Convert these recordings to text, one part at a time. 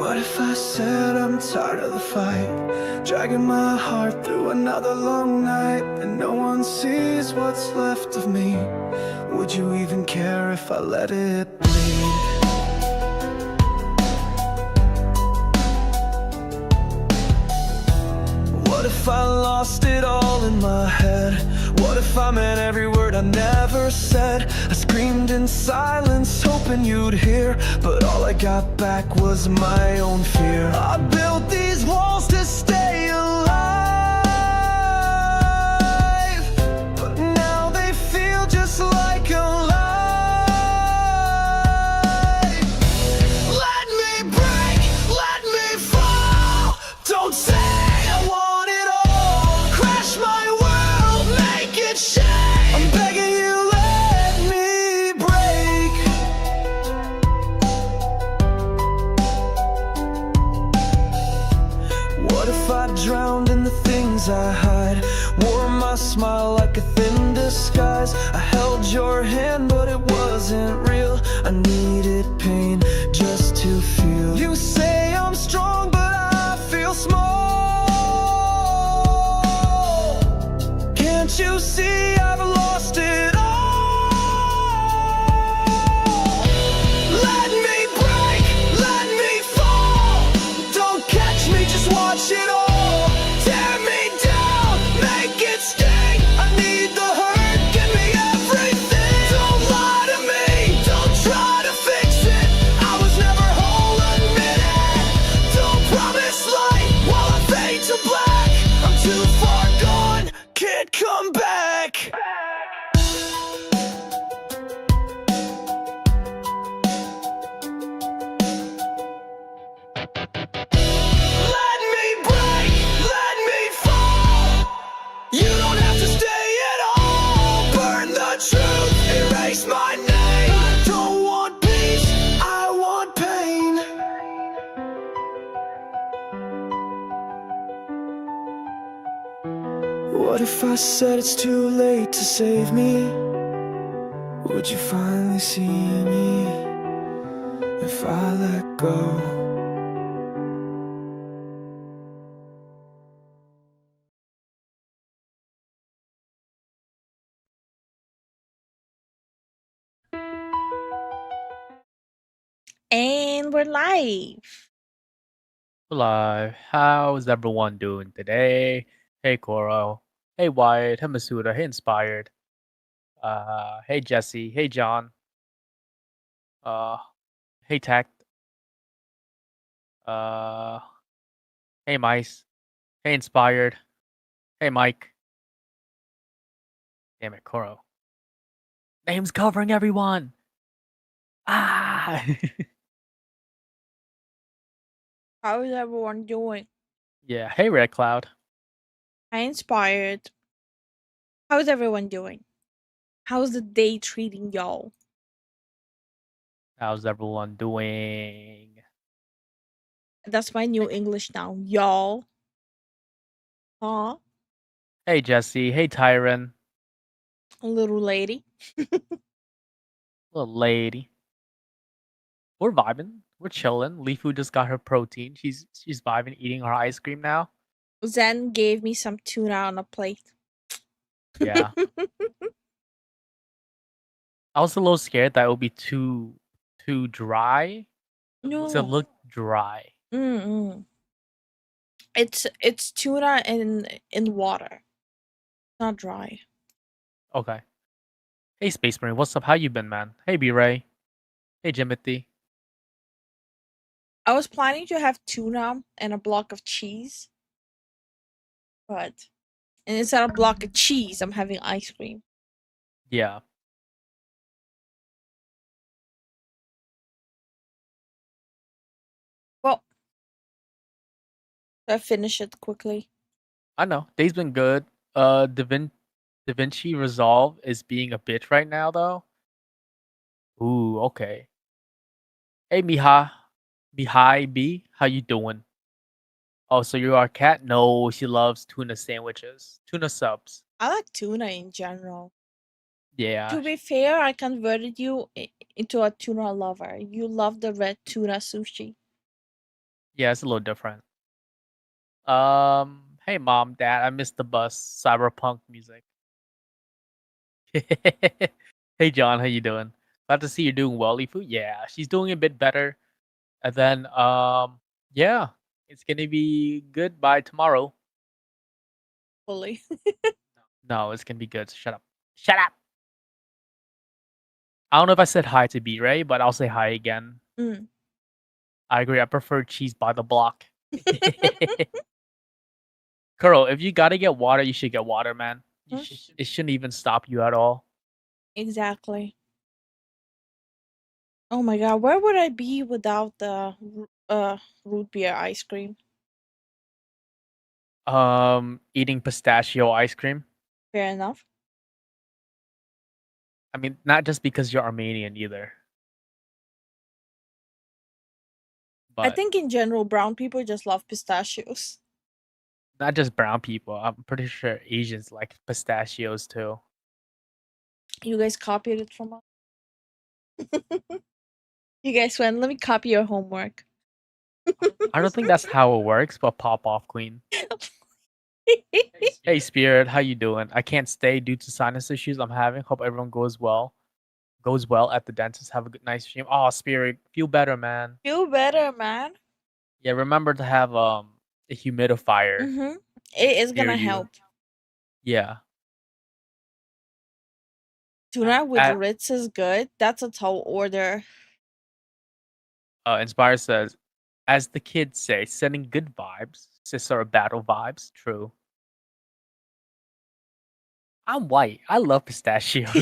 What if I said I'm tired of the fight, dragging my heart through another long night, and no one sees what's left of me? Would you even care if I let it bleed? What if I lost it all in my head? What if I meant every word I never said? I screamed in silence, hoping you'd hear, but all I got back was my own fear. I built these walls to stay alive, but now they feel just like a lie. Let me break, let me fall. Don't say I want it all. Crash my world, make it shake. I'm begging you, let me break. What if I drowned in the things I hide? Wore my smile like a thin disguise. I held your hand, but it wasn't real. I needed pain just to feel. You say I'm strong, but I feel small. Can't you see I've lost it all? Let me break, let me fall. Don't catch me, just watch it all. Tear me down, make it sting. I need the hurt, give me everything. Don't lie to me, don't try to fix it. I was never whole, admit it. Don't promise light while I fade to black. I'm too far gone, can't come back. Let me break, let me fall. You don't have to stay at all. Burn the truth, erase my name. I don't want peace, I want pain. What if I said it's too late to save me? Would you finally see me if I let go? And we're live. Hello, how's everyone doing today? Hey Coral, hey Wyatt, hey Masuda, hey Inspired, hey Jesse, hey John, uh, hey Tech, uh, hey Mice, hey Inspired, hey Mike. Damn it, Coral. Names covering everyone! Ah! How is everyone doing? Yeah, hey Red Cloud. I inspired. How's everyone doing? How's the day treating y'all? How's everyone doing? That's my new English now. Y'all. Huh? Hey Jesse, hey Tyron, Little lady. little lady. We're vibing. We're chilling. Lifu just got her protein. She's vibing, eating her ice cream now. Zen gave me some tuna on a plate. Yeah. I was a little scared that it would be too dry. Does it No. look dry? Mm-mm. It's tuna in water. Not dry. Okay. Hey Space Marine, what's up? How you been, man? Hey B Ray. Hey Jimothy. I was planning to have tuna and a block of cheese, but and instead of block of cheese, I'm having ice cream. Yeah. Well, I finish it quickly. I know. Day's been good. Da Vinci Resolve is being a bitch right now though. Ooh, okay. Hey Miha. Mihai B, how you doing? Oh, so you are a cat? No, she loves tuna sandwiches. Tuna subs. I like tuna in general. Yeah. To be fair, I converted you into a tuna lover. You love the red tuna sushi. Yeah, it's a little different. Hey mom, dad, I missed the bus. Cyberpunk music. Hey John, how you doing? Glad to see you're doing well, Lifu. Yeah, she's doing a bit better. And then yeah, it's gonna be good by tomorrow. Fully. No, it's gonna be good. So shut up. Shut up. I don't know if I said hi to B Ray, but I'll say hi again. Mm. I agree. I prefer cheese by the block. Kuro, if you gotta get water, you should get water, man. It shouldn't even stop you at all. Exactly. Oh my god, where would I be without the root beer ice cream? Eating pistachio ice cream. Fair enough. I mean, not just because you're Armenian either, I but think in general, brown people just love pistachios. not just brown people. I'm pretty sure Asians like pistachios too. You guys copied it from us. You guys went, let me copy your homework. I don't think that's how it works, but pop off, queen. Hey, Spirit, how you doing? I can't stay due to sinus issues I'm having. Hope everyone goes well. Goes well at the dentist. Have a good nice stream. Oh, Spirit, feel better, man. Feel better, man. Yeah, remember to have a humidifier Mm-hmm. It is near gonna you. help. Yeah. Tuna with At Ritz is good. That's a tall order. Inspire says, as the kids say, sending good vibes. Sis are battle vibes. True. I'm white. I love pistachios.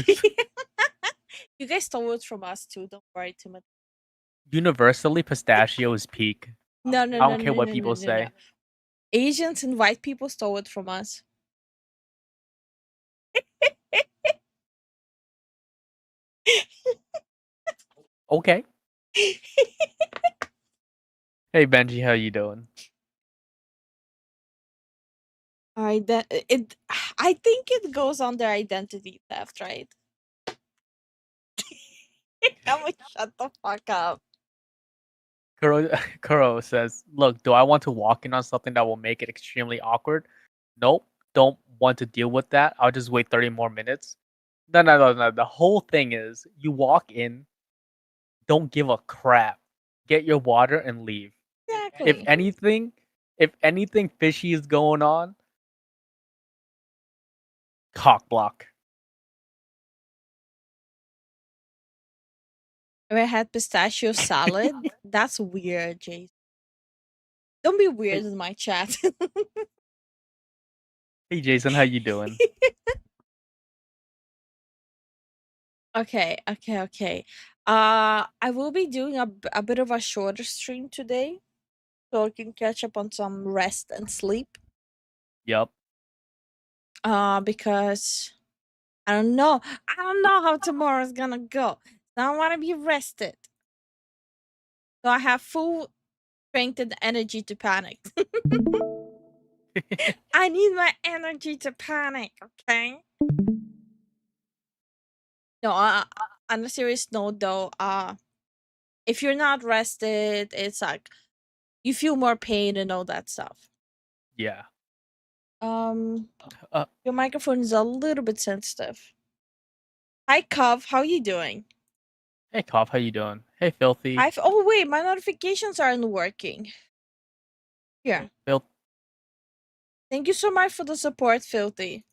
You guys stole it from us too. Don't worry too much. Universally, pistachio is peak. No, no, I no, don't care no, what no, no, people no, no. say. Asians and white people stole it from us. Okay. Hey Benji, how you doing? I think it goes under identity theft, right? I'm gonna shut the fuck up. Kuro says, look, do I want to walk in on something that will make it extremely awkward? Nope. Don't want to deal with that. I'll just wait 30 more minutes. No. The whole thing is you walk in, don't give a crap. Get your water and leave. If Exactly. anything, if anything fishy is going on, cock block. If I had pistachio salad, that's weird, Jason. Don't be weird Hey, in my chat. hey Jason, how you doing? Okay. I will be doing a bit of a shorter stream today, so I can catch up on some rest and sleep. Yup. Because I don't know. I don't know how tomorrow's gonna go. So I want to be rested, so I have full strength and energy to panic. I need my energy to panic. Okay. No, on a serious note, though, if you're not rested, it's like you feel more pain and all that stuff. Yeah. Um, Uh, your microphone is a little bit sensitive. Hi, Cov. How you doing? hey Cough, how you doing? Hey Filthy. Oh wait, my notifications aren't working. Here. Filth. Thank you so much for the support, Filthy.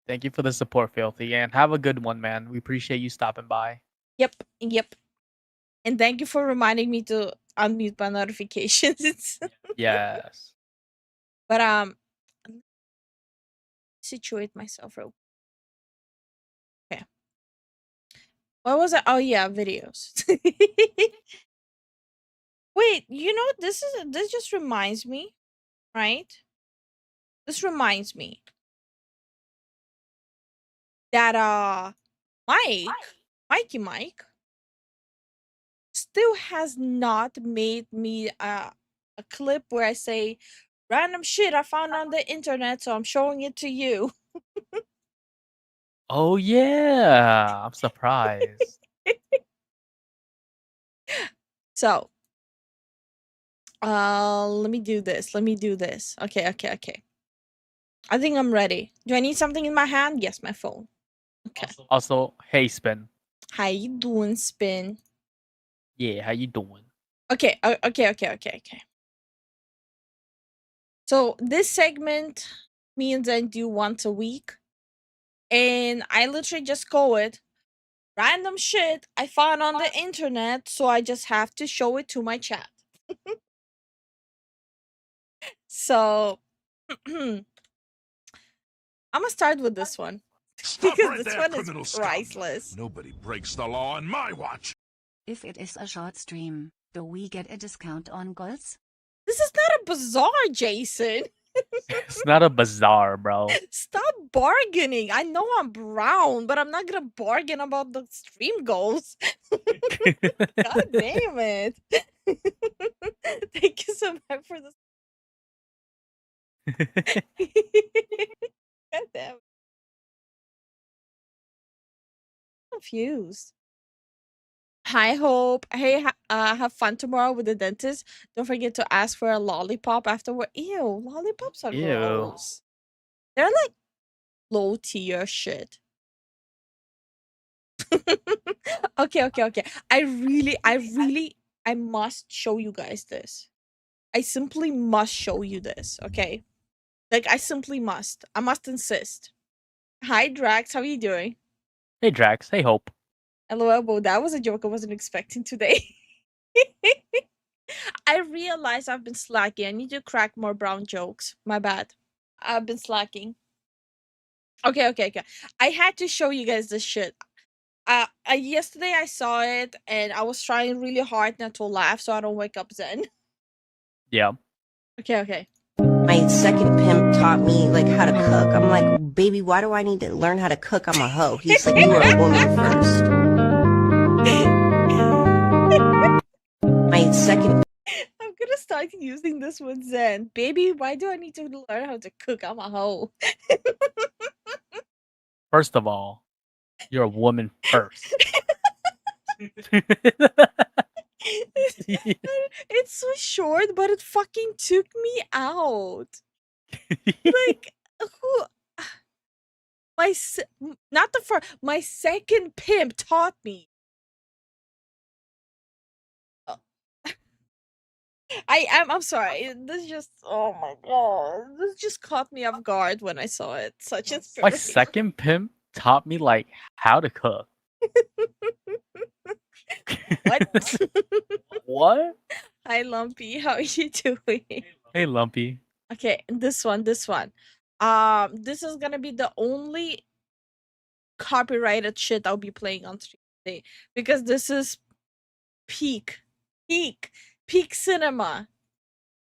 Thank you for the support, Filthy, and have a good one, man. We appreciate you stopping by. Yep. And thank you for reminding me to unmute my notifications. Yes. But situate myself real. Okay. What was it? Oh yeah, videos. Wait, this just reminds me, right? This reminds me that Mike still has not made me a clip where I say random shit I found on the internet, so I'm showing it to you. Oh yeah. I'm surprised. So Let me do this. Let me do this. Okay, okay, okay. I think I'm ready. Do I need something in my hand? Yes, my phone. Okay. Also, hey, Spin. How you doing, Spin? Yeah, how you doing? Okay, okay, okay, okay, okay. So this segment means I do once a week, and I literally just go with random shit I found on the internet, so I just have to show it to my chat. So I'm gonna start with this one Stop because right this there, one is criminal scum. priceless. Nobody breaks the law on my watch. If it is a short stream, do we get a discount on goals? This is not a bazaar, Jason. It's not a bazaar, bro. Stop bargaining. I know I'm brown, but I'm not gonna bargain about the stream goals. God damn it. Thank you so much for this. God damn it. Confused. Hi, Hope. Hey, have fun tomorrow with the dentist. Don't forget to ask for a lollipop afterward. Ew, lollipops are Ew. gross. They're like low tier shit. Okay, okay, okay. I must show you guys this. I simply must show you this, okay? Like, I simply must. I must insist. Hi, Drax. How are you doing? Hey, Drax. Hey, Hope. LOL, but that was a joke I wasn't expecting today. I realize I've been slacking. I need to crack more brown jokes. My bad. I've been slacking. Okay, okay, okay. I had to show you guys this shit. Yesterday I saw it and I was trying really hard not to laugh so I don't wake up Zen. Yeah. Okay, okay. My second pimp taught me like how to cook. I'm like, baby, why do I need to learn how to cook? I'm a hoe. He's like, you were a woman first. My second I'm gonna start using this with Zen. Baby, why do I need to learn how to cook? I'm a hoe. First of all, you're a woman first. It's so short, but it fucking took me out. Like, who? Not the first. My second pimp taught me. I'm sorry. This just oh my god. This just caught me off guard when I saw it. Such My inspiration. second pimp taught me like how to cook. What? What? Hi Lumpy, how are you doing? Hey, Lumpy. Okay, this one. This is gonna be the only copyrighted shit I'll be playing on stream today because this is peak cinema.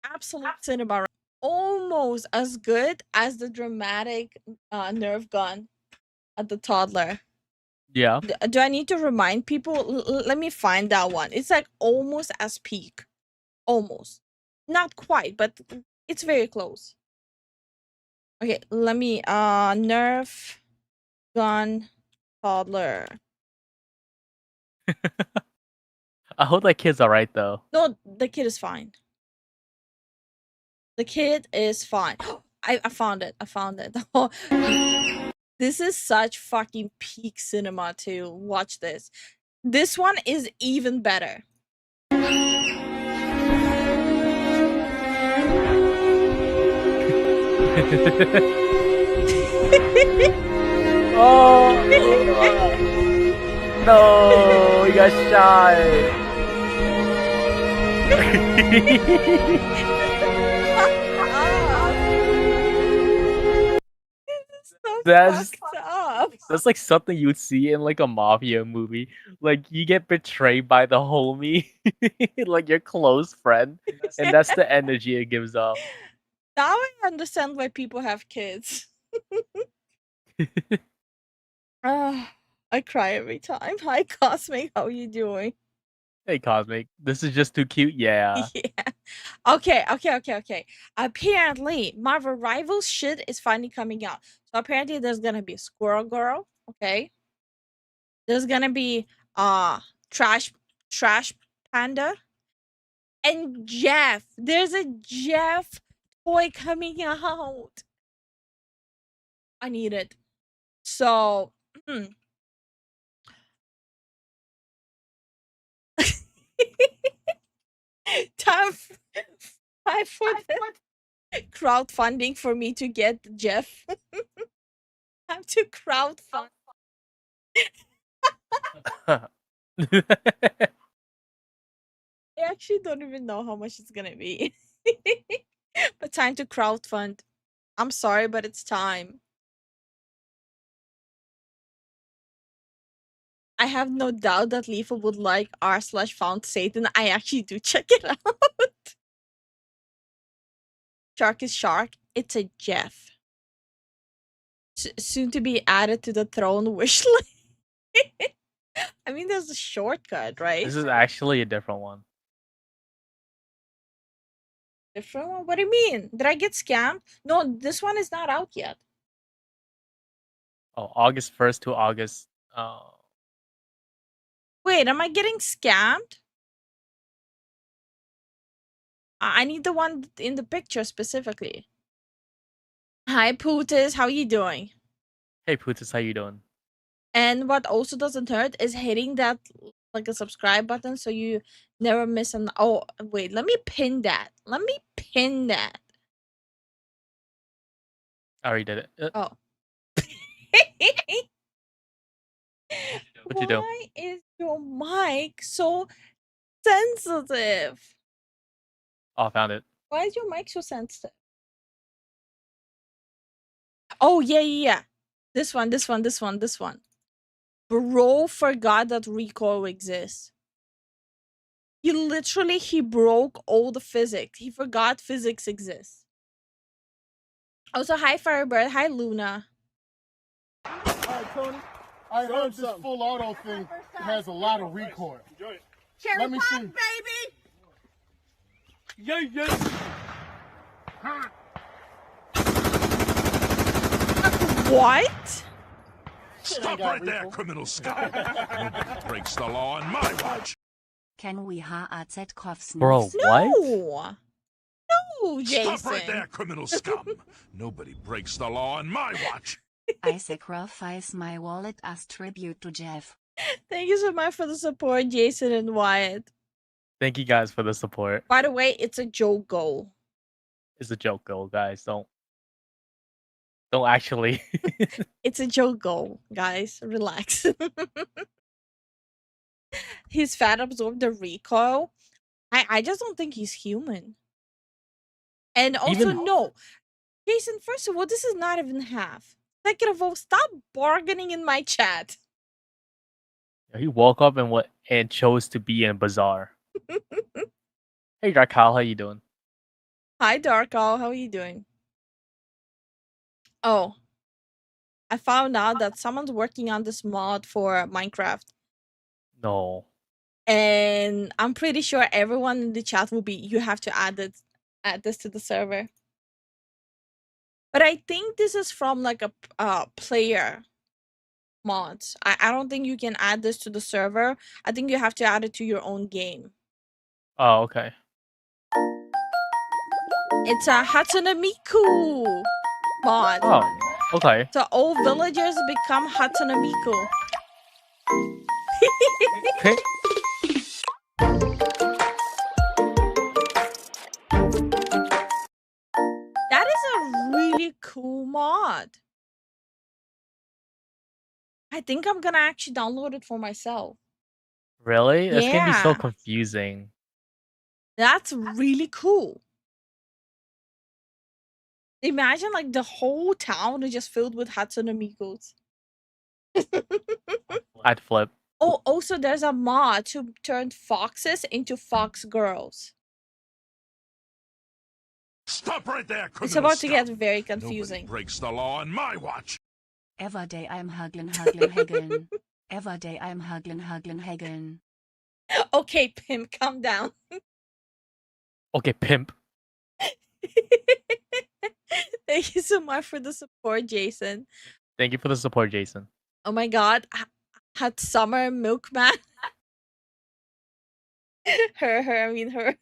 Absolute cinema. Almost as good as the dramatic Nerf gun at the toddler. Yeah. Do I need to remind people? Let me find that one. It's like almost as peak. Almost. Not quite, but it's very close. Okay, let me Nerf gun toddler. I hope that kid's alright though. No, the kid is fine. The kid is fine. I found it. I found it. This is such fucking peak cinema too. Watch this. This one is even better. Oh no, you got shot. So That's fucked up. That's like something you would see in like a mafia movie. Like you get betrayed by the homie, like your close friend, and that's the energy it gives off. Now I understand why people have kids. I cry every time. Hi Cosmic, how are you doing? Hey Cosmic, this is just too cute. Yeah. Yeah. Okay, okay, okay, okay. Apparently, Marvel Rivals shit is finally coming out. So apparently there's gonna be a Squirrel Girl, okay? There's gonna be Trash Panda. And Jeff. There's a Jeff toy coming out. I need it. So, time for the crowdfunding for me to get Jeff. Time to crowdfund. I actually don't even know how much it's gonna be. But time to crowdfund. I'm sorry, but it's time. I have no doubt that Lifu would like r/found Satan. I actually do check it out. Shark is shark. It's a Jeff. Soon to be added to the throne wish list. I mean, there's a shortcut, right? This is actually a different one. Different one? What do you mean? Did I get scammed? No, this one is not out yet. Oh, August 1st to August. Wait, am I getting scammed? I need the one in the picture specifically. Hi, Pootis. How you doing? Hey, Pootis, how you doing? And what also doesn't hurt is hitting that like a subscribe button so you never miss an. Oh, wait. Let me pin that. Let me pin that. I already did it. Oh. What'd you do? Why is your mic so sensitive? Oh, I found it. Why is your mic so sensitive? Oh, yeah. This one. Bro forgot that recoil exists. He broke all the physics. He forgot physics exists. Also, hi Firebird. Hi Luna. Alright, Tony. I heard this full auto thing has a lot of recoil. Let me see. What? Stop right there, criminal scum. Nobody breaks the law on my watch. Can we HAZ Kopf Bro, sneaks? what? No, Jason. Stop right there, criminal scum. Nobody breaks the law on my watch. I sacrifice my wallet as tribute to Jeff. Thank you so much for the support, Jason and Wyatt. Thank you guys for the support. By the way, it's a joke goal. It's a joke, though, guys. Don't actually. It's a joke goal, guys. Relax. His fat absorbed the recoil. I just don't think he's human. And also, Even- no. Jason, first of all, this is not even half. Second of all, stop bargaining in my chat. He woke up and chose to be in a bazaar. Hey, Dark Kyle, how you doing? Hi, Darko. How are you doing? Oh. I found out that someone's working on this mod for Minecraft. No. And I'm pretty sure everyone in the chat will be, you have to add this to the server. But I think this is from like a player mods. I don't think you can add this to the server. I think you have to add it to your own game. Oh, okay. It's a Hatsune Miku mod. Oh, okay. So all villagers become Hatsune Miku. Okay. That is a really cool mod. I think I'm gonna actually download it for myself. Really? That's gonna be so Yeah. confusing. That's really cool. Imagine like the whole town is just filled with Hatsune Mikus. I'd flip. Oh, also there's a mod to turn foxes into fox girls. Stop right there, criminal It's about to get scum. very Nobody confusing. breaks the law on my watch. Every day I'm hageln, hageln. Every day I'm hageln, hageln. Okay, Pim, calm down. Okay, pimp. Thank you so much for the support, Jason. Thank you for the support, Jason. Oh my god. Hot summer milkman. Her.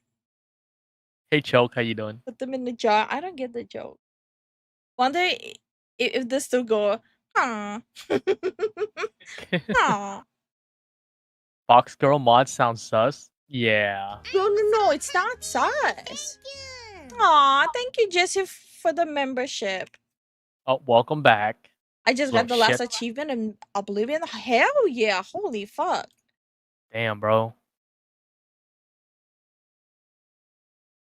Hey Choke, how you doing? Put them in the jar. I don't get the joke. Wonder if this still go. Aw. Aw. Fox Girl mod sounds sus. Yeah. No, it's not sus. Aw, thank you, Jesse, for the membership. Oh, welcome back. I just got the Little last shit. achievement in Oblivion. Hell yeah, holy fuck. Damn, bro.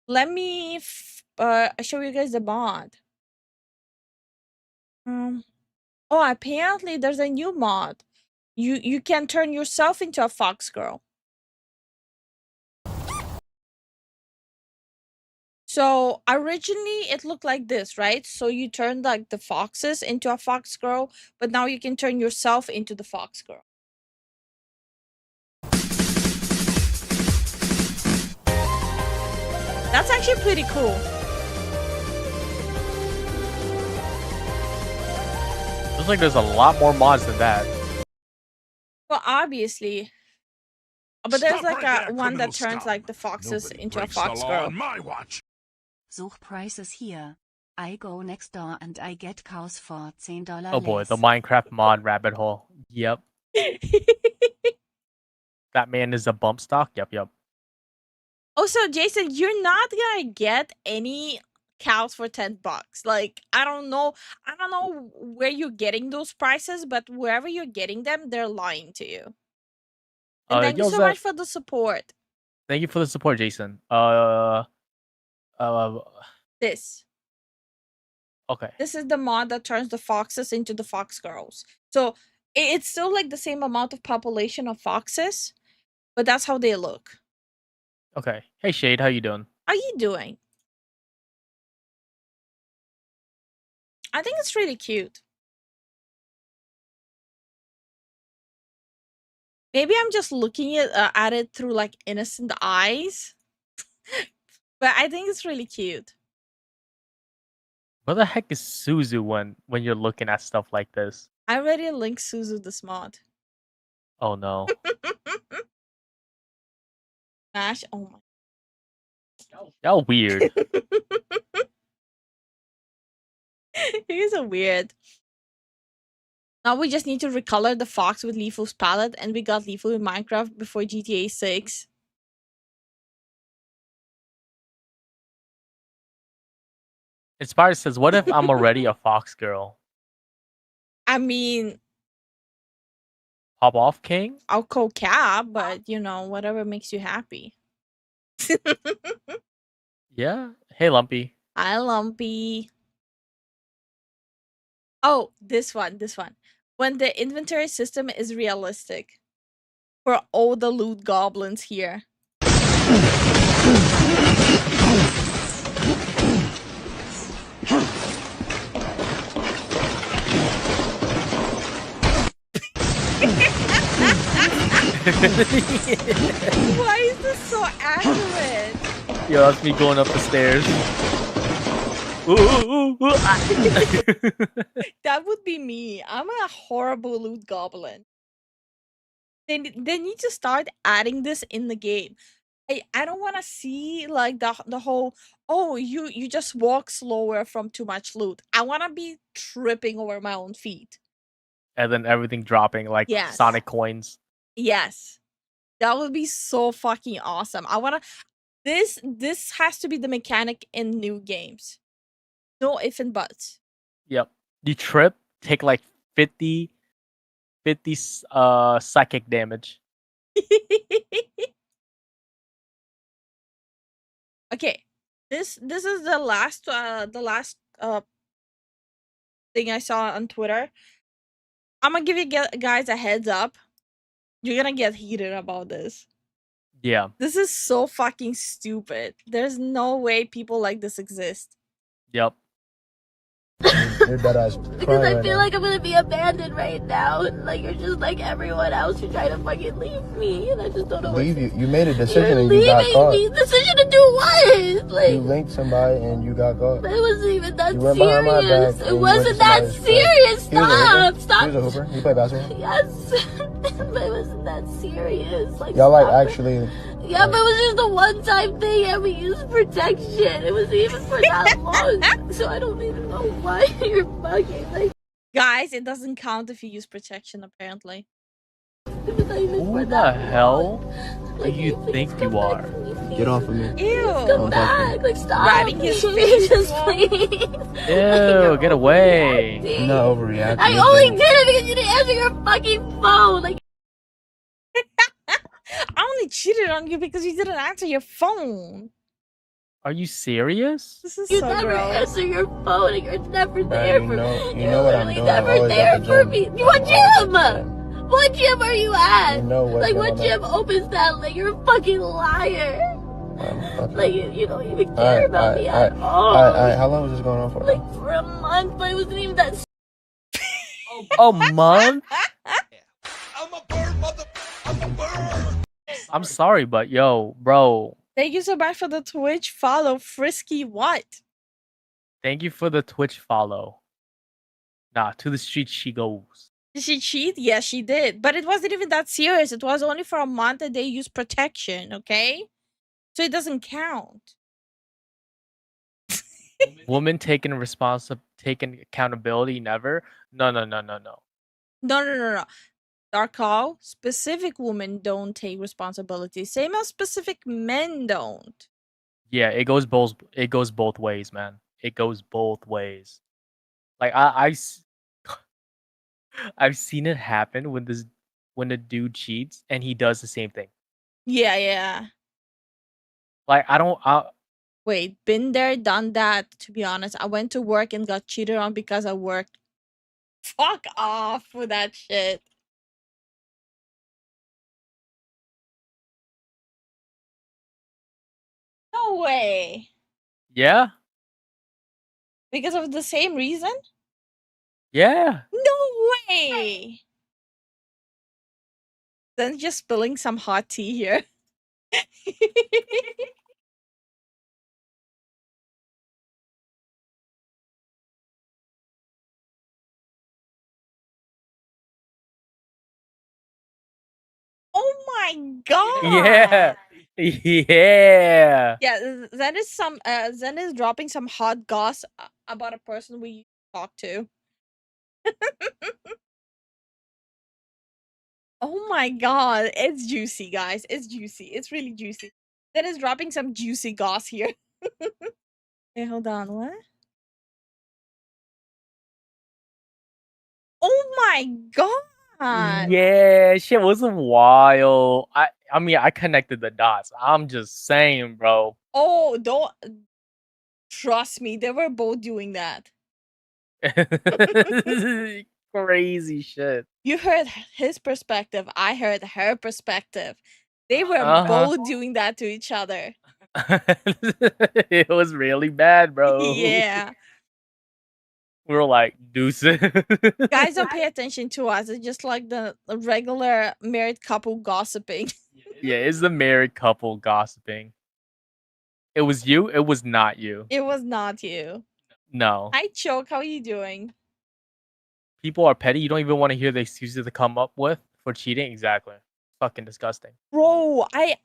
Let me show you guys the mod. Oh, apparently there's a new mod. You can turn yourself into a fox girl. So originally it looked like this, right? So you turn like the foxes into a fox girl, but now you can turn yourself into the fox girl. That's actually pretty cool. Looks like there's a lot more mods than that. Well, obviously. But there's Stop like right a there, one that criminal turns scum. like the foxes Nobody into a breaks the fox law girl. on my watch. Suchpreis here. I go next door and I get cows for $10 Oh boy, less. the Minecraft mod rabbit hole. Yep. That man is a bump stock. Yep. Also, Jason, you're not gonna get any cows for $10. Like, I don't know where you're getting those prices, but wherever you're getting them, they're lying to you. And thank you yo, so Zach, much for the support. thank you for the support, Jason. This Okay. is the mod that turns the foxes into the fox girls. So it's still like the same amount of population of foxes, but that's how they look. Okay. Hey Shade, how you doing? How you doing? I think it's really cute. Maybe I'm just looking at it through like innocent eyes, but I think it's really cute. Where the heck is Suzu when you're looking at stuff like this? I already linked Suzu this mod. Oh no. Smash. Oh my. Y'all weird. You guys are weird. Now we just need to recolor the fox with Lifu's palette, and we got Lifu in Minecraft before GTA 6. Inspired says, "What if I'm already a fox girl? I mean, Pop off, king." I'll call cab, but you know, whatever makes you happy. Yeah. Hey Lumpy. Hi, Lumpy. Oh, this one. When the inventory system is realistic. For all the loot goblins here. Why is this so accurate? Yo, that's me going up the stairs. Ooh, ah. That would be me. I'm a horrible loot goblin. They need to start adding this in the game. I don't want to see like the whole, oh, you just walk slower from too much loot. I want to be tripping over my own feet. And then everything dropping like Yes. Sonic coins. Yes. That would be so fucking awesome. I want to this has to be the mechanic in new games. No ifs and buts. Yep. You trip, take like 50 psychic damage. Okay. This is the last thing I saw on Twitter. I'm gonna give you guys a heads up. You're gonna get heated about this. Yeah. This is so fucking stupid. There's no way people like this exist. Yep. You're dead ass. Because I feel like I'm gonna be abandoned right now. And like you're just like everyone else. You're trying to fucking leave me. And I just don't know what Leave to you. You made a You're decision and you got leaving caught. me. Decision to do what? Like, You linked somebody and you got caught. it wasn't even that You went behind my serious. back and It you wasn't went to that somebody's serious. He was a hooper. Stop. He was a hooper. He played basketball. Yes. but it wasn't that serious. Like, Y'all like stop it. actually. Yeah, but it was just a one-time thing, and we used protection. It wasn't even for that long, so I don't even know why you're bugging. Like, Guys, it doesn't count if you use protection, apparently. it was not even Who for the that hell long. do Like, you please think come you back are? to me, please. Get off of me. Come Ew. back. Like, stop. Grabbing his Please, face. just please. Ew, get away. I'm not overreacting. I only did it because you didn't answer your fucking phone. Like, I only cheated on you because you didn't answer your phone. Are you serious? This is you so never gross. answer your phone, and you're never Bruh, there you for know- me. you You're know what I'm literally doing. I'm never always at there the for gym. me. What gym? What gym are you at? You know what Like, gym what I'm gym at. opens that late? You're a fucking liar. Okay. Like, you don't even care about me at all. Alright. How long was this going on for? Like, for a month, but it wasn't even that. A month? I'm a bird, mother. I'm a bird. I'm sorry, but yo, bro, Thank you so much for the Twitch follow, Frisky what? thank you for the Twitch follow. Nah, to the streets she goes. Did she cheat? Yes, she did. But it wasn't even that serious. It was only for a month and they used protection, okay? So it doesn't count. Woman taking taking accountability, never. No. No. Darko, specific women don't take responsibility. Same as specific men don't. Yeah, it goes both ways, man. It goes both ways. Like I've seen it happen when the dude cheats and he does the same thing. Yeah. Like Wait, been there, done that, to be honest. I went to work and got cheated on because I worked. Fuck off with that shit. No way. yeah, Because of the same reason? yeah. No way. Then just spilling some hot tea here. Oh my god. Yeah. Yeah. Yeah, Zen is dropping some hot goss about a person we talked to. Oh my god, it's juicy, guys. It's juicy. It's really juicy. Zen is dropping some juicy goss here. Okay, hold on. What? Oh my god. Yeah, shit was wild. I mean, I connected the dots. I'm just saying, bro. Oh, don't trust me. They were both doing that. Crazy shit. You heard his perspective. I heard her perspective. They were Uh-huh. both doing that to each other. It was really bad, bro. Yeah. We were like, deuces. Guys, don't pay attention to us. It's just like the regular married couple gossiping. Yeah, it's the married couple gossiping. It was you. It was not you. It was not you. No. Hi, Choke. How are you doing? People are petty. You don't even want to hear the excuses to come up with for cheating. Exactly. Fucking disgusting. Bro, I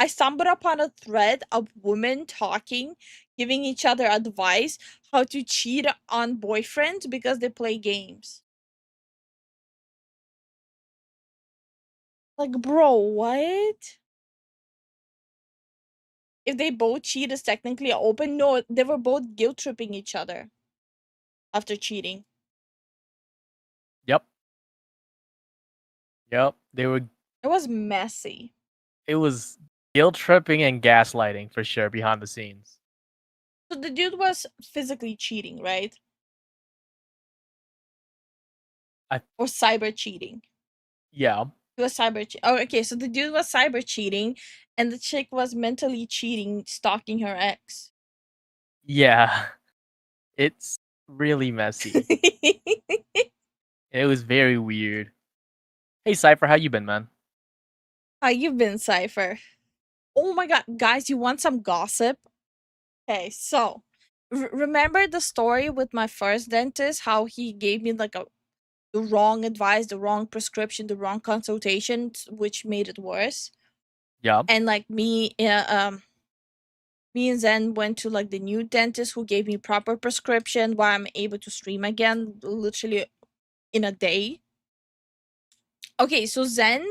stumbled upon a thread of women talking, giving each other advice how to cheat on boyfriends because they play games. Like, bro, what? If they both cheat, is technically open? No, they were both guilt tripping each other after cheating. Yep. They were. It was messy. It was guilt tripping and gaslighting for sure behind the scenes. So the dude was physically cheating, right? Or cyber cheating. Yeah. He was cyber. Oh, okay. So the dude was cyber cheating, and the chick was mentally cheating, stalking her ex. Yeah. It's really messy. It was very weird. Hey Cypher, how you been, man? How you been, Cypher? Oh my god, guys, you want some gossip? Okay, so remember the story with my first dentist? How he gave me like the wrong advice, the wrong prescription, the wrong consultation, which made it worse. Yeah. And like me and Zen went to like the new dentist who gave me proper prescription while I'm able to stream again literally in a day. Okay, so Zen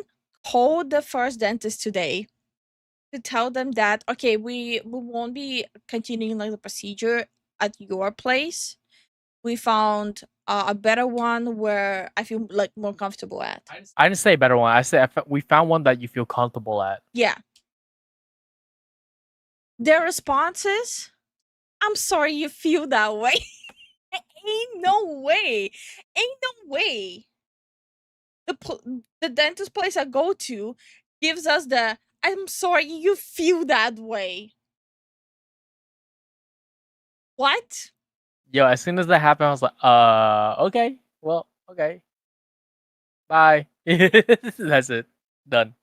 called the first dentist today to tell them that okay, we won't be continuing like the procedure at your place. We found a better one where I feel like more comfortable at. I didn't say a better one. I said we found one that you feel comfortable at. Yeah. Their responses, I'm sorry you feel that way. Ain't no way. Ain't no way. The dentist place I go to gives us the I'm sorry you feel that way. What? Yo, as soon as that happened, I was like, okay. Well, okay. Bye. That's it. Done.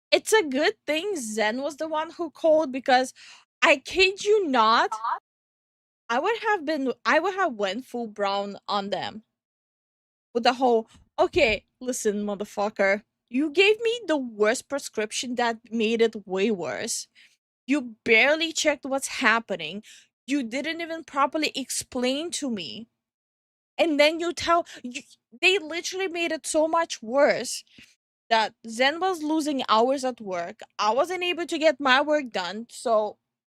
It's a good thing Zen was the one who called because I kid you not, I would have went full brown on them. With the whole, okay, listen, motherfucker. You gave me the worst prescription that made it way worse. You barely checked what's happening. You didn't even properly explain to me. And then they literally made it so much worse that Zen was losing hours at work. I wasn't able to get my work done. So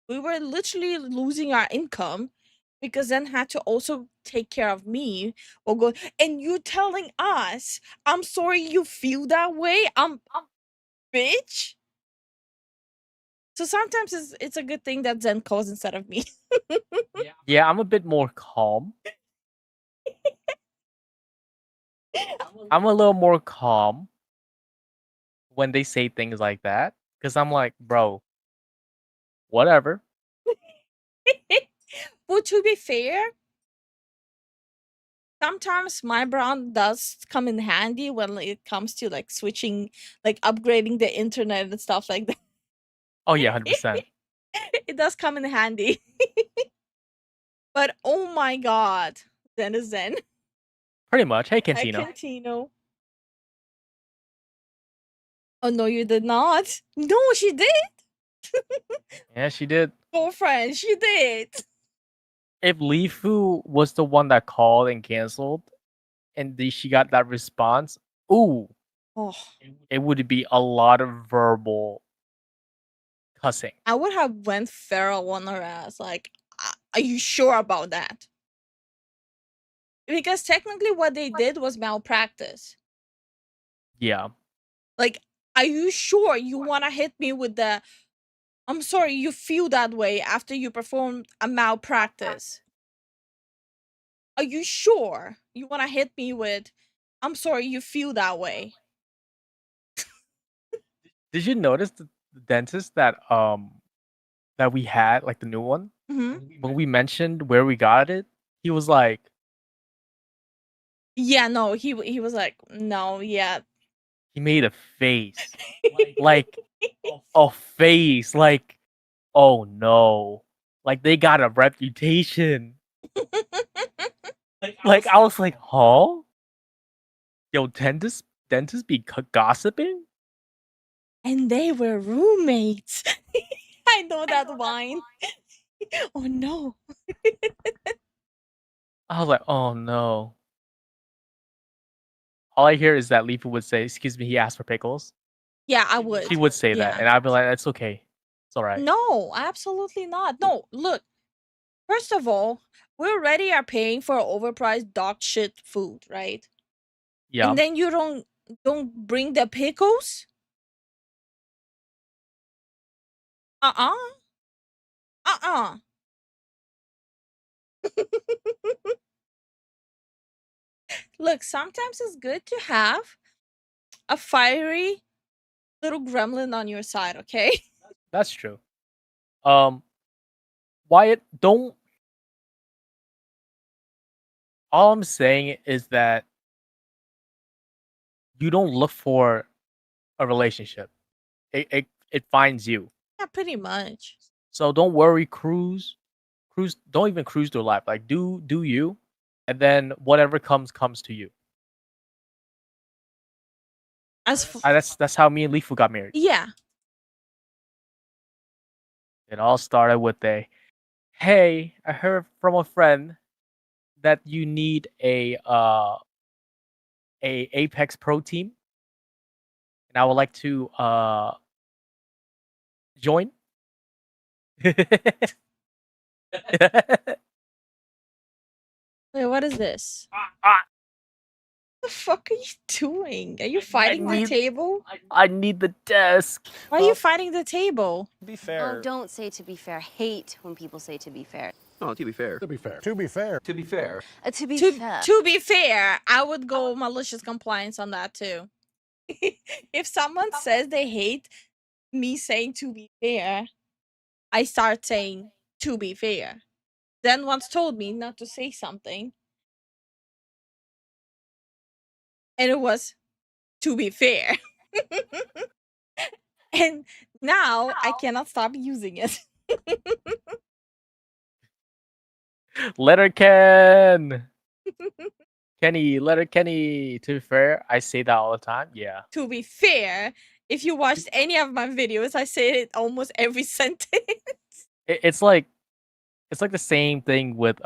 we were literally losing our income because Zen had to also take care of me or go. And you telling us, I'm sorry you feel that way. I'm bitch. So sometimes it's a good thing that Zen calls instead of me. Yeah, I'm a bit more calm. I'm a little more calm when they say things like that because I'm like, bro, whatever. But to be fair, sometimes my brown does come in handy when it comes to like switching, like upgrading the internet and stuff like that. Oh yeah, 100%. It does come in handy. But oh my god, Zen is Zen. Pretty much. Hey, Hi, Cantino. Cantino. Oh no, you did not. No, she did. Yeah, she did. Girlfriend, she did. If Lifu was the one that called and canceled, and she got that response, ooh, Oh, it would be a lot of verbal cussing. I would have went feral on her ass. Like, are you sure about that? Because technically, what they did was malpractice. Yeah. Like, are you sure you want to hit me with the I'm sorry you feel that way after you performed a malpractice? Are you sure you want to hit me with I'm sorry you feel that way? Did you notice the dentist that we had, like the new one? Mm-hmm. When we mentioned where we got it, he was like, Yeah, no, he was like, no, yeah. he made a face. Like a face. Like, oh no. Like they got a reputation. Like I was like, huh? Yo, dentists be gossiping? And they were roommates. I know that line. Oh no. I was like, oh no. All I hear is that Leafa would say, excuse me, he asked for pickles. Yeah, I would. She would say that, Yeah. and I'd be like, it's okay. It's alright. No, absolutely not. No, look. First of all, we already are paying for overpriced dog shit food, right? Yeah. And then you don't bring the pickles? Uh-uh. Uh-uh. Look, sometimes it's good to have a fiery little gremlin on your side, okay? That's true. Wyatt, don't. All I'm saying is that you don't look for a relationship. It finds you. Yeah, pretty much. So don't worry, cruise. Don't even cruise through life. Like do you, and then whatever comes to you. That's how me and Lifu got married. Yeah. It all started with hey, I heard from a friend that you need a Apex Pro team, and I would like to join. Wait, what is this? Ah, What the fuck are you doing? Are you fighting the need- table? I need the desk. Why are you fighting the table? To be fair. Oh, don't say to be fair. Hate when people say to be fair. Oh, to be fair. To be fair. To be fair. To be fair. To be To, fair. to be fair, I would go malicious compliance on that too. If someone says they hate me saying to be fair, I start saying to be fair. Zen once told me not to say something, and it was to be fair. And now I cannot stop using it. Letter Ken. Kenny. To be fair, I say that all the time. Yeah. To be fair, if you watched any of my videos, I say it almost every sentence. It's like the same thing with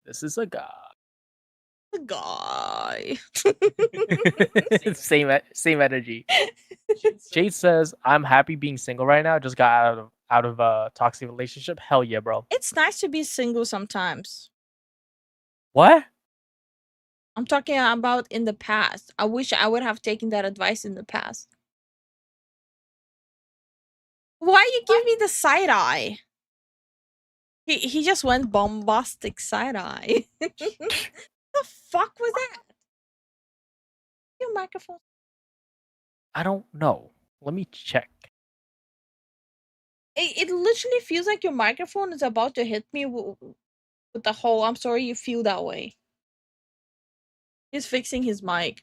this is a guy. Guy. same energy. Jade says, "I'm happy being single right now. Just got out of a toxic relationship. Hell yeah, bro." It's nice to be single sometimes. What? I'm talking about in the past. I wish I would have taken that advice in the past. Why you give me the side eye? He just went bombastic side eye. The fuck was that? Your microphone. I don't know. Let me check. It literally feels like your microphone is about to hit me with the whole "I'm sorry you feel that way." He's fixing his mic.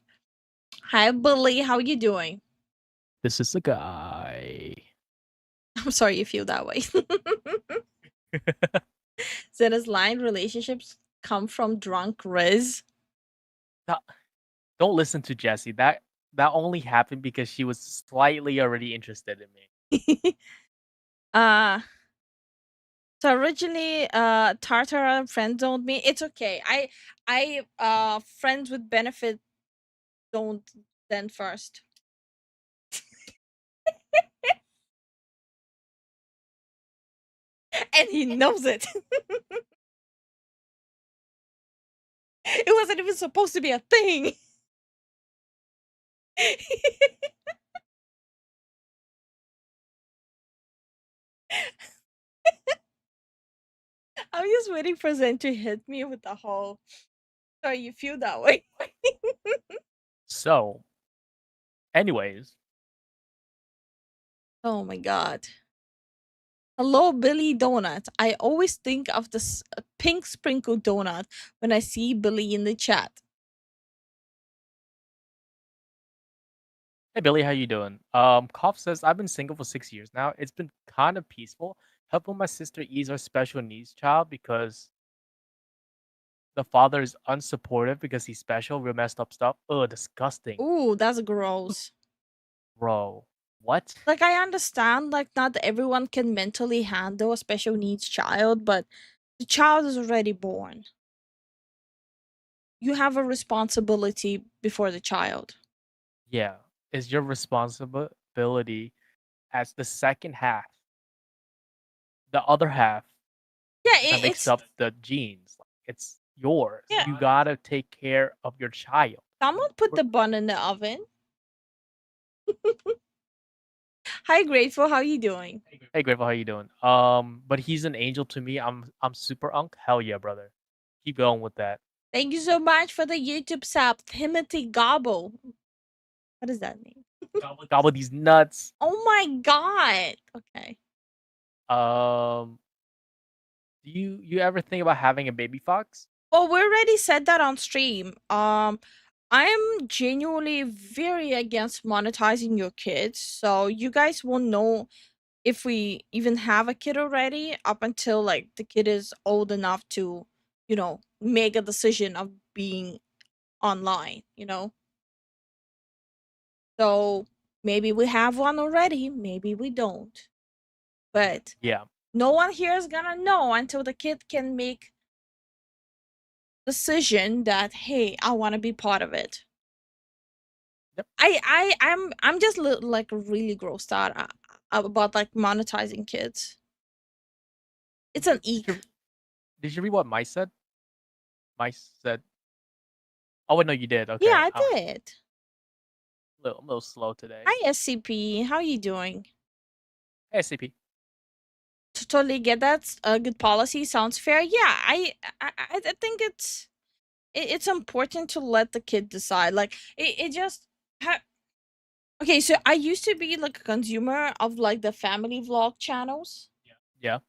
Hi, Billy. How you doing? This is a guy. I'm sorry you feel that way. Zena's line, relationships come from drunk Riz. Don't listen to Jessie. That only happened because she was slightly already interested in me. So originally Tartara friend zoned me. It's okay. I friends with benefit don't then first. And he knows it. It wasn't even supposed to be a thing. I'm just waiting for Zen to hit me with the whole "sorry you feel that way." So, anyways, Oh my god. Hello, Billy Donut. I always think of this pink sprinkle donut when I see Billy in the chat. hey Billy, how you doing? Cough says I've been single for 6 years now. It's been kind of peaceful, helping my sister ease her special needs child because the father is unsupportive because he's special, real messed up stuff. Ugh, disgusting. Ooh, that's gross. Bro, what? Like, I understand, like, not everyone can mentally handle a special needs child, but the child is already born. You have a responsibility before the child. Yeah, it's your responsibility as the second half. The other half Yeah, that makes it's up the genes. It's yours. Yeah. You gotta take care of your child. someone put the bun in the oven. Hi, Grateful. How you doing? Hey, Grateful, how you doing? But he's an angel to me. I'm super unk. Hell yeah, brother. Keep going with that. Thank you so much for the YouTube sub, Timothy Gobble. What does that mean? Gobble these nuts. Oh my god. Okay. Do you ever think about having a baby fox? Well, we already said that on stream. I'm genuinely very against monetizing your kids, so you guys won't know if we even have a kid already up until like the kid is old enough to, make a decision of being online, So maybe we have one already, maybe we don't. But Yeah. no one here is gonna know until the kid can make decision that, hey, I want to be part of it. Yep. I'm just like really grossed out about like monetizing kids. It's an eek. Did you read what Mice said? Mice said. Oh wait, no, you did. Okay. Yeah, I did. I'm a little slow today. Hi SCP, how you doing? Hey, SCP. Totally get that. A good policy sounds fair. Yeah, I think it's important to let the kid decide. Like it just okay. So I used to be like a consumer of like the family vlog channels. Yeah.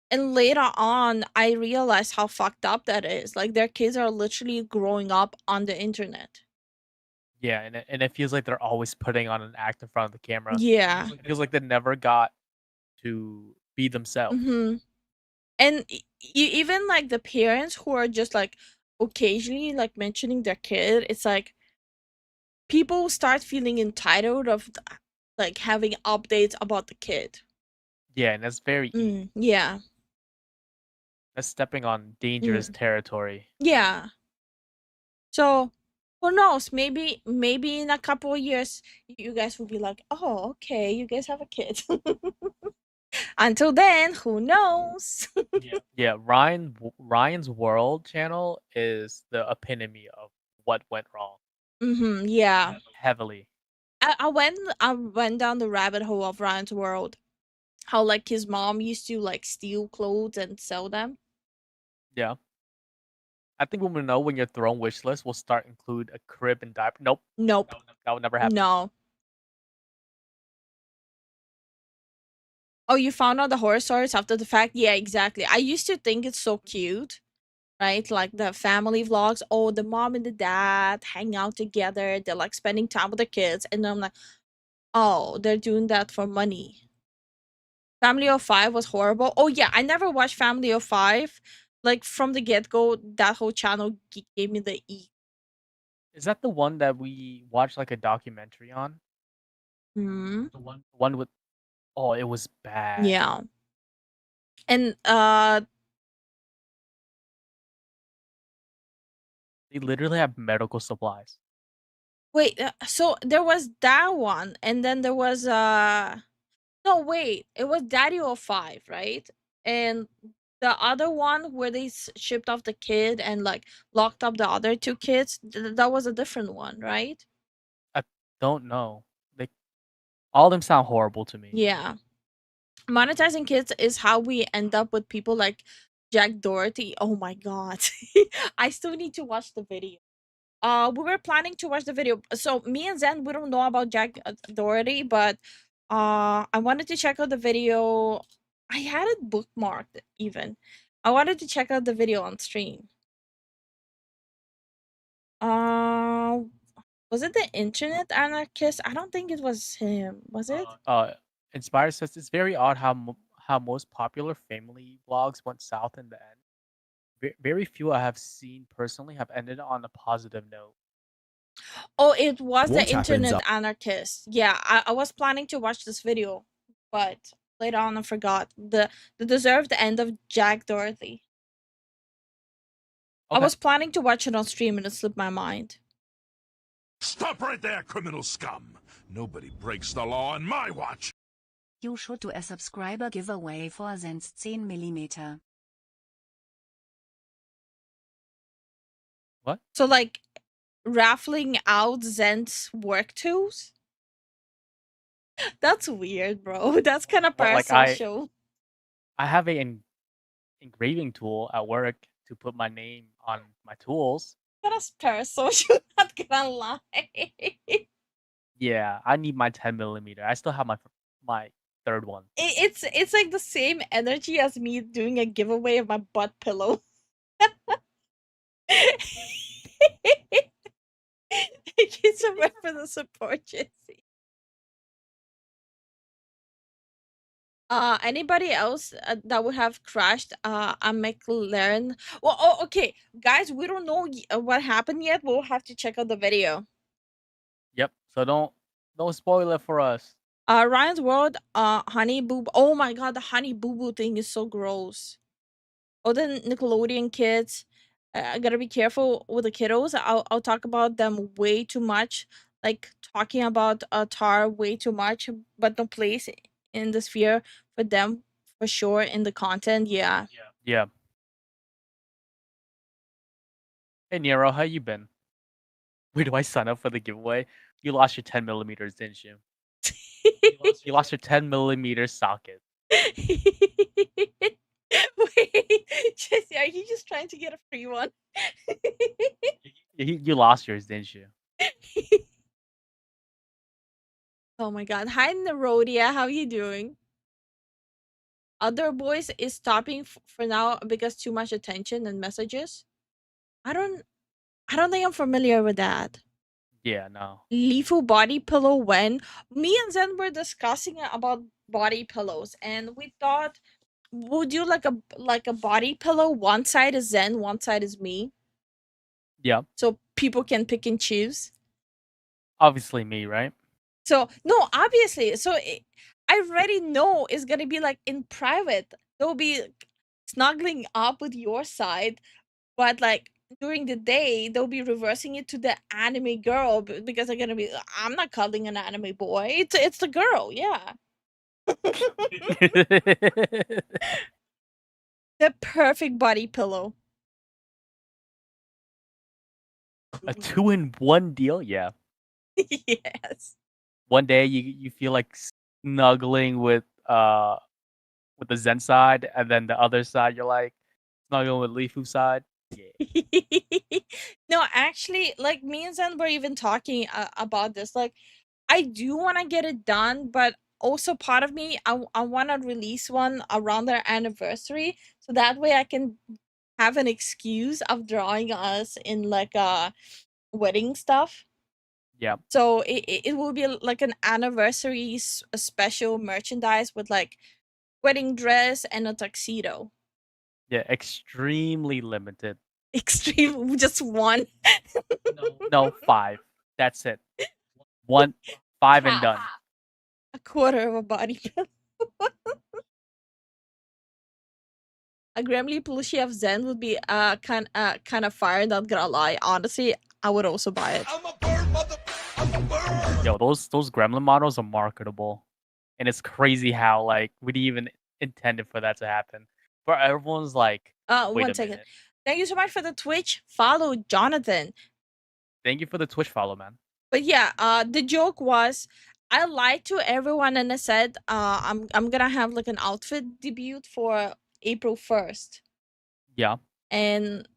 And later on, I realized how fucked up that is. Like their kids are literally growing up on the internet. Yeah, and it feels like they're always putting on an act in front of the camera. Yeah. It feels like they never got to be themselves. Mm-hmm. And even like the parents who are just like occasionally like mentioning their kid, it's like people start feeling entitled of like having updates about the kid. Yeah, and that's very easy. Yeah. That's stepping on dangerous territory. Yeah. So who knows? Maybe in a couple of years you guys will be like, oh, okay, you guys have a kid. Until then, who knows? Yeah, Ryan's World channel is the epitome of what went wrong. Yeah. Heavily. I went down the rabbit hole of Ryan's World. How like his mom used to like steal clothes and sell them. Yeah. I think when we know when your throne wish list will start include a crib and diaper. Nope. Nope. That would never happen. No. Oh, you found out the horror stories after the fact? Yeah, exactly. I used to think it's so cute, right? Like the family vlogs. Oh, the mom and the dad hang out together. They're like spending time with their kids. And then I'm like, oh, they're doing that for money. Family of Five was horrible. Oh yeah, I never watched Family of Five. Like from the get go, that whole channel gave me the E. Is that the one that we watched like a documentary on? Hmm. The one with oh, it was bad. Yeah. And They literally have medical supplies. wait, so there was that one, and then there was no wait, it was Daddy of Five, right? And the other one where they shipped off the kid and like locked up the other two kids, that was a different one, right? I don't know. They all of them sound horrible to me. Yeah. Monetizing kids is how we end up with people like Jack Doherty. Oh my god. I still need to watch the video. We were planning to watch the video. So me and Zen, we don't know about Jack Doherty, but I wanted to check out the video. I had it bookmarked even. I wanted to check out the video on stream. Uh was it the internet anarchist? I don't think it was him. Was it? Inspire says it's very odd how most popular family vlogs went south in the end. Very few I have seen personally have ended on a positive note. Oh, it was the What happens internet up- anarchist. Yeah, I was planning to watch this video, but later on I forgot. The deserved end of Jack Dorothy. I Okay. was planning to watch it on stream and it slipped my mind. Stop right there, criminal scum! Nobody breaks the law on my watch! You should do a subscriber giveaway for Zen's 10mm. What? So like raffling out Zen's work tools? That's weird, bro. That's kind of Well, like, parasocial. I have a engraving tool at work to put my name on my tools. That's parasocial, not gonna lie. Yeah, I need my 10mm. I still have my third one. It's like the same energy as me doing a giveaway of my butt pillow. Thank you so much for the support, Jesse. Anybody else that would have crashed a McLaren? Well, oh, okay, guys, we don't know what happened yet. We'll have to check out the video. Yep. So Don't spoil it for us. Ryan's World, Honey Boo. Oh my god, the Honey Boo Boo thing is so gross. Oh, the Nickelodeon kids. I gotta be careful with the kiddos. I'll talk about them way too much. Like talking about Tar way too much, but no place in the sphere for them for sure in the content. Yeah. Yeah. Hey Nero, how you been? Wait, do I sign up for the giveaway? You lost your 10 millimeters, didn't you? You lost your 10 millimeter socket. Wait, Jesse, are you just trying to get a free one? You lost yours, didn't you? Oh my god. Hi Nerodia, how you doing? Other boys is stopping for now because too much attention and messages. I don't think I'm familiar with that. Yeah, no. Lifu body pillow when me and Zen were discussing about body pillows and we thought we'll do like a body pillow. One side is Zen, one side is me. Yeah. So people can pick and choose. Obviously me, right? So no, obviously. So I already know it's gonna be like in private. They'll be snuggling up with your side, but like during the day they'll be reversing it to the anime girl because they're gonna be. I'm not cuddling an anime boy. It's the girl. Yeah. The perfect body pillow. A 2-in-1 deal? Yeah. Yes. One day you feel like snuggling with the Zen side, and then the other side you're like snuggling with Lifu side. Yeah. No, actually, like me and Zen were even talking about this. Like, I do want to get it done, but also part of me, I want to release one around their anniversary, so that way I can have an excuse of drawing us in like wedding stuff. Yeah. So it will be like an anniversary a special merchandise with like wedding dress and a tuxedo. Yeah, extremely limited. Extreme, just one. No, 5. That's it. 5 and done. A quarter of a body pillow. A Gremlin plushie of Zen would be kind of fire, not gonna lie. Honestly, I would also buy it. Yo, those gremlin models are marketable. And it's crazy how like we didn't even intended for that to happen. But everyone's like, wait One a second. minute. Thank you so much for the Twitch follow, Jonathan. Thank you for the Twitch follow, man. But yeah, the joke was I lied to everyone and I said I'm gonna have like an outfit debut for April 1st. Yeah. And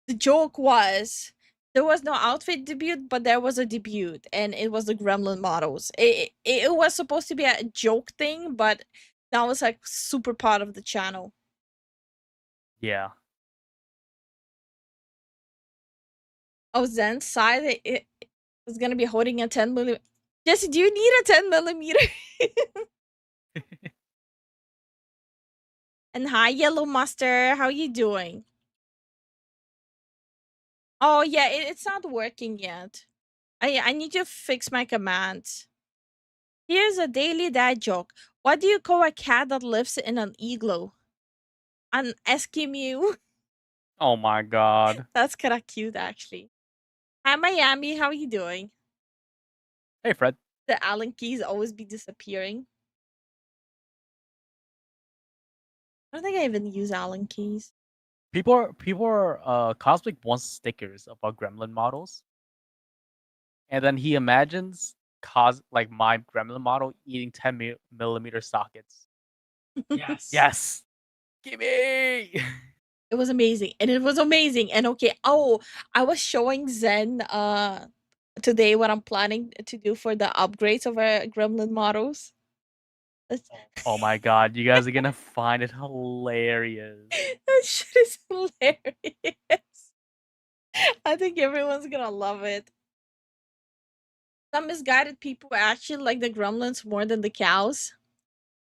the joke was there was no outfit debut, but there was a debut, and it was the Gremlin models. It was supposed to be a joke thing, but that was like super part of the channel. Yeah. Oh, Zen's side it was gonna be holding a 10 millimeter. Jesse, do you need a 10 millimeter? And hi, Yellow Master, how you doing? Oh yeah, it's not working yet. I need to fix my commands. Here's a daily dad joke. What do you call a cat that lives in an igloo? An Eskimo. Oh my god. That's kind of cute, actually. Hi, Miami. How are you doing? Hey, Fred. The Allen keys always be disappearing. I don't think I even use Allen keys. People are Cosmic wants stickers about gremlin models. And then he imagines like my gremlin model eating 10 millimeter sockets. Yes. Yes. Gimme. It was amazing. And it was amazing. And okay, I was showing Zen today what I'm planning to do for the upgrades of our gremlin models. Oh my god, you guys are gonna find it hilarious. That shit is hilarious. I think everyone's gonna love it. Some misguided people actually like the gremlins more than the cows.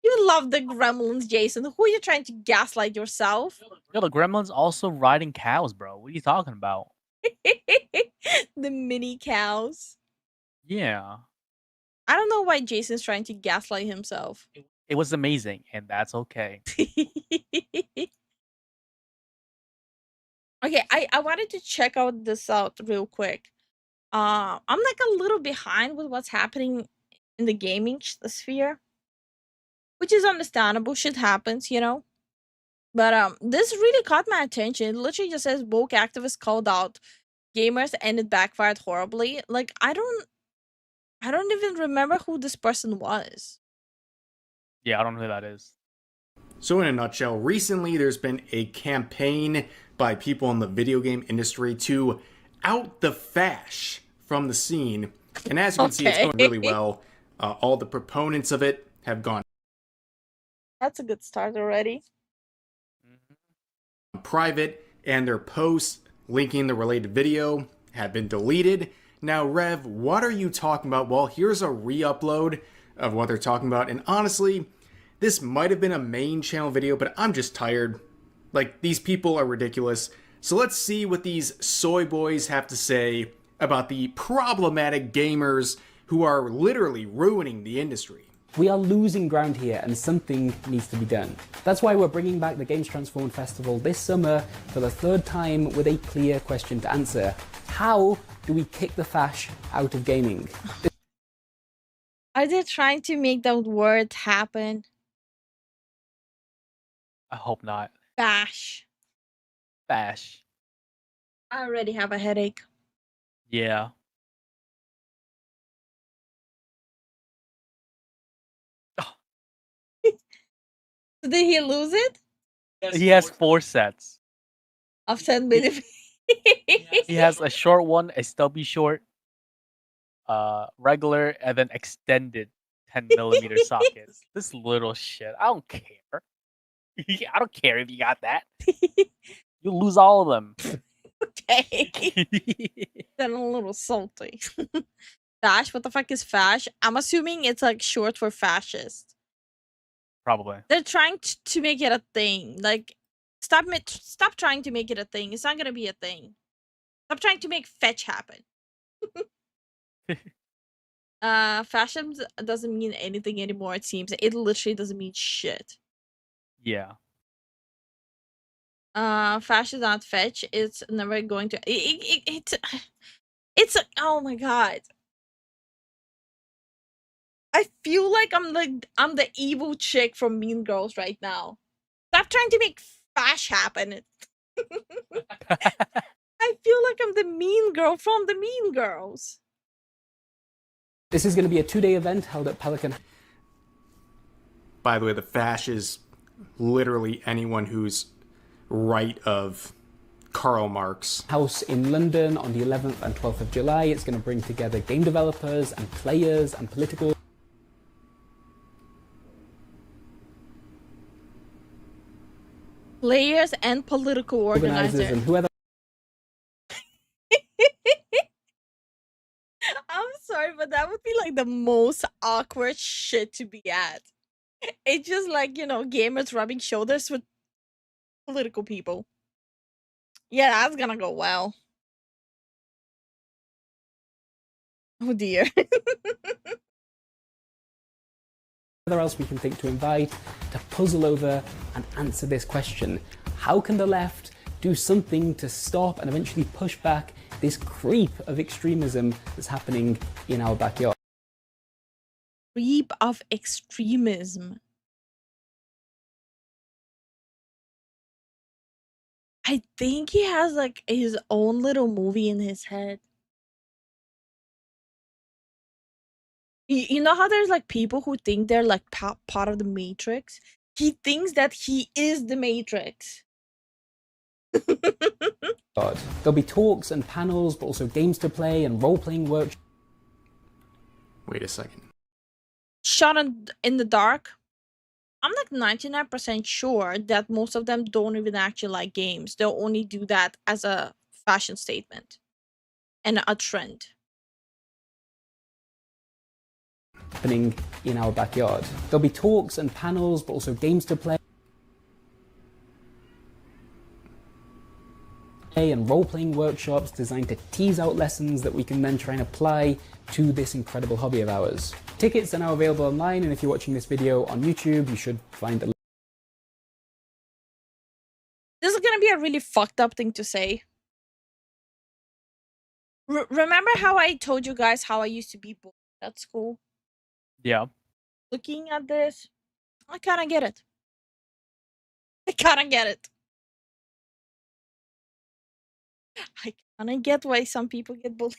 You love the gremlins, Jason. Who are you trying to gaslight yourself? Yo, the gremlins also riding cows, bro. What are you talking about? The mini cows. Yeah. I don't know why Jason's trying to gaslight himself. It was amazing, and that's okay. Okay, I wanted to check out this out real quick. I'm like a little behind with what's happening in the gaming sphere, which is understandable. Shit happens, you know. But this really caught my attention. It literally just says woke activists called out gamers and it backfired horribly. Like I don't even remember who this person was. Yeah, I don't know who that is. So in a nutshell, recently there's been a campaign by people in the video game industry to out the fash from the scene. And as you can see, it's going really well. All the proponents of it have gone That's a good start already. private, and their posts linking the related video have been deleted. Now, Rev, what are you talking about? Well, here's a re-upload of what they're talking about. And honestly, this might have been a main channel video, but I'm just tired. Like, these people are ridiculous. So let's see what these soy boys have to say about the problematic gamers who are literally ruining the industry. We are losing ground here and something needs to be done. That's why we're bringing back the Games Transformed Festival this summer for the third time with a clear question to answer. How do we kick the fash out of gaming? Are they trying to make that word happen? I hope not. Bash. Bash. I already have a headache. Yeah. Did he lose it? He has 4 sets. Of 10 millimeters. He has a short one, a stubby short, regular, and then extended 10mm sockets. This little shit. I don't care. I don't care if you got that. You'll lose all of them. Okay. Then a little salty. Fash? What the fuck is fash? I'm assuming it's like short for fascist. Probably. They're trying to make it a thing. Like, stop trying to make it a thing. It's not gonna be a thing. Stop trying to make fetch happen. Fashion doesn't mean anything anymore, it seems. It literally doesn't mean shit. Yeah. Fash is not fetch. It's never going to. It's oh my god. I feel like I'm the evil chick from Mean Girls right now. Stop trying to make fash happen. I feel like I'm the mean girl from the Mean Girls. This is going to be a 2-day event held at Pelican. By the way, the fash is literally anyone who's right of Karl Marx. House in London on the 11th and 12th of July. It's going to bring together game developers and players and political Players and political organizers. and whoever. I'm sorry, but that would be like the most awkward shit to be at. It's just like, you know, gamers rubbing shoulders with political people. Yeah, that's gonna go well. Oh dear. Whether else we can think to invite to puzzle over and answer this question. How can the left do something to stop and eventually push back this creep of extremism that's happening in our backyard? Creep of extremism. I think he has like his own little movie in his head. You know how there's like people who think they're like part of the Matrix? He thinks that he is the Matrix. There'll be talks and panels, but also games to play and role-playing workshops. Wait a second. Shot in the dark. I'm like 99% sure that most of them don't even actually like games. They'll only do that as a fashion statement and a trend. Happening in our backyard. There'll be talks and panels, but also games to play. and role-playing workshops designed to tease out lessons that we can then try and apply to this incredible hobby of ours. Tickets are now available online, and if you're watching this video on YouTube, you should find a This is gonna be a really fucked up thing to say. Remember how I told you guys how I used to be bullied at school? Yeah. Looking at this, I kind of get it. I kind of get it. I kind of get why some people get bullied.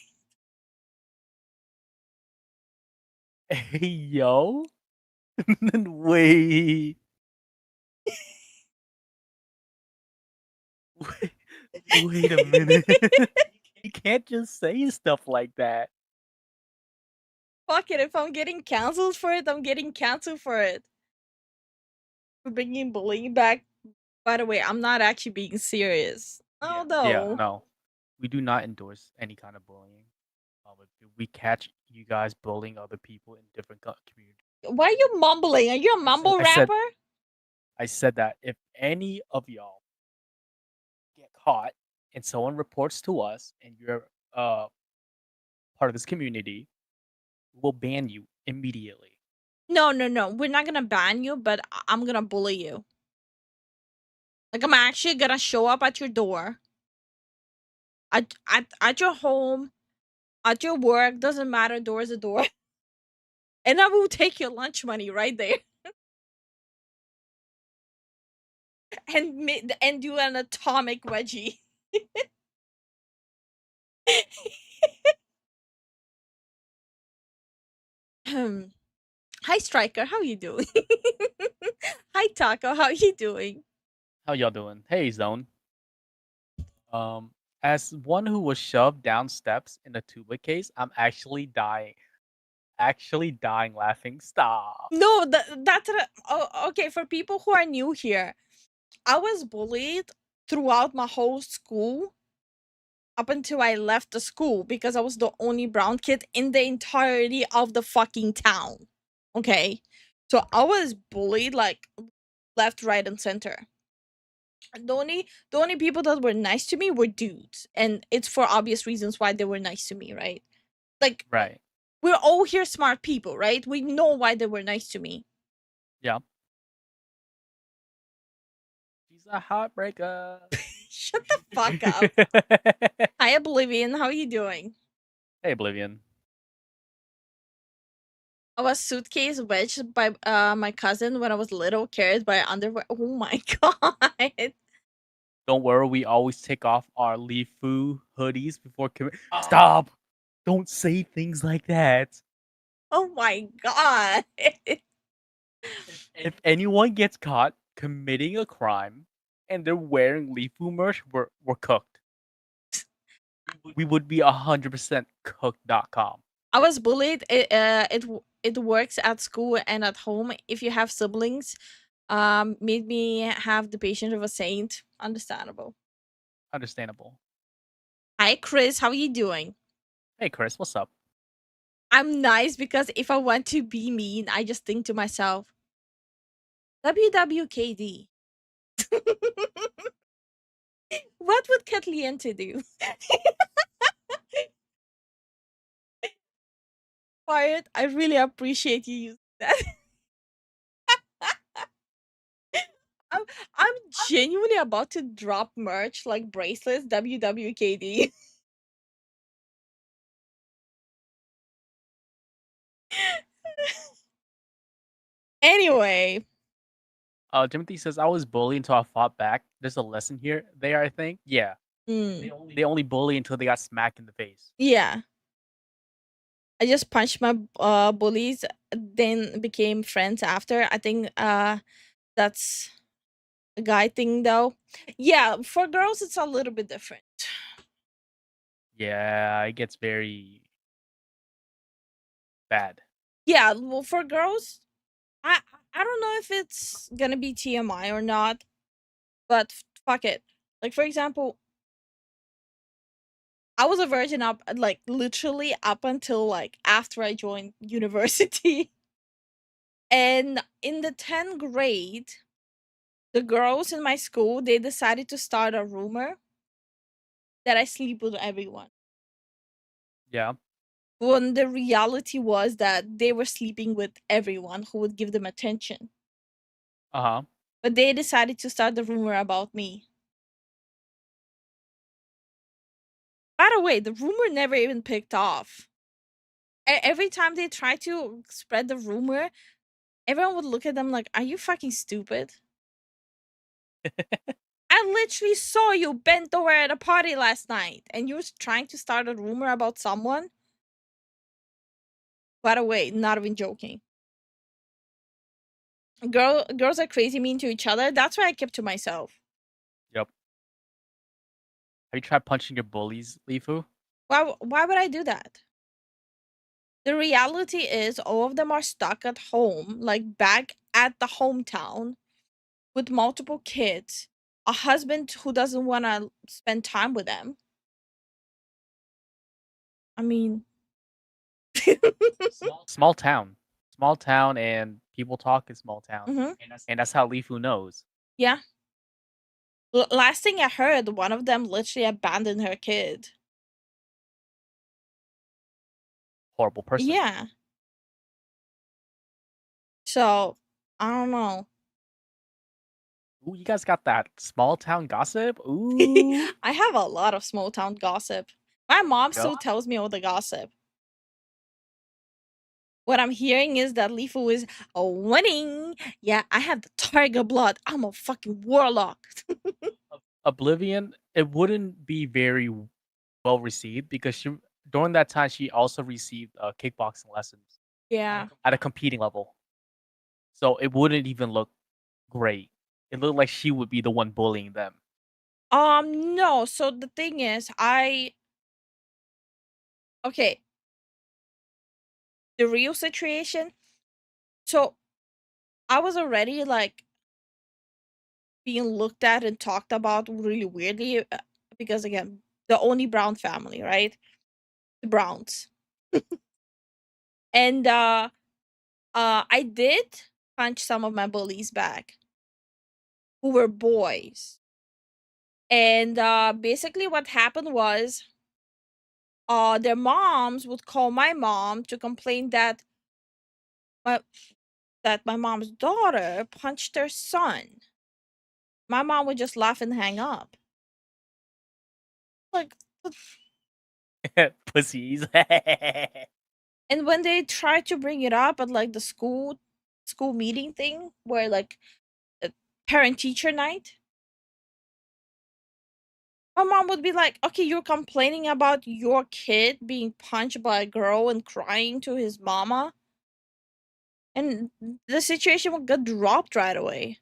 Hey, yo. Wait. Wait a minute. You can't just say stuff like that. Fuck it, if I'm getting canceled for it, I'm getting canceled for it. For bringing bullying back. By the way, I'm not actually being serious. Although, Yeah, no. We do not endorse any kind of bullying. If we catch you guys bullying other people in different communities. why are you mumbling? Are you a mumble rapper? I said that if any of y'all get caught and someone reports to us and you're part of this community, we'll ban you immediately. No. We're not gonna ban you, but I'm gonna bully you. Like, I'm actually gonna show up at your door. At your home, at your work, doesn't matter, door is a door. And I will take your lunch money right there. And do an atomic wedgie. Hi Striker, how you doing? Hi Taco, how you doing? How y'all doing? Hey, Zone. As one who was shoved down steps in a tuba case, I'm actually dying. Actually dying laughing. Stop. No, that's okay. For people who are new here, I was bullied throughout my whole school up until I left the school because I was the only brown kid in the entirety of the fucking town. Okay, so I was bullied like left, right, and center. The only people that were nice to me were dudes, and it's for obvious reasons why they were nice to me, right? Like, Right. we're all here smart people, right? We know why they were nice to me. Yeah. She's a heartbreaker. Shut the fuck up. Hi Oblivion, how are you doing? Hey, Oblivion. I was suitcase wedged by my cousin when I was little, carried by underwear. Oh my god. Don't worry, we always take off our Lifu hoodies before Stop! Don't say things like that. Oh my god. If anyone gets caught committing a crime and they're wearing Lifu merch, we're cooked. We would be 100% cooked.com. I was bullied. It works at school and at home. If you have siblings, made me have the patience of a saint. Understandable. Understandable. Hi Chris, how are you doing? Hey Chris, what's up? I'm nice because if I want to be mean, I just think to myself, WWKD. What would Catliente do? Quiet, I really appreciate you using that. I'm genuinely about to drop merch like bracelets, WWKD. Anyway. Timothy says, I was bullied until I fought back. There's a lesson here there, I think. Yeah. They only bully until they got smacked in the face. Yeah. I just punched my bullies, then became friends after. I think that's a guy thing though. Yeah, for girls it's a little bit different. Yeah, it gets very bad. Yeah, well, for girls, I don't know if it's gonna be TMI or not, but fuck it. Like, for example, I was a virgin up like literally up until like after I joined university. And in the 10th grade, the girls in my school, they decided to start a rumor that I sleep with everyone. Yeah. When the reality was that they were sleeping with everyone who would give them attention. Uh-huh. But they decided to start the rumor about me. By the way, the rumor never even picked off. Every time they tried to spread the rumor, everyone would look at them like, are you fucking stupid? I literally saw you bent over at a party last night and you were trying to start a rumor about someone. By the way, not even joking. Girls are crazy mean to each other. That's why I kept to myself. Yep. Have you tried punching your bullies, Lifu? Why would I do that? The reality is all of them are stuck at home, like back at the hometown with multiple kids, a husband who doesn't want to spend time with them. I mean, Small town. Small town and people talk in small town. Mhm. And that's how Lifu knows. Yeah. Last thing I heard, one of them literally abandoned her kid. Horrible person. Yeah. So, I don't know. Ooh, you guys got that small town gossip? Ooh. I have a lot of small town gossip. My mom Yep. still tells me all the gossip. What I'm hearing is that Lifu is winning. Yeah, I have the tiger blood. I'm a fucking warlock. Oblivion, it wouldn't be very well received because during that time she also received kickboxing lessons Yeah. at a competing level. So it wouldn't even look great. It looked like she would be the one bullying them. No. So the thing is, okay. The real situation. So I was already like being looked at and talked about really weirdly because again, the only Brown family, right? The Browns. And I did punch some of my bullies back who were boys. And basically what happened was their moms would call my mom to complain that my my mom's daughter punched their son. My mom would just laugh and hang up. Like, Pussies. and when they tried to bring it up at like the school meeting thing where like parent teacher night, my mom would be like, okay, you're complaining about your kid being punched by a girl and crying to his mama, and the situation would get dropped right away.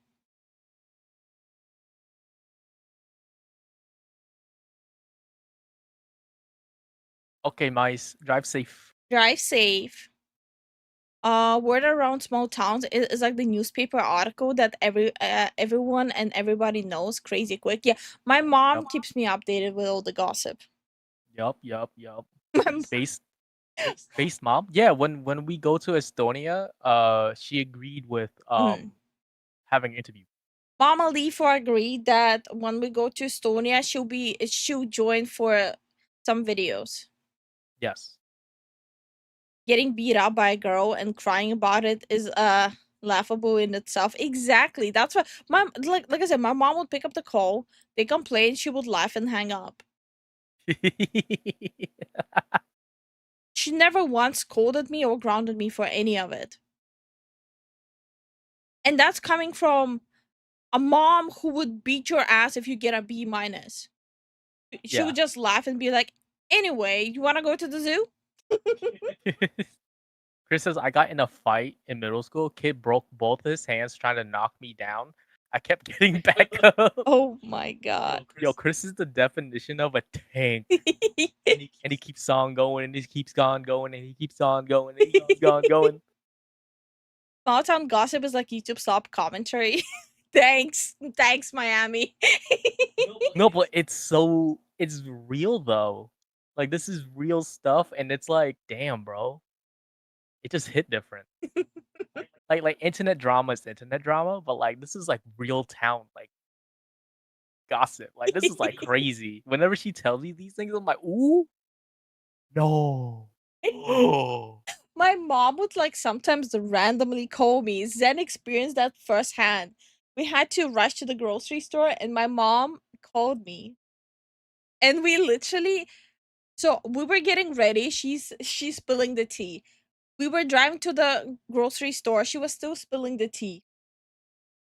Okay, mice, drive safe. Drive safe. Word around small towns is like the newspaper article that everyone and everybody knows crazy quick. Yeah, my mom Yep. keeps me updated with all the gossip. Yup. Based mom. Yeah, when we go to Estonia, she agreed with Mhm. having an interview. Mama Leafo agreed that when we go to Estonia, she'll join for some videos. Yes. Getting beat up by a girl and crying about it is laughable in itself. Exactly. That's what my like I said, my mom would pick up the call, they complain, she would laugh and hang up. She never once scolded me or grounded me for any of it. And that's coming from a mom who would beat your ass if you get a B minus. She Yeah. would just laugh and be like, anyway, you want to go to the zoo? Chris says I got in a fight in middle school. Kid broke both his hands trying to knock me down. I kept getting back up. Oh my god. Yo, Chris is the definition of a tank. And he keeps on going and he keeps on going and he keeps on going and he keeps on going. Small town gossip is like YouTube stop commentary. Thanks, Miami. No, but it's real though. Like this is real stuff and it's like, damn, bro. It just hit different. Like internet drama is internet drama, but like this is like real town. Like gossip. Like this is like crazy. Whenever she tells me these things, I'm like, ooh, no. My mom would like sometimes randomly call me. Zen experienced that firsthand. We had to rush to the grocery store, and my mom called me, and we literally. So we were getting ready. She's spilling the tea. We were driving to the grocery store. She was still spilling the tea.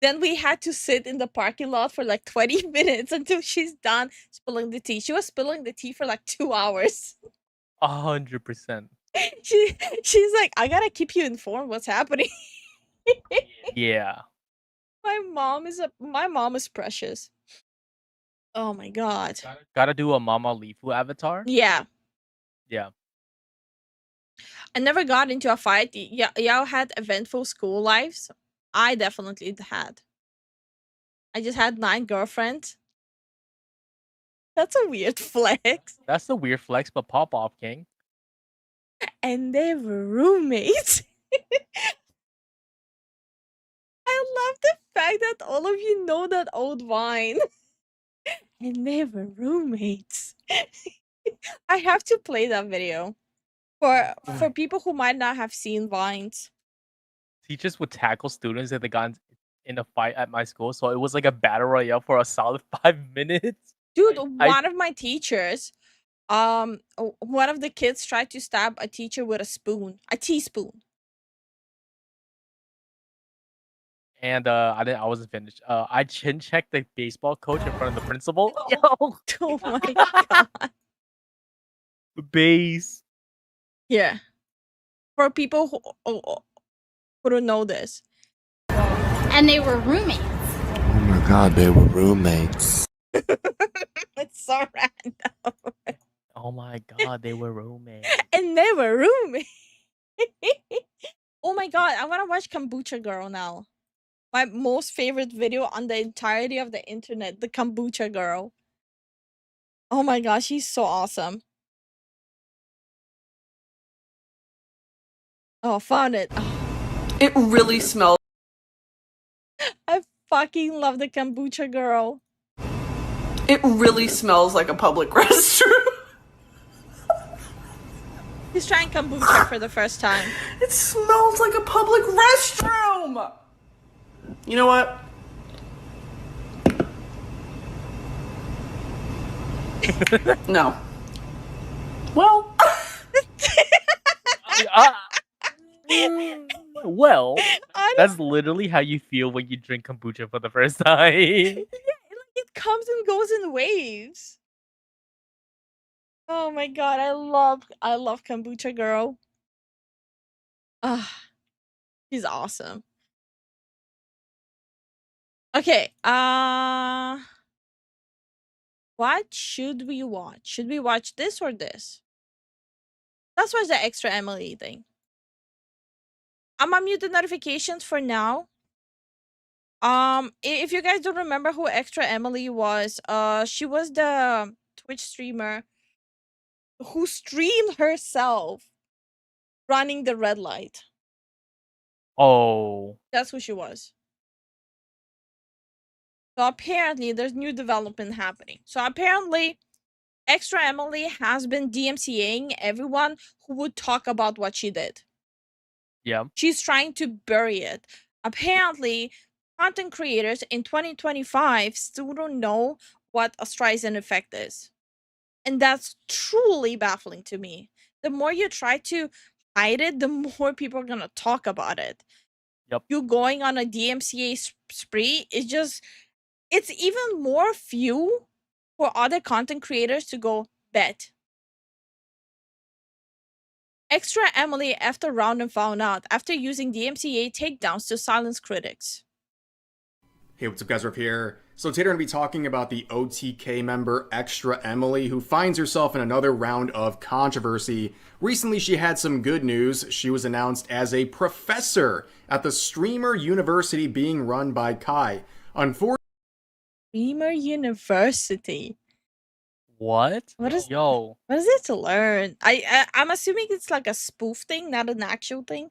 Then we had to sit in the parking lot for like 20 minutes until she's done spilling the tea. She was spilling the tea for like 2 hours. 100%. She's like, I gotta keep you informed what's happening. Yeah. My mom is precious. Oh my god. Gotta do a Mama Lifu avatar. Yeah. Yeah. I never got into a fight. Yeah, y'all had eventful school lives. I definitely had. I just had 9 girlfriends. That's a weird flex. That's a weird flex, but pop off, King. And they were roommates. I love the fact that all of you know that old vine. And they were roommates. I have to play that video for people who might not have seen vines. Teachers would tackle students if they got in a fight at my school, so it was like a battle royale for a solid 5 minutes. Dude, one of my teachers, one of the kids tried to stab a teacher with a teaspoon. And I wasn't finished. I chin checked the baseball coach in front of the principal. Yo, Oh my god. base. Yeah. For people who don't know this. And they were roommates. Oh my god, they were roommates. It's so random. Oh my god, they were roommates. And they were roommates. Oh my god, I want to watch Kombucha Girl now. My most favorite video on the entirety of the internet, the Kombucha Girl. Oh my gosh, she's so awesome. Oh, found it. Oh, It really smells. I fucking love the Kombucha Girl. It really smells like a public restroom. He's trying kombucha for the first time. It smells like a public restroom. You know what? No. Well. Well, that's literally how you feel when you drink kombucha for the first time. It comes and goes in waves. Oh my god, I love Kombucha Girl. Ah, she's awesome. Okay, what should we watch? Should we watch this or this? Let's watch the extra Emily thing. I'm gonna mute the notifications for now. If you guys don't remember who Extra Emily was, she was the Twitch streamer who streamed herself running the red light. Oh. That's who she was. So apparently there's new development happening. So apparently Extra Emily has been DMCAing everyone who would talk about what she did. Yeah. She's trying to bury it. Apparently, content creators in 2025 still don't know what a Streisand effect is. And that's truly baffling to me. The more you try to hide it, the more people are going to talk about it. Yep. You going on a DMCA spree is just, it's even more fuel for other content creators to go bet. Extra Emily after round and found out after using DMCA takedowns to silence critics. Hey, what's up guys, Riff here. So today we're going to be talking about the OTK member Extra Emily, who finds herself in another round of controversy. Recently she had some good news. She was announced as a professor at the Streamer University being run by Kai. Unfortunately, Streamer University. What? What is Yo? What is it to learn? I'm assuming it's like a spoof thing, not an actual thing.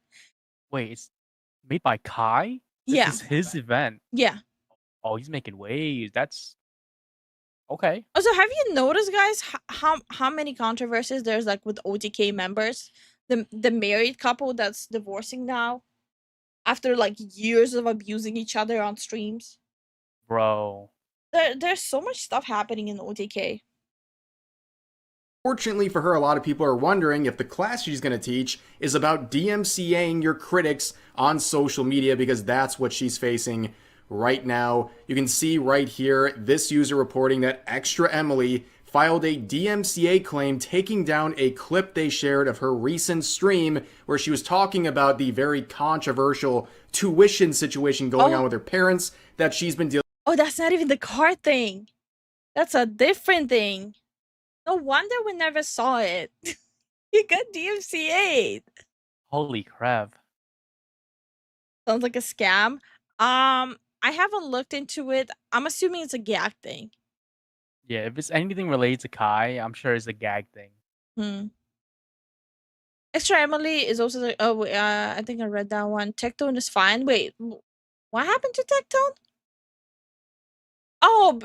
Wait, it's made by Kai? This Yeah. is his event. Yeah. Oh, he's making waves. That's Okay. Also, have you noticed, guys, how many controversies there's like with OTK members? The married couple that's divorcing now after like years of abusing each other on streams. Bro. There's so much stuff happening in OTK. Fortunately for her, a lot of people are wondering if the class she's going to teach is about DMCAing your critics on social media, because that's what she's facing right now. You can see right here, this user reporting that Extra Emily filed a DMCA claim taking down a clip they shared of her recent stream where she was talking about the very controversial tuition situation going on with her parents that she's been dealing Oh, that's not even the card thing. That's a different thing. No wonder we never saw it. You got DMCA'd. Holy crap. Sounds like a scam. I haven't looked into it. I'm assuming it's a gag thing. Yeah, if it's anything related to Kai, I'm sure it's a gag thing. Hmm. Extra Emily is also the, I think I read that one. Tectone is fine. Wait, what happened to Tectone? Oh,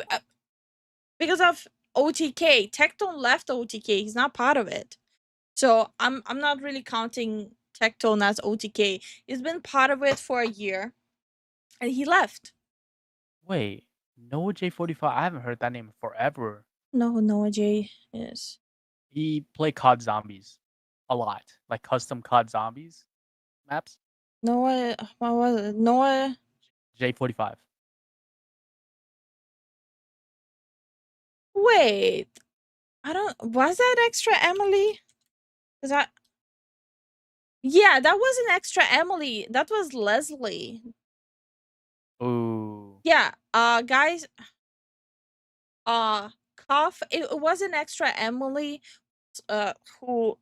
because of OTK. Tectone left OTK. He's not part of it. So I'm not really counting Tectone as OTK. He's been part of it for a year, and he left. Wait, Noah J45? I haven't heard that name in forever. No, Noah J is. He played COD Zombies a lot, like custom COD Zombies maps. Noah, what was it? Noah. J45. Wait, I don't. Was that Extra Emily? Is that? Yeah, that wasn't Extra Emily. That was Leslie. Ooh. Yeah. Guys. Cough. It wasn't Extra Emily. Who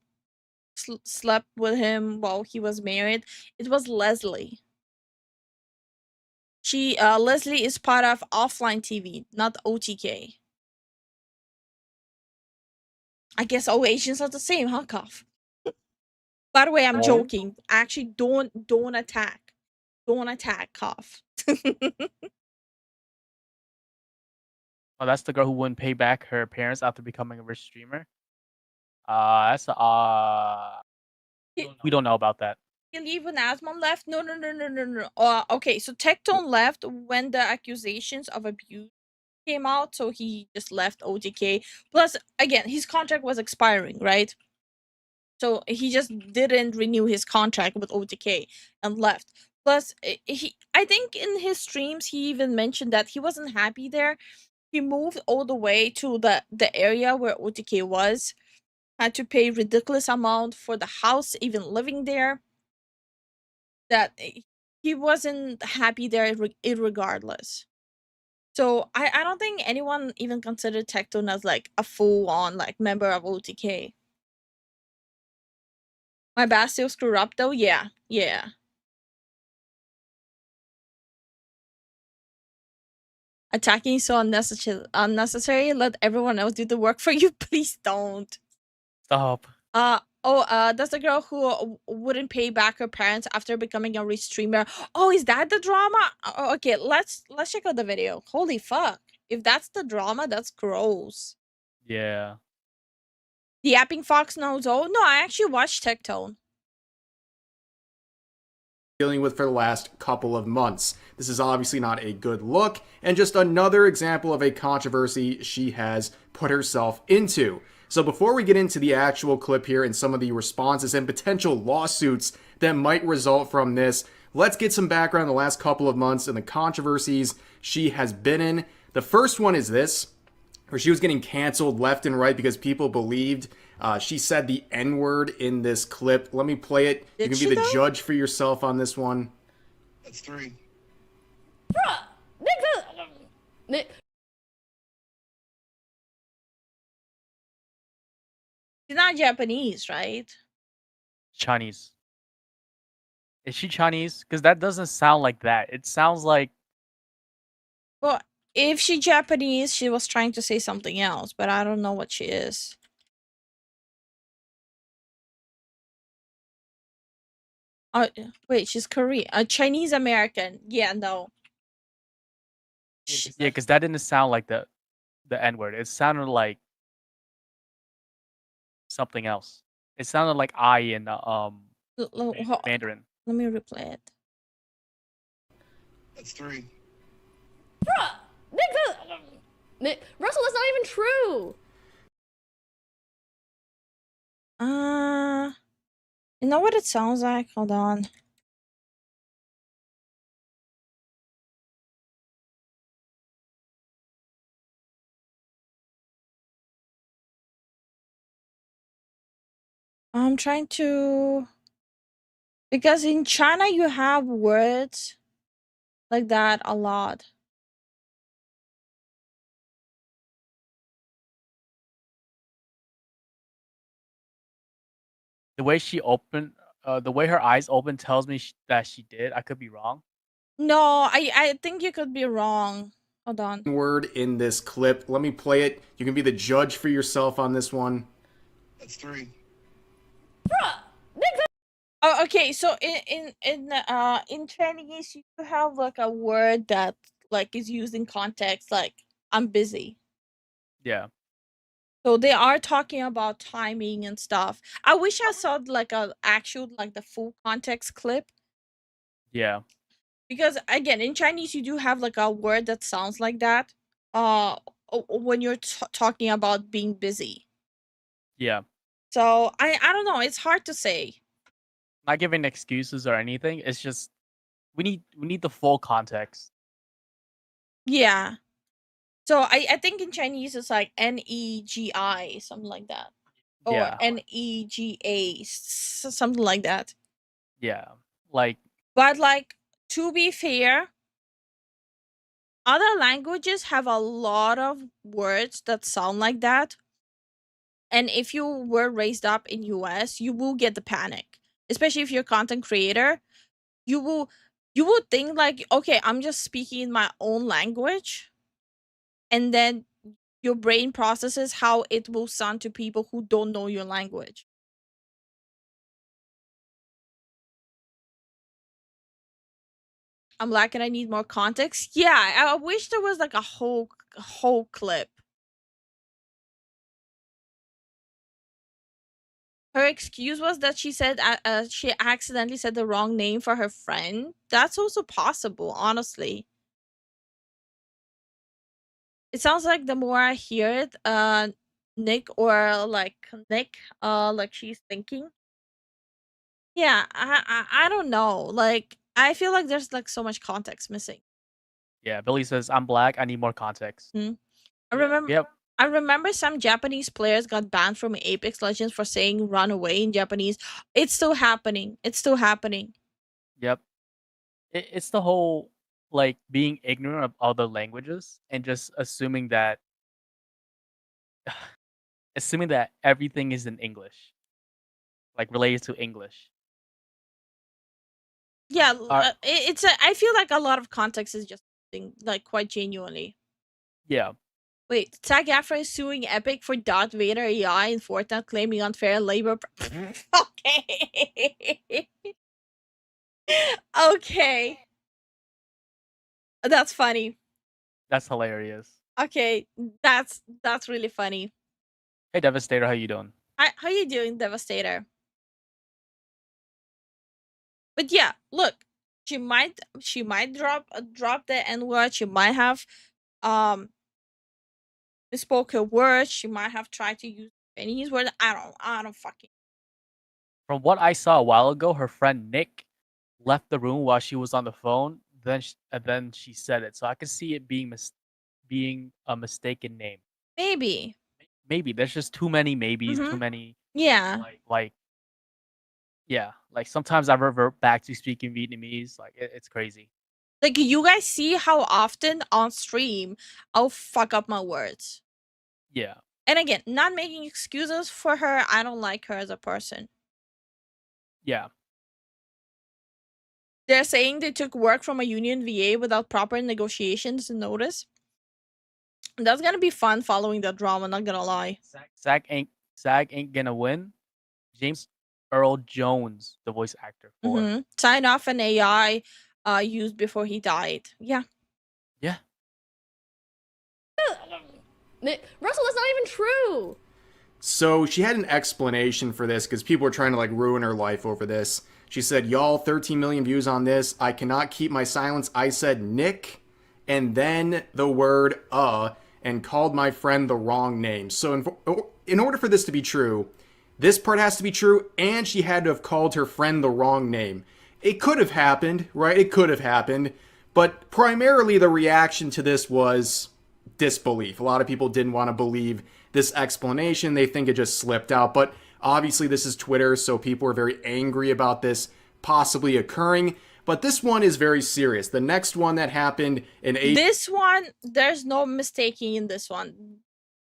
slept with him while he was married. It was Leslie. Leslie is part of Offline TV, not OTK. I guess all Asians are the same, huh, Cough? By the way, I'm joking. Actually, don't attack. Don't attack, Cough. Oh, that's the girl who wouldn't pay back her parents after becoming a rich streamer. That's we don't know about that. He leave when Asmon left? No. Okay, so Tectone left when the accusations of abuse came out, so he just left OTK. Plus, again, his contract was expiring, right? So he just didn't renew his contract with OTK and left. Plus, I think in his streams he even mentioned that he wasn't happy there. He moved all the way to the area where OTK was, had to pay ridiculous amount for the house, even living there. That he wasn't happy there irregardless. So I don't think anyone even considered Tectone as like a full-on like member of OTK. My bad still screwed up though? Yeah. Attacking is so unnecessary. Let everyone else do the work for you. Please don't. Stop. That's the girl who wouldn't pay back her parents after becoming a rich streamer. Oh, is that the drama? Okay, let's check out the video. Holy fuck. If that's the drama, that's gross. Yeah. The Yapping Fox knows. Oh, no, I actually watched Tectone. dealing with for the last couple of months. This is obviously not a good look, and just another example of a controversy she has put herself into. So before we get into the actual clip here and some of the responses and potential lawsuits that might result from this, let's get some background on the last couple of months and the controversies she has been in. The first one is this, where she was getting canceled left and right because people believed she said the N-word in this clip. Let me play it. You can be the judge for yourself on this one. That's 3. She's not Japanese, right? Chinese. Is she Chinese? Because that doesn't sound like that. It sounds like... Well, if she's Japanese, she was trying to say something else, but I don't know what she is. Wait, she's Korean. Chinese American. Yeah, no. Yeah, because that didn't sound like that. the N word. It sounded like something else. It sounded like I in Mandarin. Let me replay it. That's 3. Bruh! Nick, Russell, that's not even true! You know what it sounds like? Hold on. I'm trying to, because in China you have words like that a lot. The way she opened, the way her eyes opened tells me that she did. I could be wrong. No, I think you could be wrong. Hold on. Word in this clip. Let me play it. You can be the judge for yourself on this one. That's 3. Oh, okay. So in Chinese, you have like a word that like is used in context, like I'm busy. Yeah. So they are talking about timing and stuff. I wish I saw like a actual like the full context clip, Yeah. because again in Chinese you do have like a word that sounds like that. When you're talking about being busy. Yeah. So I don't know. It's hard to say. Not giving excuses or anything. It's just we need the full context. Yeah. So I think in Chinese it's like NEGI, something like that. Or Yeah. NEGA, something like that. Yeah. Like, But like, to be fair, other languages have a lot of words that sound like that. And if you were raised up in US, you will get the panic. Especially if you're a content creator. You will think like, okay, I'm just speaking in my own language. And then your brain processes how it will sound to people who don't know your language. I'm like, and I need more context. Yeah, I wish there was like a whole clip. Her excuse was that she said she accidentally said the wrong name for her friend. That's also possible, honestly. It sounds like the more I hear it, Nick like she's thinking. Yeah, I don't know. Like, I feel like there's like so much context missing. yeah, Billy says I'm black. I need more context. I remember. Yep. I remember some Japanese players got banned from Apex Legends for saying "run away" in Japanese. It's still happening. It's still happening. Yep. It's the whole like being ignorant of other languages and just assuming that everything is in English, like related to English. Yeah, I feel like a lot of context is just like quite genuinely. Yeah. Wait, Tag Afra is suing Epic for Darth Vader AI in Fortnite, claiming unfair labor. Okay. Okay. That's funny. That's hilarious. Okay, that's really funny. Hey Devastator, how you doing? How you doing, Devastator? But yeah, look, she might drop the N word. She might have misspoke her words. She might have tried to use Chinese word. I don't fucking. From what I saw a while ago, her friend Nick left the room while she was on the phone. Then she said it, so I could see it being a mistaken name. Maybe. Maybe there's just too many maybes, too many. Yeah. Yeah, like sometimes I revert back to speaking Vietnamese. Like it's crazy. Like, you guys see how often on stream I'll fuck up my words. Yeah. And again, not making excuses for her. I don't like her as a person. Yeah. They're saying they took work from a union VA without proper negotiations and notice. That's gonna be fun following that drama, not gonna lie. SAG ain't gonna win. James Earl Jones, the voice actor for. Sign off an AI used before he died. Yeah. Yeah. Russell, that's not even true. So she had an explanation for this because people were trying to like ruin her life over this. She said, y'all, 13 million views on this. I cannot keep my silence. I said Nick and then the word and called my friend the wrong name. So in order for this to be true, this part has to be true, and she had to have called her friend the wrong name. It could have happened, right? It could have happened. But primarily the reaction to this was disbelief. A lot of people didn't want to believe this explanation. They think it just slipped out. But obviously this is Twitter, so people are very angry about this possibly occurring. But this one is very serious. The next one that happened in This one, there's no mistaking in this one.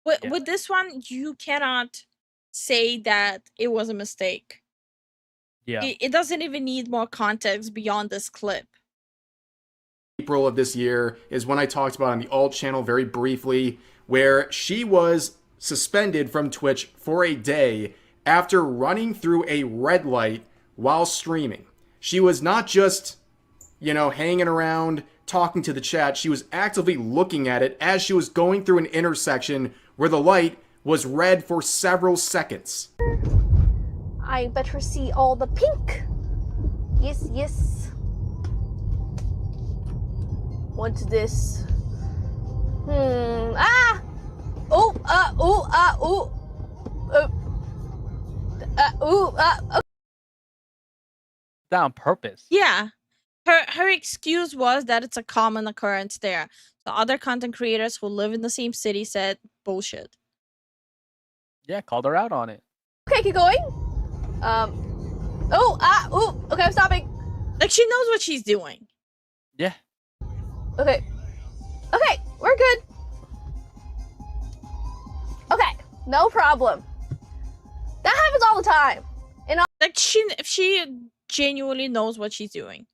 With this one, you cannot say that it was a mistake. Yeah. It doesn't even need more context beyond this clip. April of this year is when I talked about on the alt channel very briefly, where she was suspended from Twitch for a day after running through a red light while streaming. She was not just, hanging around talking to the chat. She was actively looking at it as she was going through an intersection where the light was red for several seconds. I better see all the pink. Yes, yes. What's this? Ah! Oh, That on purpose. Yeah. Her excuse was that it's a common occurrence there. So other content creators who live in the same city said bullshit. Yeah, called her out on it. Okay, keep going. Okay, I'm stopping. Like, she knows what she's doing. Yeah. Okay, we're good. Okay, no problem. That happens all the time. Like, she genuinely knows what she's doing.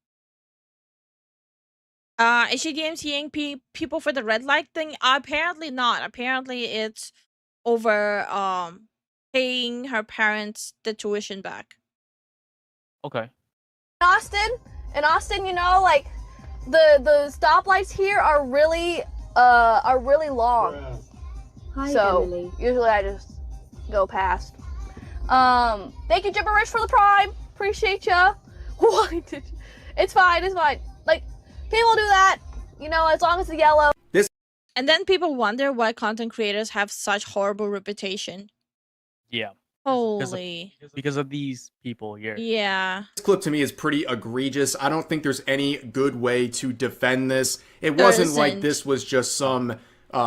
Is she DMCAing people for the red light thing? Apparently not. Apparently it's over paying her parents the tuition back. Okay. In Austin, like the stoplights here are really long. Hi, So Emily. usually I just go past. Thank you, Gibberish, for the prime. Appreciate ya. Why did you? It's fine. Like, people do that, as long as it's yellow. And then people wonder why content creators have such horrible reputation. Yeah. Holy. Because of these people here. Yeah. This clip to me is pretty egregious. I don't think there's any good way to defend this. It There wasn't like isn't. this was just some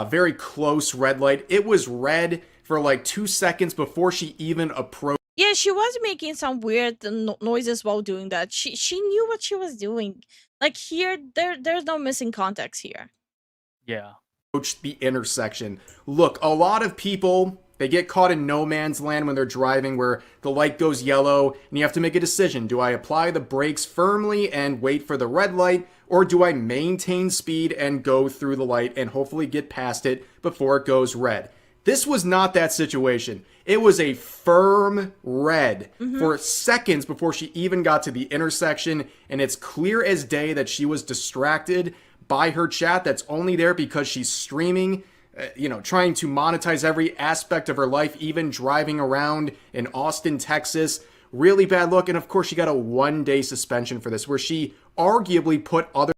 very close red light. It was red for like 2 seconds before she even approached. Yeah, she was making some weird noises while doing that. She knew what she was doing. Like, here, there's no missing context here. Yeah. The intersection. Look, a lot of people, they get caught in no man's land when they're driving where the light goes yellow and you have to make a decision. Do I apply the brakes firmly and wait for the red light, or do I maintain speed and go through the light and hopefully get past it before it goes red? This was not that situation. It was a firm red for seconds before she even got to the intersection, and it's clear as day that she was distracted by her chat that's only there because she's streaming, trying to monetize every aspect of her life, even driving around in Austin, Texas. Really bad look. And of course, she got a 1-day suspension for this, where she arguably put other.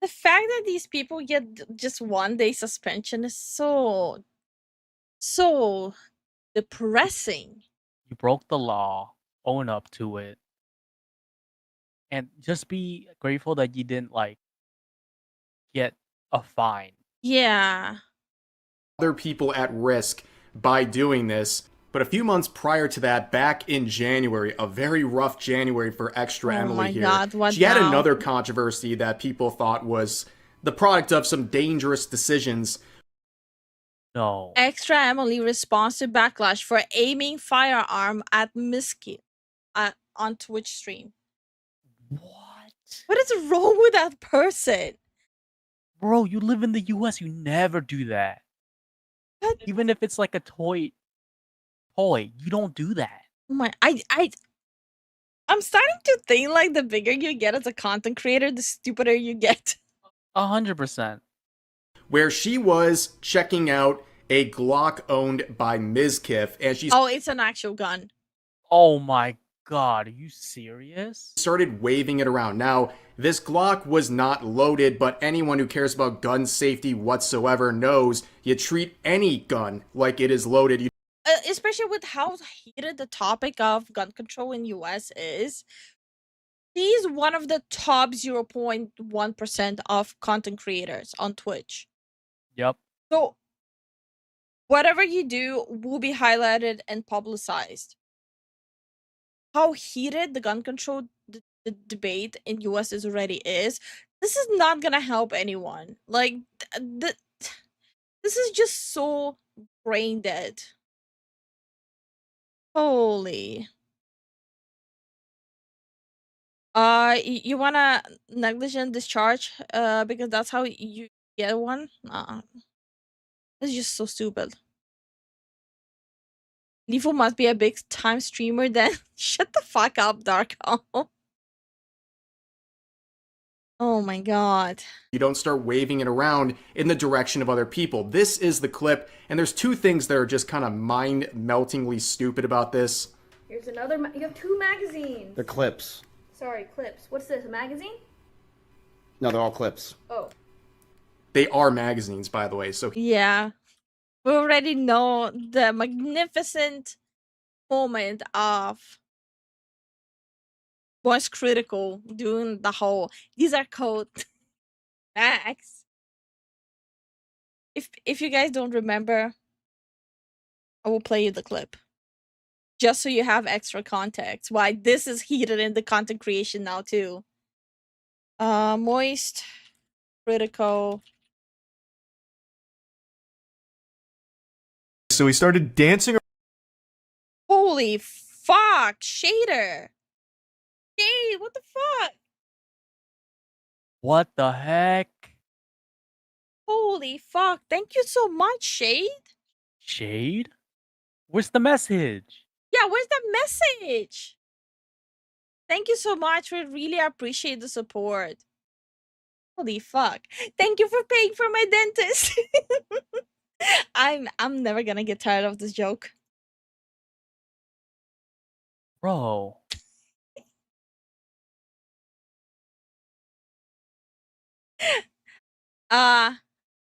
The fact that these people get just 1-day suspension is so depressing. You broke the law. Own up to it. And just be grateful that you didn't, get a fine. Yeah. Other people at risk by doing this. But a few months prior to that, back in January, a very rough January for Extra Oh Emily my here, God, what she had now? another controversy that people thought was the product of some dangerous decisions. No. Extra Emily responds to backlash for aiming firearm at Miski on Twitch stream. What is wrong with that person? Bro, you live in the US, you never do that. What? Even if it's like a toy, you don't do that. Oh my, I'm starting to think like the bigger you get as a content creator, the stupider you get. 100%. where she was checking out a Glock owned by Mizkif, and she Oh, it's an actual gun. Oh my god, are you serious? started waving it around. Now, this Glock was not loaded, but anyone who cares about gun safety whatsoever knows you treat any gun like it is loaded. You Especially with how heated the topic of gun control in US is. She's one of the top 0.1% of content creators on Twitch. Yep. So whatever you do will be highlighted and publicized. How heated the gun control the debate in US is already is. This is not gonna help anyone. Like this is just so brain dead. Holy. You wanna negligent discharge? Because that's how you get one? Nah. It's just so stupid. Lifu must be a big time streamer then. Shut the fuck up, Darko. Oh my god. You don't start waving it around in the direction of other people. This is the clip, and there's two things that are just kind of mind-meltingly stupid about this. Here's another. You have 2 magazines. They're clips. Sorry, clips. What's this? A magazine? No, they're all clips. Oh. They are magazines, by the way, so Yeah. We already know the magnificent moment of Voice Critical doing the whole these are code facts. If you guys don't remember, I will play you the clip. Just so you have extra context why this is heated in the content creation now too. Moist Critical. So he started dancing. Holy fuck, Shader. Shade, what the fuck? What the heck? Holy fuck. Thank you so much, Shade. Shade? Where's the message? Yeah, where's the message? Thank you so much. We really appreciate the support. Holy fuck. Thank you for paying for my dentist. I'm never gonna get tired of this joke. Bro.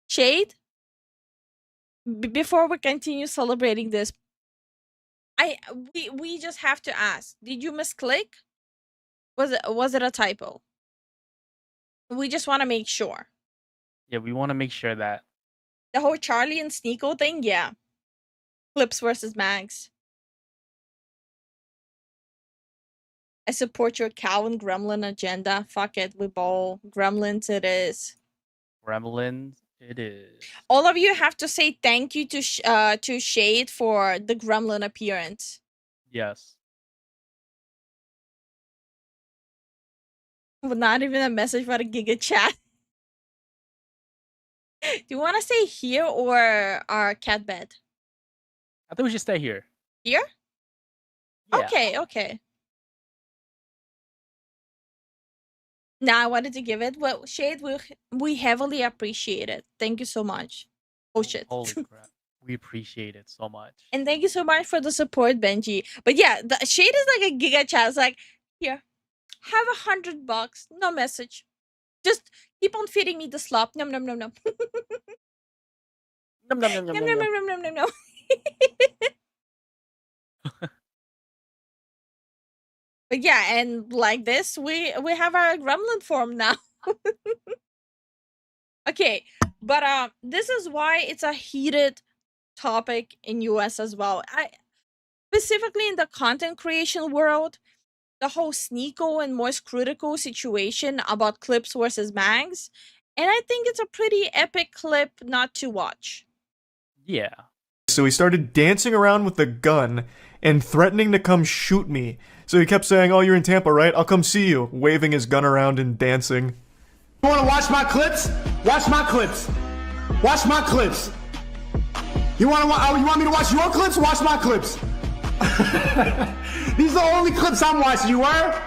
Shade, before we continue celebrating this, we just have to ask, did you misclick? Was it a typo? We just want to make sure. Yeah, we want to make sure that. The whole Charlie and Sneeko thing, yeah. Clips versus mags. I support your cow and gremlin agenda. Fuck it, we bowl. Gremlins it is. Gremlins it is. All of you have to say thank you to Shade for the gremlin appearance. Yes. Not even a message for a Giga chat. Do you want to stay here or our cat bed? I think we should stay here. Here? Yeah. Okay. Now I wanted to give it. Well, Shade, we heavily appreciate it. Thank you so much. Oh shit. Holy crap. We appreciate it so much. And thank you so much for the support, Benji. But yeah, the Shade is like a Giga chat. It's like, here, have $100. No message. Just keep on feeding me the slop. Nom nom nom nom. Nom nom nom nom Nom nom. nom nom nom nom nom. But yeah, and like this, we have our gremlin form now. Okay, but this is why it's a heated topic in US as well. Specifically in the content creation world, the whole Sneeko and Moist Critical situation about clips versus mags, and I think it's a pretty epic clip not to watch. Yeah. So he started dancing around with a gun and threatening to come shoot me. So he kept saying, "Oh, you're in Tampa, right? I'll come see you," waving his gun around and dancing. You wanna watch my clips? Watch my clips. Watch my clips. You want me to watch your clips? Watch my clips. These are the only clips I'm watching, you were?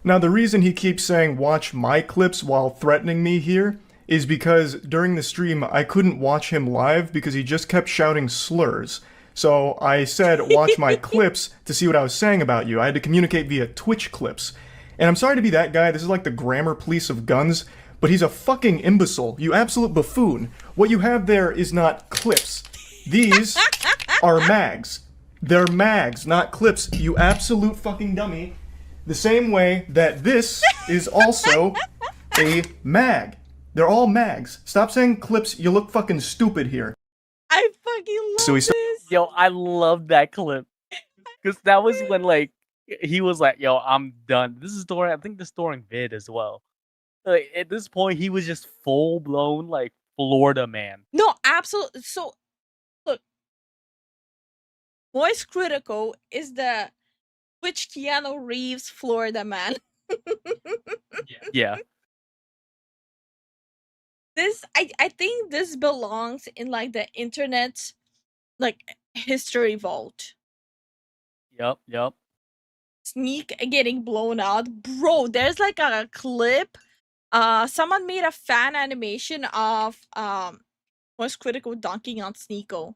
Now, the reason he keeps saying watch my clips while threatening me here is because during the stream I couldn't watch him live because he just kept shouting slurs. So I said, watch my clips to see what I was saying about you. I had to communicate via Twitch clips. And I'm sorry to be that guy, this is like the grammar police of guns, but he's a fucking imbecile. You absolute buffoon. What you have there is not clips. These are mags. They're mags, not clips, you absolute fucking dummy. The same way that this is also a mag. They're all mags. Stop saying clips, you look fucking stupid here. I fucking love this. Yo, I love that clip. Because that was when, like, he was like, yo, I'm done. This is during, I think this during vid as well. Like, at this point, he was just full-blown, like, Florida man. No, absolutely. So, look. Voice Critical is the which Keanu Reeves Florida man. Yeah. This, I think this belongs in, like, the internet, like, history vault. Yup. Sneak getting blown out. Bro, there's, like, a clip. Someone made a fan animation of Voice Critical dunking on Sneeko.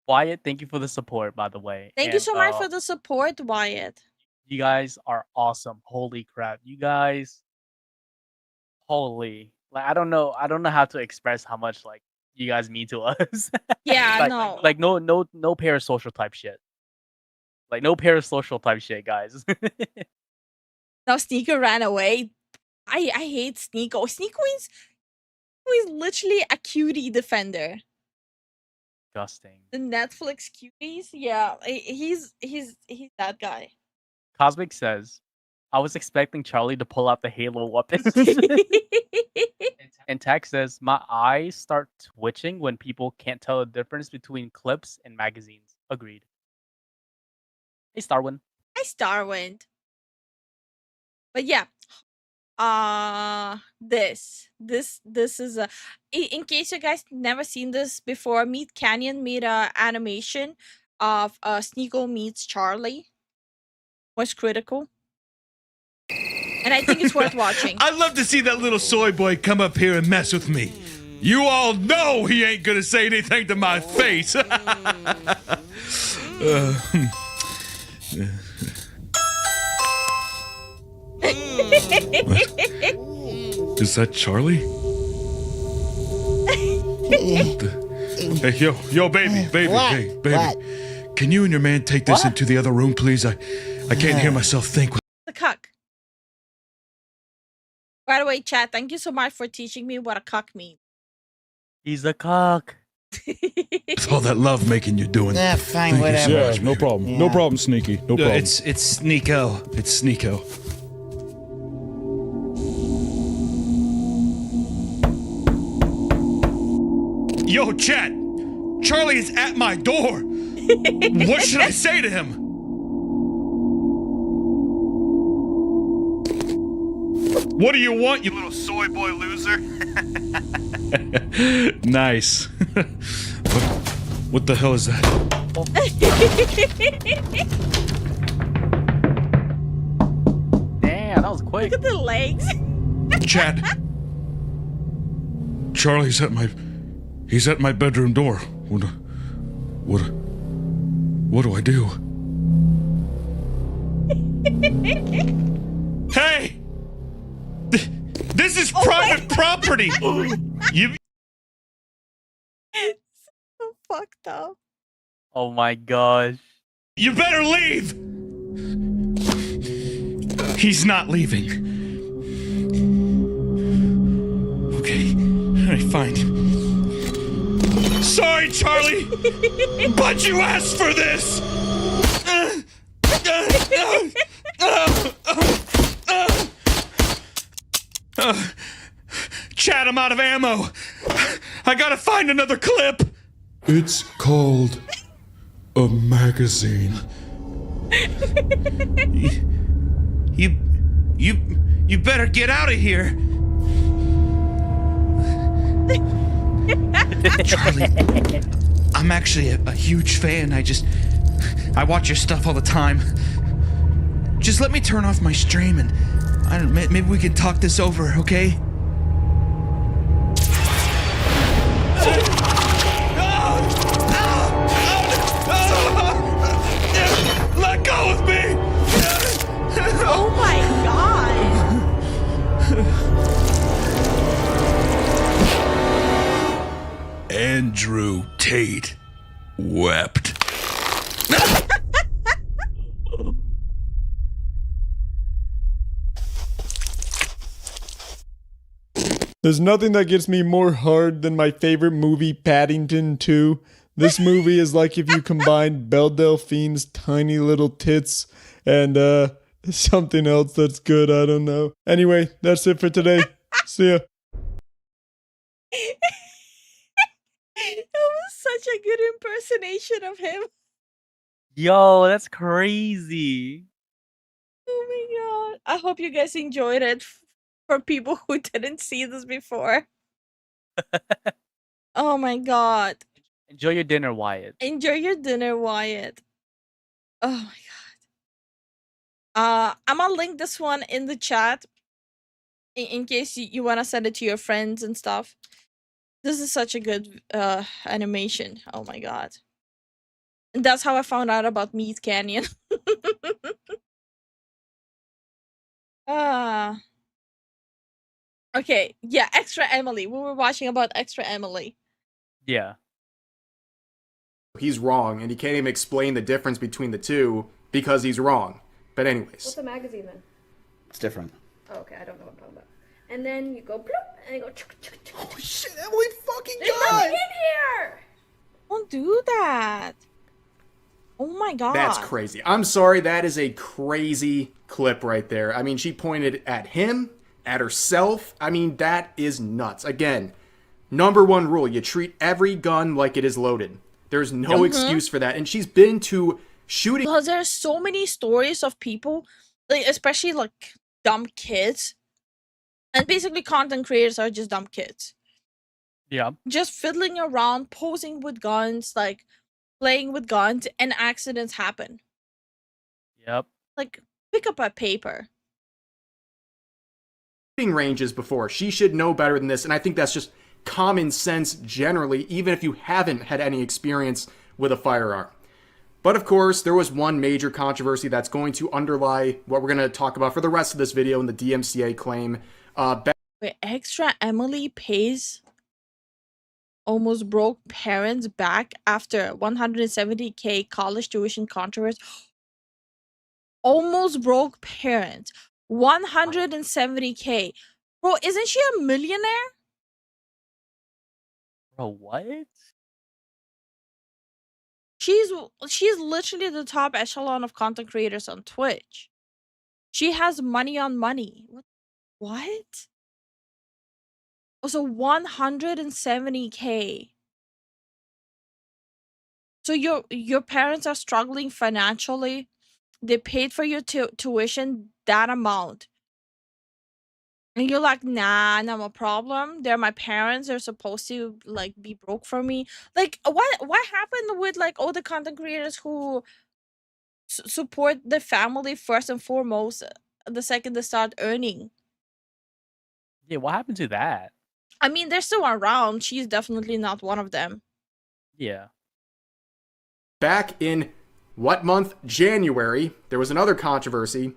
Wyatt, thank you for the support, by the way. Thank you so much for the support, Wyatt. You guys are awesome. Holy crap. You guys, holy. Like, I don't know how to express how much, like, you guys mean to us. Yeah, like, no. Like, no parasocial type shit. Like, no parasocial type shit, guys. Now Sneeko ran away. I hate Sneeko. Sneeko is literally a cutie defender. Disgusting. The Netflix cuties, yeah, he's that guy. Cosmic says, I was expecting Charlie to pull out the Halo weapon. And Tax says, my eyes start twitching when people can't tell the difference between clips and magazines. Agreed. Hey, Starwind. Hi, Starwind. But yeah, this is a. In case you guys never seen this before, Meat Canyon made a animation of Sneeko meets Charlie. Was critical. And I think it's worth watching. I'd love to see that little soy boy come up here and mess with me. You all know he ain't gonna say anything to my face. Is that Charlie? Hey, yo, baby, hey, baby. What? Can you and your man take this into the other room, please? I can't hear myself think. The cuck. By the way, chat, thank you so much for teaching me what a cuck means. He's a cock. With all that love making you doing. Yeah, fine, Thank whatever. You so much, No baby. problem. Yeah. No problem, Sneaky. No problem. It's Sneeko. It's Sneeko. Yo, chat! Charlie is at my door! What should I say to him? What do you want, you little soy boy loser? Nice. What the hell is that? Damn, that was quick. Look at the legs. Chat. Charlie's at my bedroom door. What do I do? Hey! This is private property! You So fucked up. Oh my gosh. You better leave! He's not leaving. Okay, alright, fine. Sorry, Charlie! But you asked for this! Chat, I'm out of ammo! I gotta find another clip! It's called a magazine. You better get out of here! Charlie, I'm actually a huge fan. I watch your stuff all the time. Just let me turn off my stream and maybe we can talk this over, okay? Andrew Tate wept. There's nothing that gets me more hard than my favorite movie, Paddington 2. This movie is like if you combined Belle Delphine's tiny little tits and something else that's good, I don't know. Anyway, that's it for today. See ya. It was such a good impersonation of him. Yo, that's crazy. Oh my god. I hope you guys enjoyed it for people who didn't see this before. Oh my god. Enjoy your dinner, Wyatt. Enjoy your dinner, Wyatt. Oh my god. I'm gonna link this one in the chat in case you want to send it to your friends and stuff. This is such a good animation. Oh my god. And that's how I found out about Meat Canyon. Ah. Okay, yeah, Extra Emily. We were watching about Extra Emily. Yeah. He's wrong, and he can't even explain the difference between the two because he's wrong. But anyways. What's a magazine then? It's different. Oh, okay, I don't know what I'm talking about. And then you go bloop, and you go. Holy shit, Emily fucking There's nothing in here. Don't do that. Oh my god. That's crazy. I'm sorry, that is a crazy clip right there. I mean, she pointed at him, at herself. I mean, that is nuts. Again, number one rule, you treat every gun like it is loaded. There's no excuse for that. And she's been to shooting. Because there's so many stories of people, like especially like dumb kids. And basically content creators are just dumb kids. Yeah. Just fiddling around, posing with guns, like playing with guns, and accidents happen. Yep. Like, pick up a paper. Ranges before. She should know better than this, and I think that's just common sense generally, even if you haven't had any experience with a firearm. But of course, there was one major controversy that's going to underlie what we're going to talk about for the rest of this video in the DMCA claim. Wait, Extra Emily pays almost broke parents back after 170K college tuition controversy. Almost broke parents. 170K. Bro, isn't she a millionaire? Bro, what? She's literally the top echelon of content creators on Twitch. She has money on money. What? Also 170K. So your parents are struggling financially. They paid for your tuition that amount. And you're like, nah, not a problem. They're my parents. They're supposed to like be broke for me. Like, what happened with like all the content creators who support the family first and foremost the second they start earning? Yeah, what happened to that? I mean, they're still around. She's definitely not one of them. Yeah. Back in what month? January, there was another controversy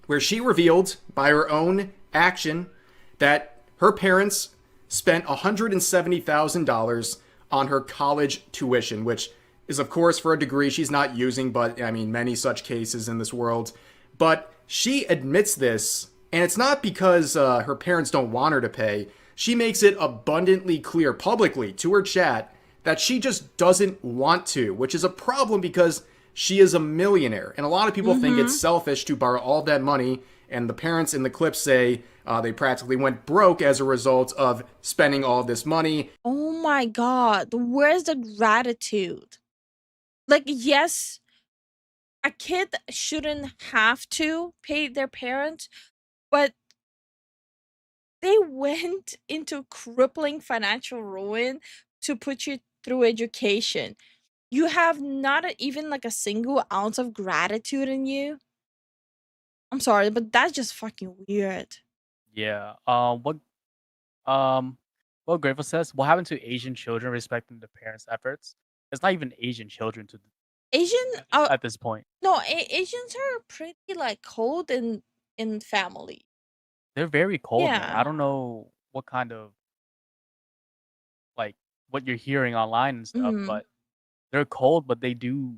where she revealed by her own action that her parents spent $170,000 on her college tuition, which is of course for a degree she's not using, but I mean many such cases in this world. But she admits this, and it's not because her parents don't want her to pay. She makes it abundantly clear publicly to her chat that she just doesn't want to, which is a problem because she is a millionaire. And a lot of people think it's selfish to borrow all that money. And the parents in the clip say they practically went broke as a result of spending all this money. Oh my god, where's the gratitude? Like, yes, a kid shouldn't have to pay their parents, but they went into crippling financial ruin to put you through education. You have not even like a single ounce of gratitude in you. I'm sorry, but that's just fucking weird. Yeah. What Grateful says, what happened to Asian children respecting their parents' efforts? It's not even Asian children to Asian at this point. No, Asians are pretty like cold in family. They're very cold, man. Yeah. I don't know what kind of what you're hearing online and stuff, Mhm. but they're cold, but they do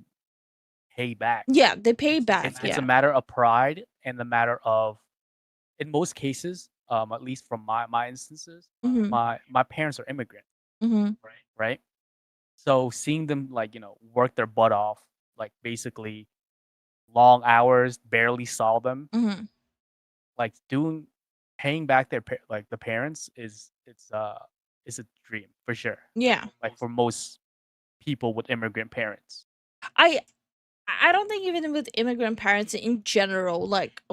pay back. Yeah, they pay back. It's a Yeah. matter of pride and the matter of, in most cases, at least from my instances, Mhm. my parents are immigrants, Mhm. right? So seeing them work their butt off, like basically long hours, barely saw them, Mhm. like paying back like the parents is a dream for sure. Yeah. Like for most people with immigrant parents. I I don't think even with immigrant parents in general, like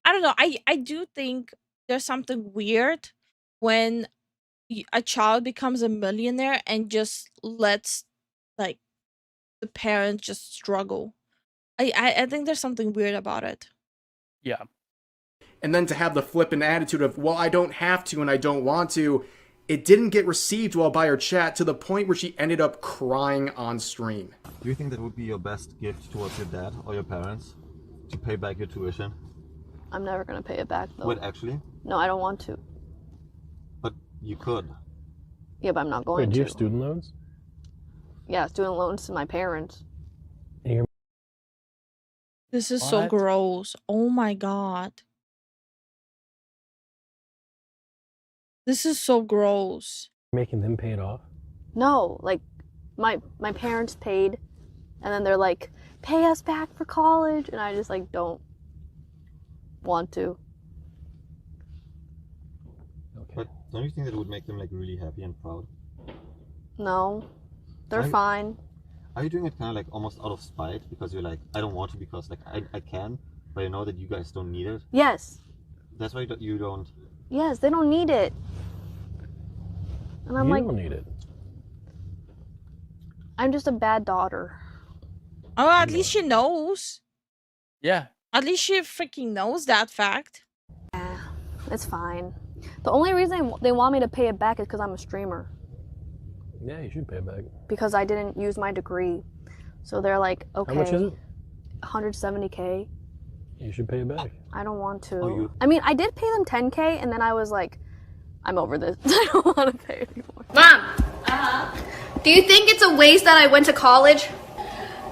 I don't know. I do think there's something weird when a child becomes a millionaire and just lets like the parents just struggle. I think there's something weird about it. Yeah. And then to have the flippant attitude of, well, I don't have to and I don't want to, it didn't get received well by her chat to the point where she ended up crying on stream. Do you think that would be your best gift towards your dad or your parents? To pay back your tuition? I'm never gonna pay it back though. Wait, actually? No, I don't want to. But you could. Yeah, but I'm not going Wait, do to. you have student loans? Yeah, student loans to my parents. And you're This is so What? gross. Oh my god. This is so gross. making them pay it off? No, like my parents paid, and then they're like, pay us back for college, and I just like don't want to. But don't you think that would make them like really happy and proud? No, they're I'm- fine. Are you doing it kind of like almost out of spite because you're like, I don't want to because like I can, but I know that you guys don't need it? Yes, That's why you don't. yes, they don't need it. And I'm You like, don't need it. I'm just a bad daughter. Oh, at least she knows. Yeah. At least she freaking knows that fact. It's fine. The only reason they want me to pay it back is because I'm a streamer. Yeah, you should pay it back. Because I didn't use my degree. So they're like, okay. How much is it? 170K. You should pay it back. I don't want to. Oh, you- I mean, I did pay them 10K, and then I was like, I'm over this. I don't want to pay anymore. Mom, Do you think it's a waste that I went to college?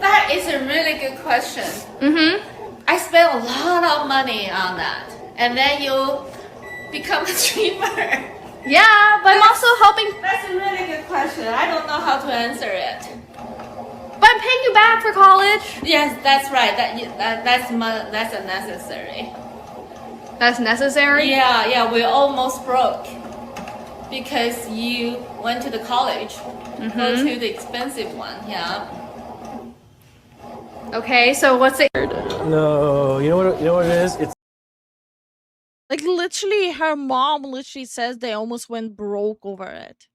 that is a really good question. I spent a lot of money on that, and then you become a streamer. Yeah, but I'm also helping. That's a really good question. I don't know how to answer it. But I'm paying you back for college. Yes, that's right. That's a necessary. That's necessary? Yeah, we're almost broke because you went to the college, go to the expensive one. Yeah. Okay, so what's it? No, you know what it is? It's Like literally, her mom literally says they almost went broke over it.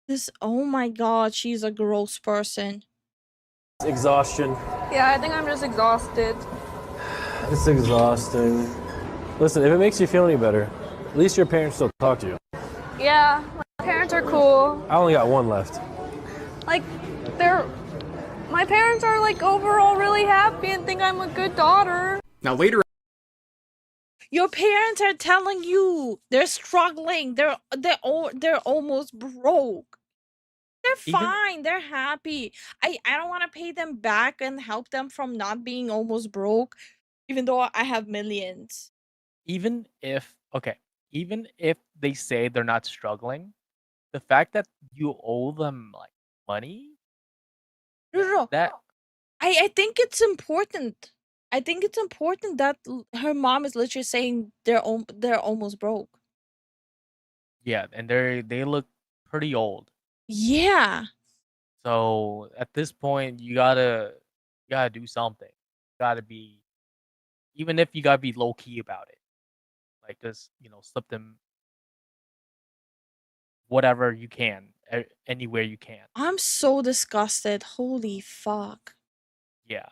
This, oh my god, she's a gross person. exhaustion. Yeah, I think I'm just exhausted. It's exhausting. Listen, if it makes you feel any better, at least your parents still talk to you. Yeah, my parents are cool. I only got one left. Like, my parents are like overall really happy and think I'm a good daughter. Now later, Your parents are telling you they're struggling. They're almost broke. They're Even- fine. They're happy. I don't want to pay them back and help them from not being almost broke, even though I have millions. even if they say they're not struggling, the fact that you owe them like money, No. that I think it's important. I think it's important that her mom is literally saying they're almost broke. yeah, and they look pretty old. Yeah. So at this point, you gotta do something. Gotta be, even if you gotta be low key about it, like just slip them whatever you can, anywhere you can. I'm so disgusted. Holy fuck. Yeah.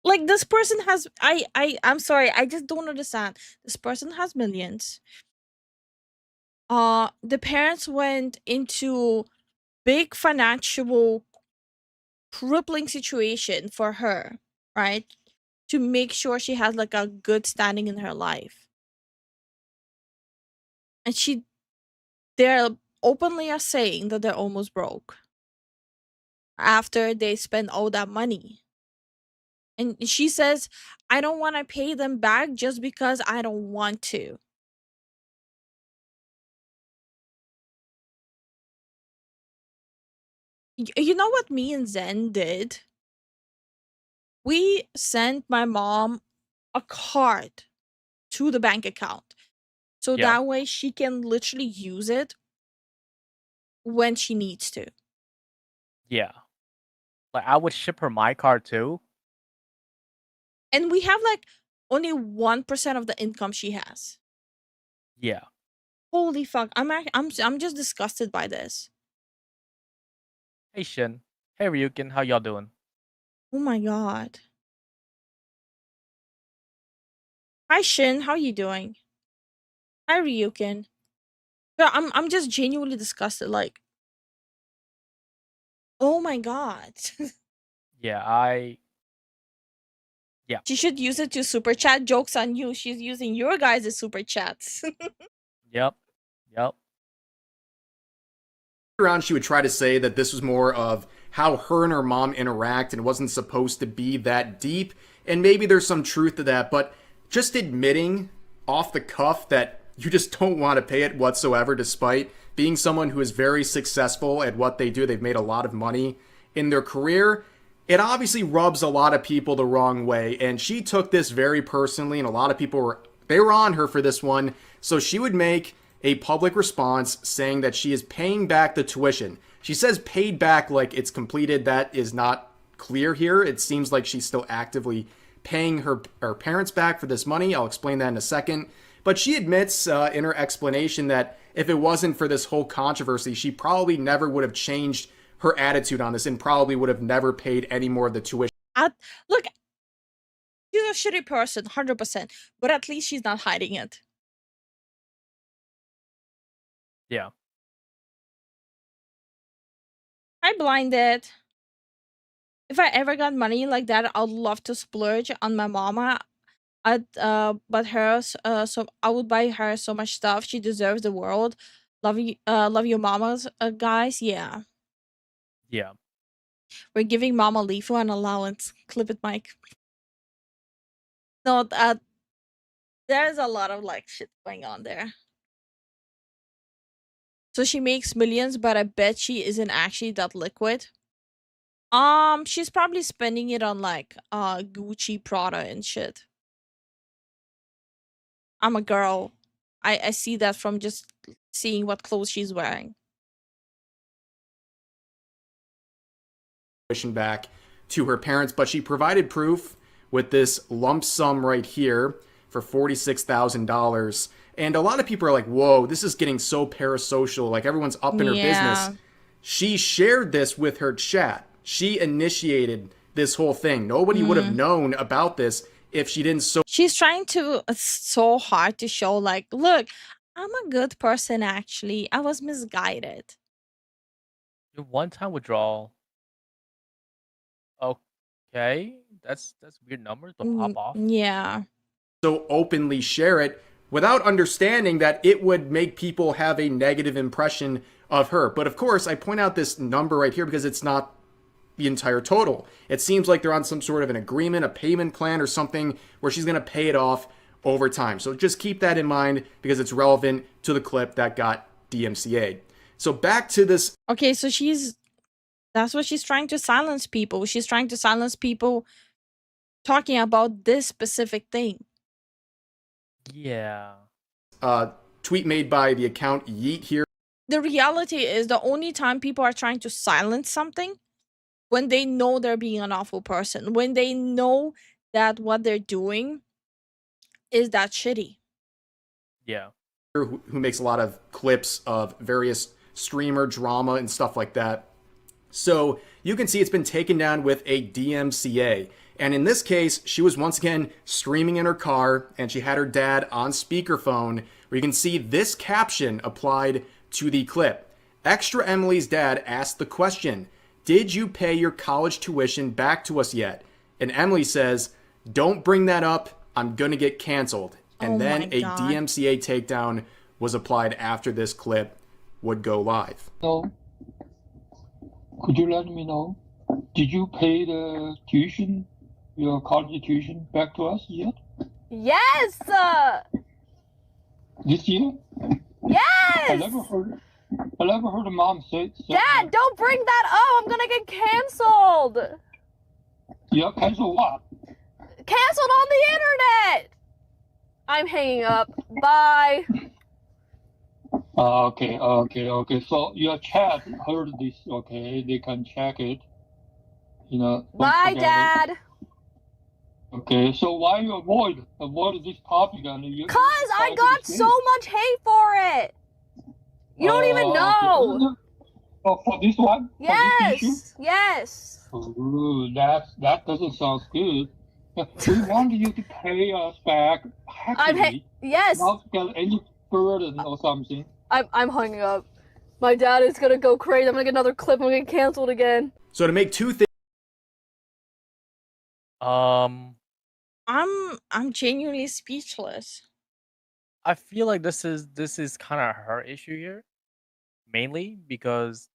Like this person has I'm sorry, I just don't understand. This person has millions. The parents went into big financial crippling situation for her, right? To make sure she has like a good standing in her life. And they're openly are saying that they're almost broke after they spend all that money. And she says, I don't want to pay them back just because I don't want to. You know what me and Zen did? We sent my mom a card to the bank account. So Yeah. that way she can literally use it when she needs to. Yeah. Like I would ship her my card too. And we have like only 1% of the income she has. Yeah. Holy fuck. I'm just disgusted by this. Hey Shin. Hey Ryukin, how y'all doing? Oh my god. Hi Shin, how you doing? Hi Ryukin. Yeah, I'm just genuinely disgusted. Like, oh my god. Yeah, yeah. She should use it to super chat. Jokes on you. She's using your guys' super chats. Yep. Yep. Around, she would try to say that this was more of how her and her mom interact and it wasn't supposed to be that deep. And maybe there's some truth to that, but just admitting off the cuff that you just don't want to pay it whatsoever, despite being someone who is very successful at what they do. They've made a lot of money in their career. It obviously rubs a lot of people the wrong way. And she took this very personally, and a lot of people were on her for this one. So she would make a public response saying that she is paying back the tuition. She says paid back like it's completed. That is not clear here. It seems like she's still actively paying her parents back for this money. I'll explain that in a second. But she admits in her explanation that if it wasn't for this whole controversy, she probably never would have changed her attitude on this and probably would have never paid any more of the tuition. Look, she's a shitty person, 100%. But at least she's not hiding it. Yeah. I blinded. If I ever got money like that, I'd love to splurge on my mama. So I would buy her so much stuff. She deserves the world. Love your mamas, guys. Yeah. Yeah. We're giving Mama Lifu an allowance. Clip it, Mike. No, there's a lot of like shit going on there. So she makes millions, but I bet she isn't actually that liquid. She's probably spending it on like Gucci, Prada, and shit. I'm a girl. I see that from just seeing what clothes she's wearing. Back to her parents, but she provided proof with this lump sum right here for $46,000. And a lot of people are like, whoa, this is getting so parasocial. Like everyone's up in her business. She shared this with her chat. She initiated this whole thing. Nobody would have known about this if she didn't. She's trying to so hard to show like, look, I'm a good person actually. I was misguided. Your one-time withdrawal. Okay, that's weird numbers, but pop off. Yeah. So openly share it without understanding that it would make people have a negative impression of her. But of course, I point out this number right here because it's not the entire total. It seems like they're on some sort of an agreement, a payment plan or something where she's going to pay it off over time. So just keep that in mind because it's relevant to the clip that got DMCA'd. So back to this. Okay, so that's what she's trying to silence people. She's trying to silence people talking about this specific thing. Yeah. Tweet made by the account Yeet here. The reality is the only time people are trying to silence something when they know they're being an awful person, when they know that what they're doing is that shitty. Yeah. Who makes a lot of clips of various streamer drama and stuff like that. So you can see it's been taken down with a DMCA. And in this case, she was once again streaming in her car and she had her dad on speakerphone where you can see this caption applied to the clip. Extra Emily's dad asked the question, "Did you pay your college tuition back to us yet?" And Emily says, "Don't bring that up. I'm going to get canceled." And then a DMCA takedown was applied after this clip would go live. So, could you let me know? Did you pay the tuition, your college tuition, back to us yet? Yes! This year? Yes! I never heard mom say Dad, don't bring that up! I'm gonna get canceled! Yeah, cancel what? Canceled on the internet! I'm hanging up. Bye. Okay. So your chat heard this, okay? They can check it. You know. Bye, Dad. Okay, so why you avoid this topic and you? Cause I got so much hate for it. You don't even know. Oh, for this one? Yes. Yes. Oh, that doesn't sound good. We want you to pay us back happily. Yes. Not get any burden or something. I'm hanging up. My dad is gonna go crazy. I'm gonna get another clip. I'm gonna get canceled again. So to make two things. I'm genuinely speechless. I feel like this is kind of her issue here, mainly because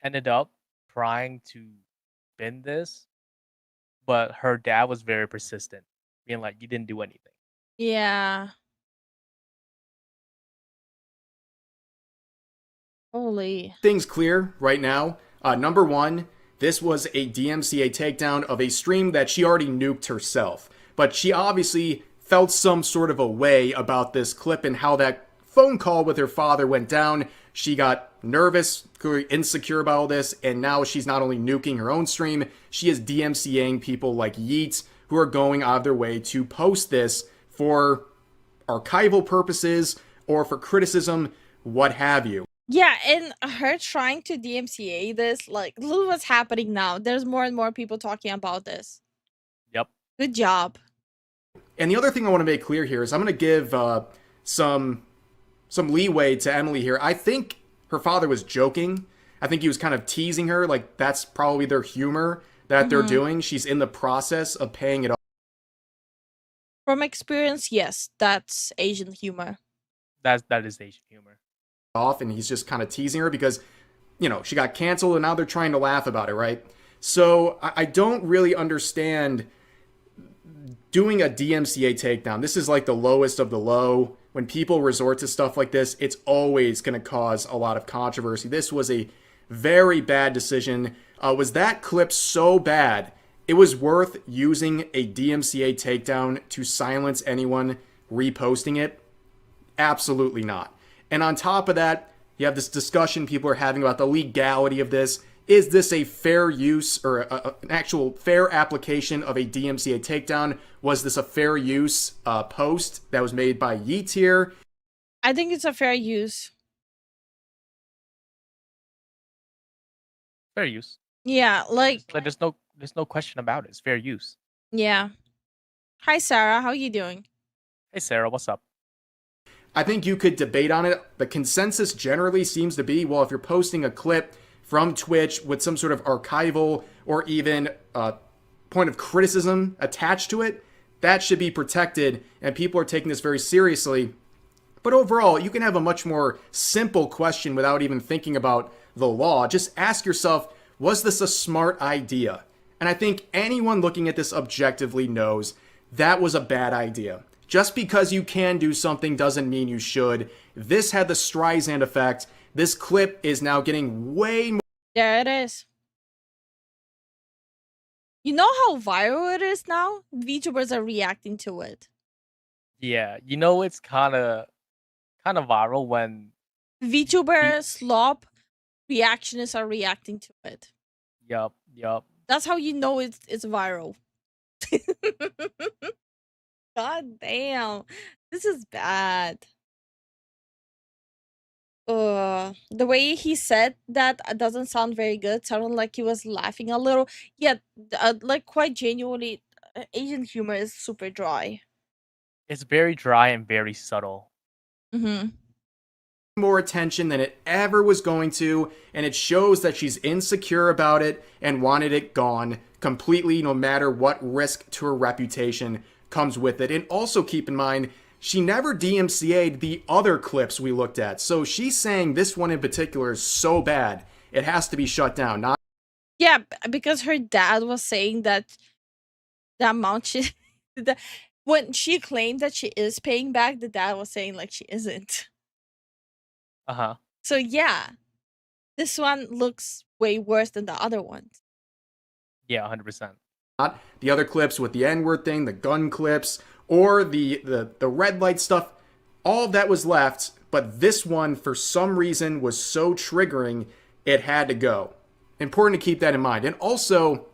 ended up trying to bend this, but her dad was very persistent, being like, "You didn't do anything." Yeah. Holy. Things clear right now. Number one, this was a DMCA takedown of a stream that she already nuked herself. But she obviously felt some sort of a way about this clip and how that phone call with her father went down. She got nervous, clearly insecure about all this, and now she's not only nuking her own stream, she is DMCAing people like Yeats who are going out of their way to post this for archival purposes or for criticism, what have you. Yeah, and her trying to DMCA this, like, look what's happening now. There's more and more people talking about this. Yep. Good job. And the other thing I want to make clear here is I'm going to give some leeway to Emily here. I think her father was joking. I think he was kind of teasing her. Like, that's probably their humor that they're doing. She's in the process of paying it off. From experience, yes, that's Asian humor. That is Asian humor. Off, and he's just kind of teasing her because, she got canceled and now they're trying to laugh about it, right? So I don't really understand doing a DMCA takedown. This is like the lowest of the low. When people resort to stuff like this, it's always going to cause a lot of controversy. This was a very bad decision. Was that clip so bad, it was worth using a DMCA takedown to silence anyone reposting it? Absolutely not. And on top of that, you have this discussion people are having about the legality of this. Is this a fair use or an actual fair application of a DMCA takedown? Was this a fair use post that was made by Yeet here? I think it's a fair use. Fair use. Yeah, like there's no question about it. It's fair use. Yeah. Hi, Sarah. How you doing? Hey, Sarah. What's up? I think you could debate on it. The consensus generally seems to be, well, if you're posting a clip from Twitch with some sort of archival or even point of criticism attached to it, that should be protected, and people are taking this very seriously. But overall, you can have a much more simple question without even thinking about the law. Just ask yourself, was this a smart idea? And I think anyone looking at this objectively knows that was a bad idea. Just because you can do something doesn't mean you should. This had the Streisand effect. This clip is now getting way more. There it is. You know how viral it is now? VTubers are reacting to it. Yeah, it's kind of viral when VTuber slop reactionists are reacting to it. Yup. That's how you know it's viral. God damn. This is bad. The way he said that doesn't sound very good. Sounded like he was laughing a little. Yeah, like quite genuinely, Asian humor is super dry. It's very dry and very subtle. More attention than it ever was going to, and it shows that she's insecure about it and wanted it gone completely, no matter what risk to her reputation comes with it. And also keep in mind, she never DMCA'd the other clips we looked at. So she's saying this one in particular is so bad, it has to be shut down. Not Yeah, because her dad was saying that the amount she when she claimed that she is paying back, the dad was saying like she isn't. Uh-huh. So yeah, this one looks way worse than the other ones. Yeah, 100%. not the other clips with the N-word thing, the gun clips, or the red light stuff. All of that was left, but this one, for some reason, was so triggering, it had to go. Important to keep that in mind. And also,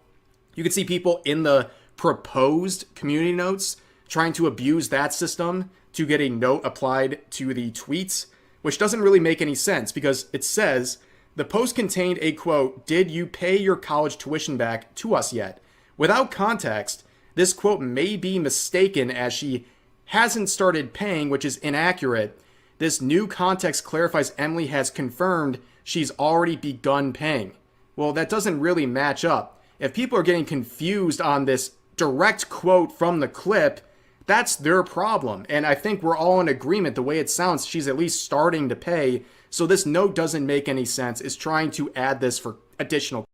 you can see people in the proposed community notes trying to abuse that system to get a note applied to the tweets, which doesn't really make any sense because it says, the post contained a quote, "Did you pay your college tuition back to us yet?" Without context, this quote may be mistaken as she hasn't started paying, which is inaccurate. This new context clarifies Emily has confirmed she's already begun paying. Well, that doesn't really match up. If people are getting confused on this direct quote from the clip, that's their problem. And I think we're all in agreement. The way it sounds, she's at least starting to pay. So this note doesn't make any sense. It's trying to add this for additional.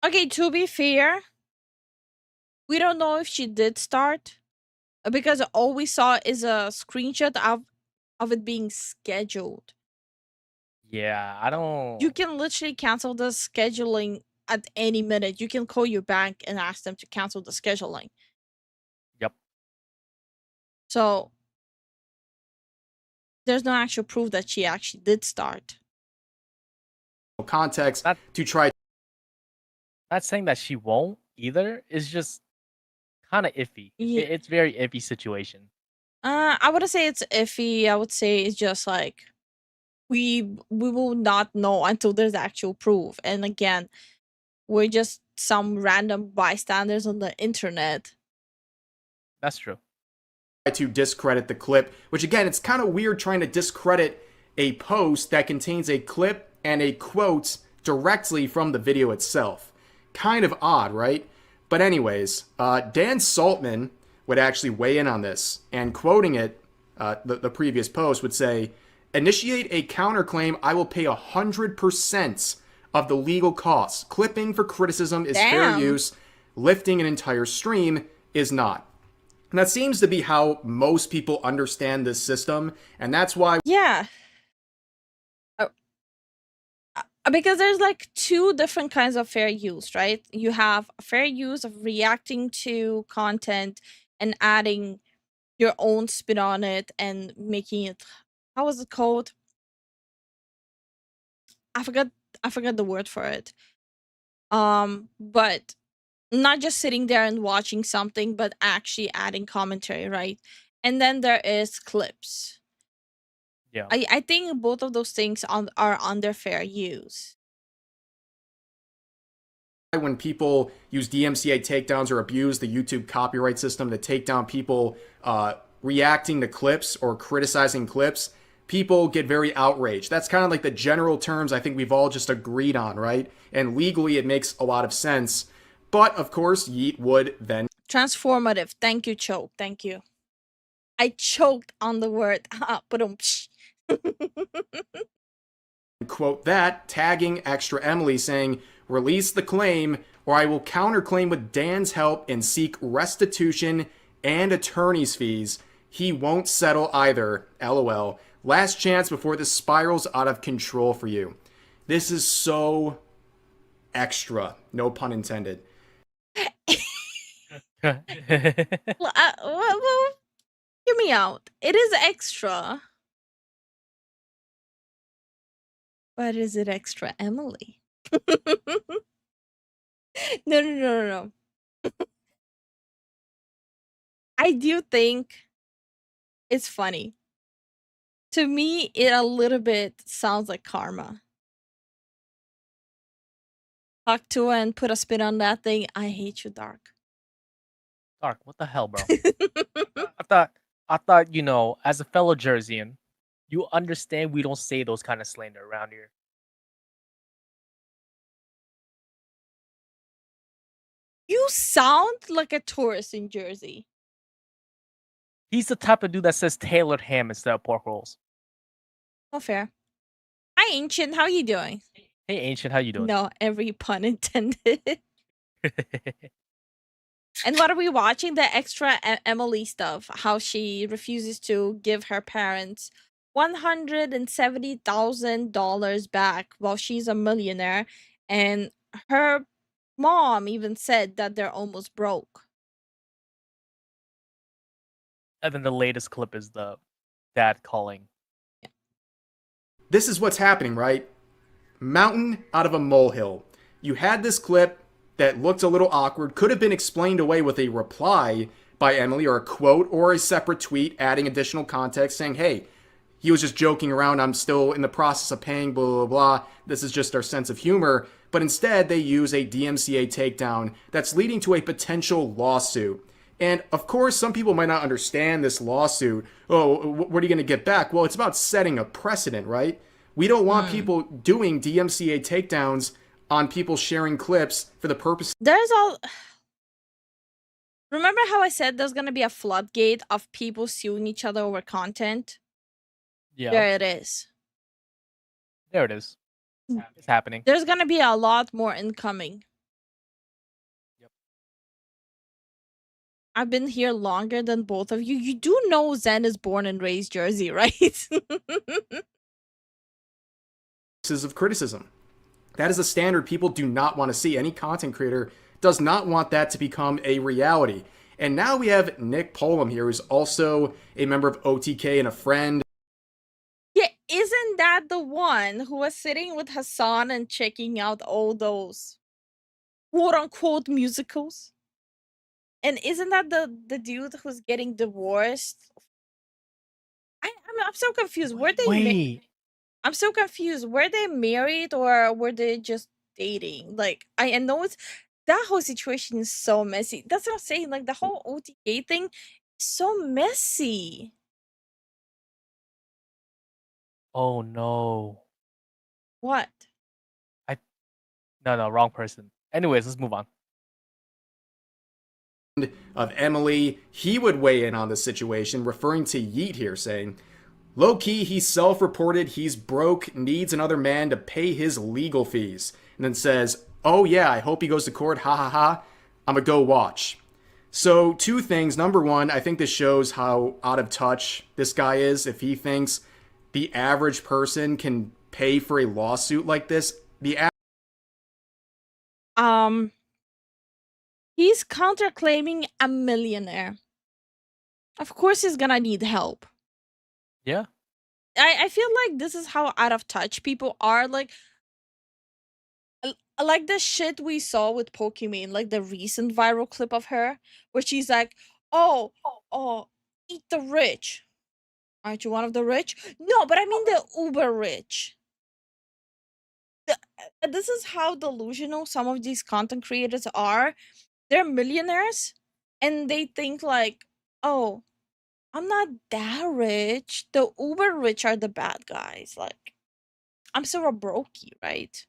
Okay, to be fair, we don't know if she did start because all we saw is a screenshot of it being scheduled. Yeah, I don't. You can literally cancel the scheduling at any minute. You can call your bank and ask them to cancel the scheduling. Yep. So there's no actual proof that she actually did start. Context to try. Not saying that she won't either. It's just kind of iffy. Yeah. It's very iffy situation. I wouldn't say it's iffy. I would say it's just like we will not know until there's actual proof. And again, we're just some random bystanders on the internet. That's true. To discredit the clip, which again, it's kind of weird trying to discredit a post that contains a clip and a quote directly from the video itself. Kind of odd, right? But anyways, Dan Saltman would actually weigh in on this, and quoting it, the previous post would say, "Initiate a counterclaim. I will pay 100% of the legal costs. Clipping for criticism is fair use. Lifting an entire stream is not." And that seems to be how most people understand this system, and that's why. Yeah. Because there's like two different kinds of fair use, right? You have fair use of reacting to content and adding your own spin on it and making it, how was it called? I forgot the word for it. But not just sitting there and watching something, but actually adding commentary, right? And then there is clips. Yeah. I think both of those things are under fair use. When people use DMCA takedowns or abuse the YouTube copyright system to take down people reacting to clips or criticizing clips, people get very outraged. That's kind of like the general terms I think we've all just agreed on, right? And legally it makes a lot of sense. But of course, Yeet would then. Transformative. Thank you, Choke. Thank you. I choked on the word. Quote that, tagging Extra Emily, saying, "Release the claim or I will counterclaim with Dan's help and seek restitution and attorney's fees. He won't settle either. LOL. Last chance before this spirals out of control for you." This is so extra. No pun intended. Well, hear me out. It is extra. But is it extra Emily? No. I do think it's funny. To me, it a little bit sounds like karma. Talk to her and put a spin on that thing. I hate you, Dark. Dark, what the hell, bro? I thought, as a fellow Jerseyan, you understand we don't say those kind of slander around here. You sound like a tourist in Jersey. He's the type of dude that says tailored ham instead of pork rolls. Oh, fair. Hi, Ancient. How you doing? Hey, Ancient, how you doing? No, every pun intended. And what are we watching? The extra Emily stuff. How she refuses to give her parents $170,000 back while she's a millionaire. And her mom even said that they're almost broke. And then the latest clip is the dad calling. This is what's happening, right? Mountain out of a molehill. You had this clip that looked a little awkward, could have been explained away with a reply by Emily or a quote or a separate tweet adding additional context saying, hey, he was just joking around, I'm still in the process of paying, blah, blah, blah. This is just our sense of humor. But instead, they use a DMCA takedown that's leading to a potential lawsuit. And of course, some people might not understand this lawsuit. Oh, what are you going to get back? Well, it's about setting a precedent, right? We don't want people doing DMCA takedowns on people sharing clips for the purpose. There's all. Remember how I said there's gonna be a floodgate of people suing each other over content? Yeah. There it is. There it is. It's happening. There's gonna be a lot more incoming. Yep. I've been here longer than both of you. You do know Zen is born and raised Jersey, right? Of criticism. That is a standard people do not want to see. Any content creator does not want that to become a reality. And now we have Nick Polam here, who's also a member of OTK and a friend. Yeah, isn't that the one who was sitting with Hassan and checking out all those quote-unquote musicals? And isn't that the dude who's getting divorced? I'm so confused. Were they Wait. I'm so confused. Were they married or were they just dating? Like, I know it's that whole situation is so messy. That's what I'm saying. Like, the whole OTK thing is so messy. Oh no. What? No, wrong person. Anyways, let's move on. Of Emily, he would weigh in on the situation, referring to Yeet here, saying, low-key, he self-reported he's broke, needs another man to pay his legal fees. And then says, oh yeah, I hope he goes to court, ha ha ha. I'ma go watch. So, two things. Number one, I think this shows how out of touch this guy is. If he thinks the average person can pay for a lawsuit like this, He's counterclaiming a millionaire. Of course he's gonna need help. Yeah. I feel like this is how out of touch people are. Like the shit we saw with Pokimane, like the recent viral clip of her, where she's like, oh, eat the rich. Aren't you one of the rich? No, but I mean the uber rich. This is how delusional some of these content creators are. They're millionaires and they think like, oh, I'm not that rich. The uber rich are the bad guys. Like, I'm still a brokey, right?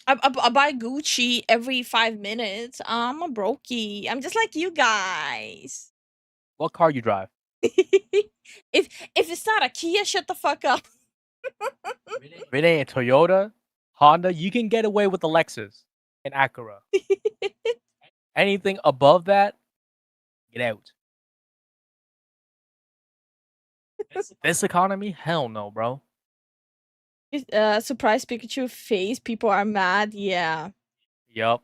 I buy Gucci every 5 minutes. I'm a brokey. I'm just like you guys. What car you drive? If it's not a Kia, shut the fuck up. If it ain't a Toyota, Honda, you can get away with the Lexus and Acura. Anything above that, get out. This economy? Hell no, bro. Surprise Pikachu face. People are mad. Yeah. Yup.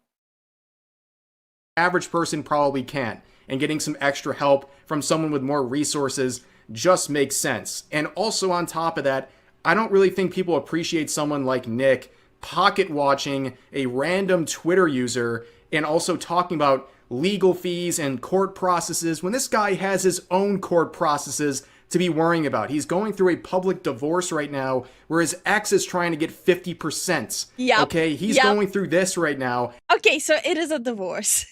average person probably can't. And getting some extra help from someone with more resources just makes sense. And also on top of that, I don't really think people appreciate someone like Nick pocket watching a random Twitter user and also talking about legal fees and court processes when this guy has his own court processes to be worrying about. He's going through a public divorce right now where his ex is trying to get 50%. Yep. Okay, he's Yep. going through this right now. Okay, so it is a divorce.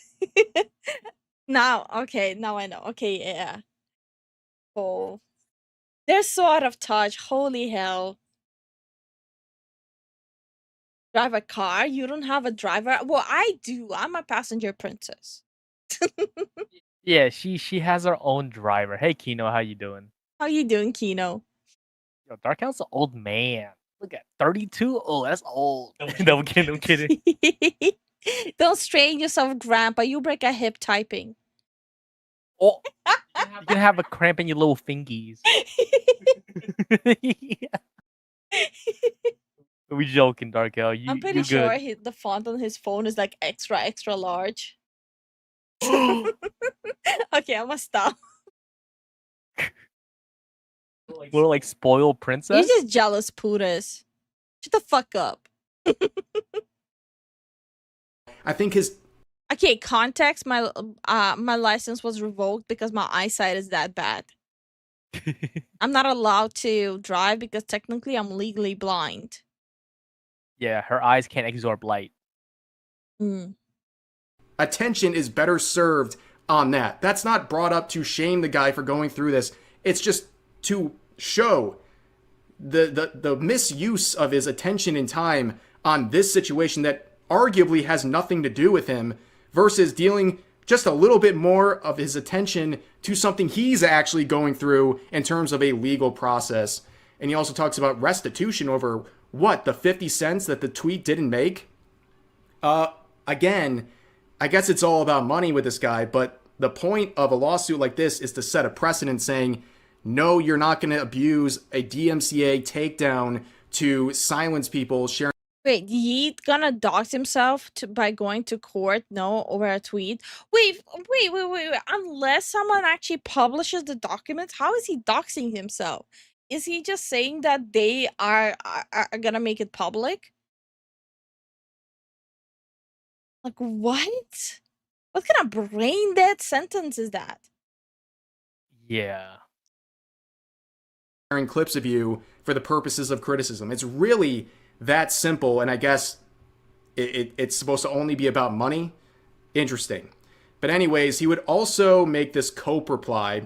Now I know. Okay, yeah. Oh. They're so out of touch. Holy hell. Drive a car? You don't have a driver? Well, I do. I'm a passenger princess. Yeah, she has her own driver. Hey, Kino, how you doing? How you doing, Kino? Yo, Darkhound's an old man. Look at 32. Oh, that's old. No, I'm kidding. I'm kidding. Don't strain yourself, Grandpa. You break a hip typing. Oh, you can have a cramp in your little fingies. We joking, Darkel. I'm You pretty you sure good? the font on his phone is like extra large. Okay, I'm gonna stop. More like spoiled You're princess. just jealous, Pudas. Shut the fuck up. I think his Okay, context. My license was revoked because my eyesight is that bad. I'm not allowed to drive because technically I'm legally blind. Yeah, her eyes can't absorb light. attention is better served on that. That's not brought up to shame the guy for going through this. It's just to show the misuse of his attention and time on this situation that arguably has nothing to do with him versus dealing just a little bit more of his attention to something he's actually going through in terms of a legal process. And he also talks about restitution over what, the 50 cents that the tweet didn't make? Again, I guess it's all about money with this guy, but the point of a lawsuit like this is to set a precedent saying, no, you're not going to abuse a DMCA takedown to silence people sharing. Wait, Yeet gonna dox himself by going to court? No, over a tweet. Wait. Unless someone actually publishes the documents, how is he doxing himself? Is he just saying that they are gonna make it public? Like what? What kind of brain dead sentence is that? Yeah. Sharing clips of you for the purposes of criticism. It's really that simple, and I guess it's supposed to only be about money. Interesting. But anyways, he would also make this cope reply.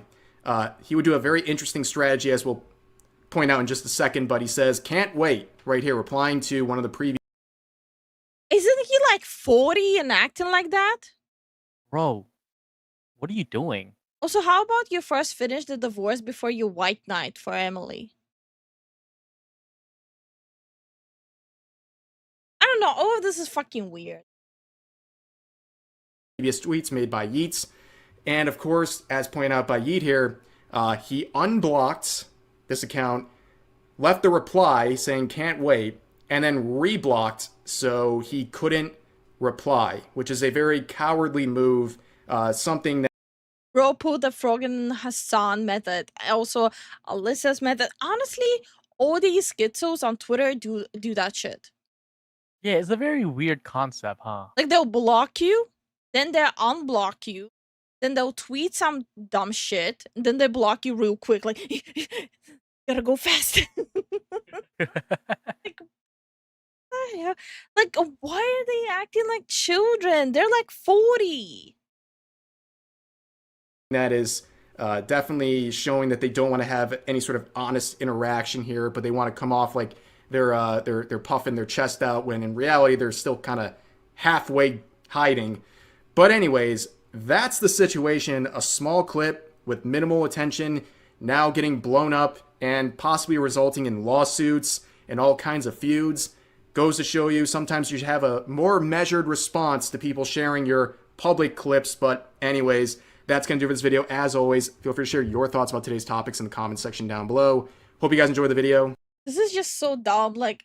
He would do a very interesting strategy, as we'll point out in just a second, but he says, can't wait, right here, replying to one of the previous. Isn't he like 40 and acting like that? Bro, what are you doing? Also, how about you first finish the divorce before you white knight for Emily? I don't know. All of this is fucking weird. Previous tweets made by Yeats. And of course, as pointed out by Yeet here, he unblocked this account, left a reply saying can't wait, and then reblocked so he couldn't reply, which is a very cowardly move, something that Bro pulled the Frogan Hassan method. Also, Alyssa's method. Honestly, all these schizos on Twitter do that shit. Yeah, it's a very weird concept, huh? Like they'll block you, then they'll unblock you, then they'll tweet some dumb shit, and then they block you real quick. Like, gotta go fast. Like, why are they acting like children? They're like 40. that is definitely showing that they don't want to have any sort of honest interaction here, but they want to come off like they're puffing their chest out when in reality they're still kind of halfway hiding. But anyways, that's the situation. A small clip with minimal attention now getting blown up and possibly resulting in lawsuits and all kinds of feuds. Goes to show you sometimes you should have a more measured response to people sharing your public clips. But anyways, that's going to do for this video. As always, feel free to share your thoughts about today's topics in the comments section down below. Hope you guys enjoyed the video. This is just so dumb. Like,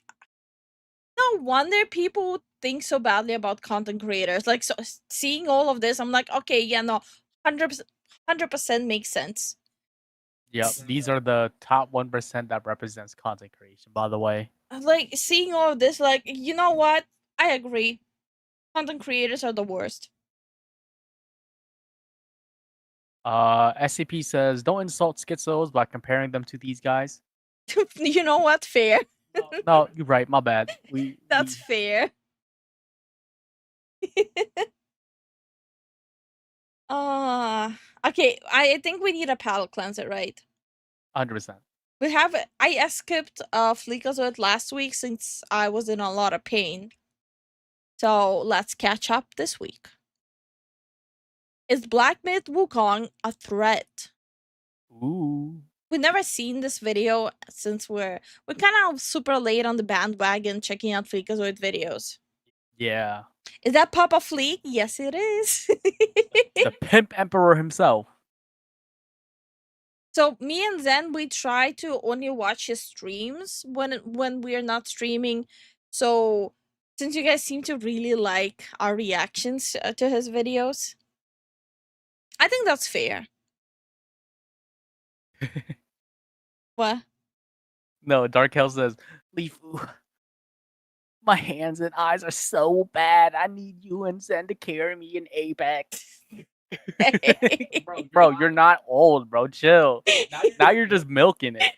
no wonder people think so badly about content creators. Like, so seeing all of this, I'm like, okay, yeah, no, 100% makes sense. Yep, these are the top 1% that represents content creation, by the way. Like, seeing all of this, like, you know what? I agree. Content creators are the worst. SCP says, don't insult schizos by comparing them to these guys. You know what? Fair. No, you're right. My bad. That's fair. Okay. I think we need a palate cleanser, right? 100%. We have. I skipped Fleekazoid last week since I was in a lot of pain. So let's catch up this week. Is Black Myth Wukong a threat? Ooh. We've never seen this video since we're kind of super late on the bandwagon checking out Freakazoid videos. Yeah. Is that Papa Fleek? Yes, it is. The Pimp Emperor himself. So me and Zen, we try to only watch his streams when we're not streaming. So since you guys seem to really like our reactions to his videos, I think that's fair. What? No, Dark Hell says, Lifu, my hands and eyes are so bad. I need you and Zen to carry me in Apex. Bro, you're not old, bro. Chill. Now you're just milking it.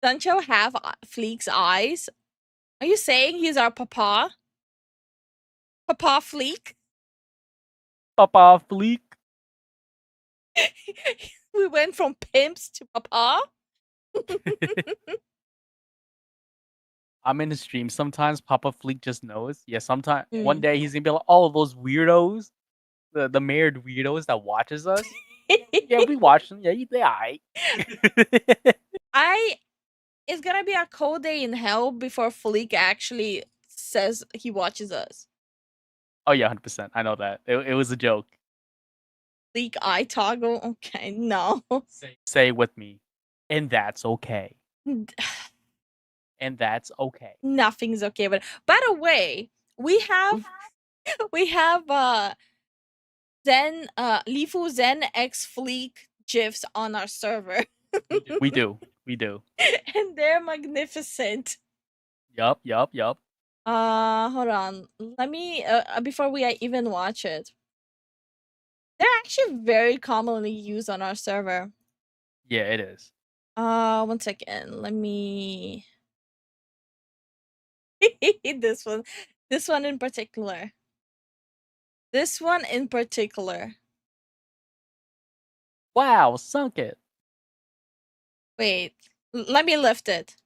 Sancho have Fleek's eyes? Are you saying he's our papa? Papa Fleek? Papa Fleek. We went from pimps to papa? I'm in the stream. Sometimes Papa Fleek just knows. Yeah, sometimes one day he's gonna be like, oh, those weirdos, the married weirdos that watches us. Yeah, we watch them. Yeah, they aight. It's gonna be a cold day in hell before Fleek actually says he watches us. Oh yeah, 100%. I know that. It was a joke. Fleek eye toggle? Okay, no. Say it with me. And that's okay. And that's okay. Nothing's okay. But by the way, we have Zen Lifu Zen X Fleek GIFs on our server. We do. And they're magnificent. Yup. Hold on. Let me before we even watch it. They're actually very commonly used on our server. Yeah, it is. 1 second. Let me this one in particular. Wow, sunk it. Wait, let me lift it.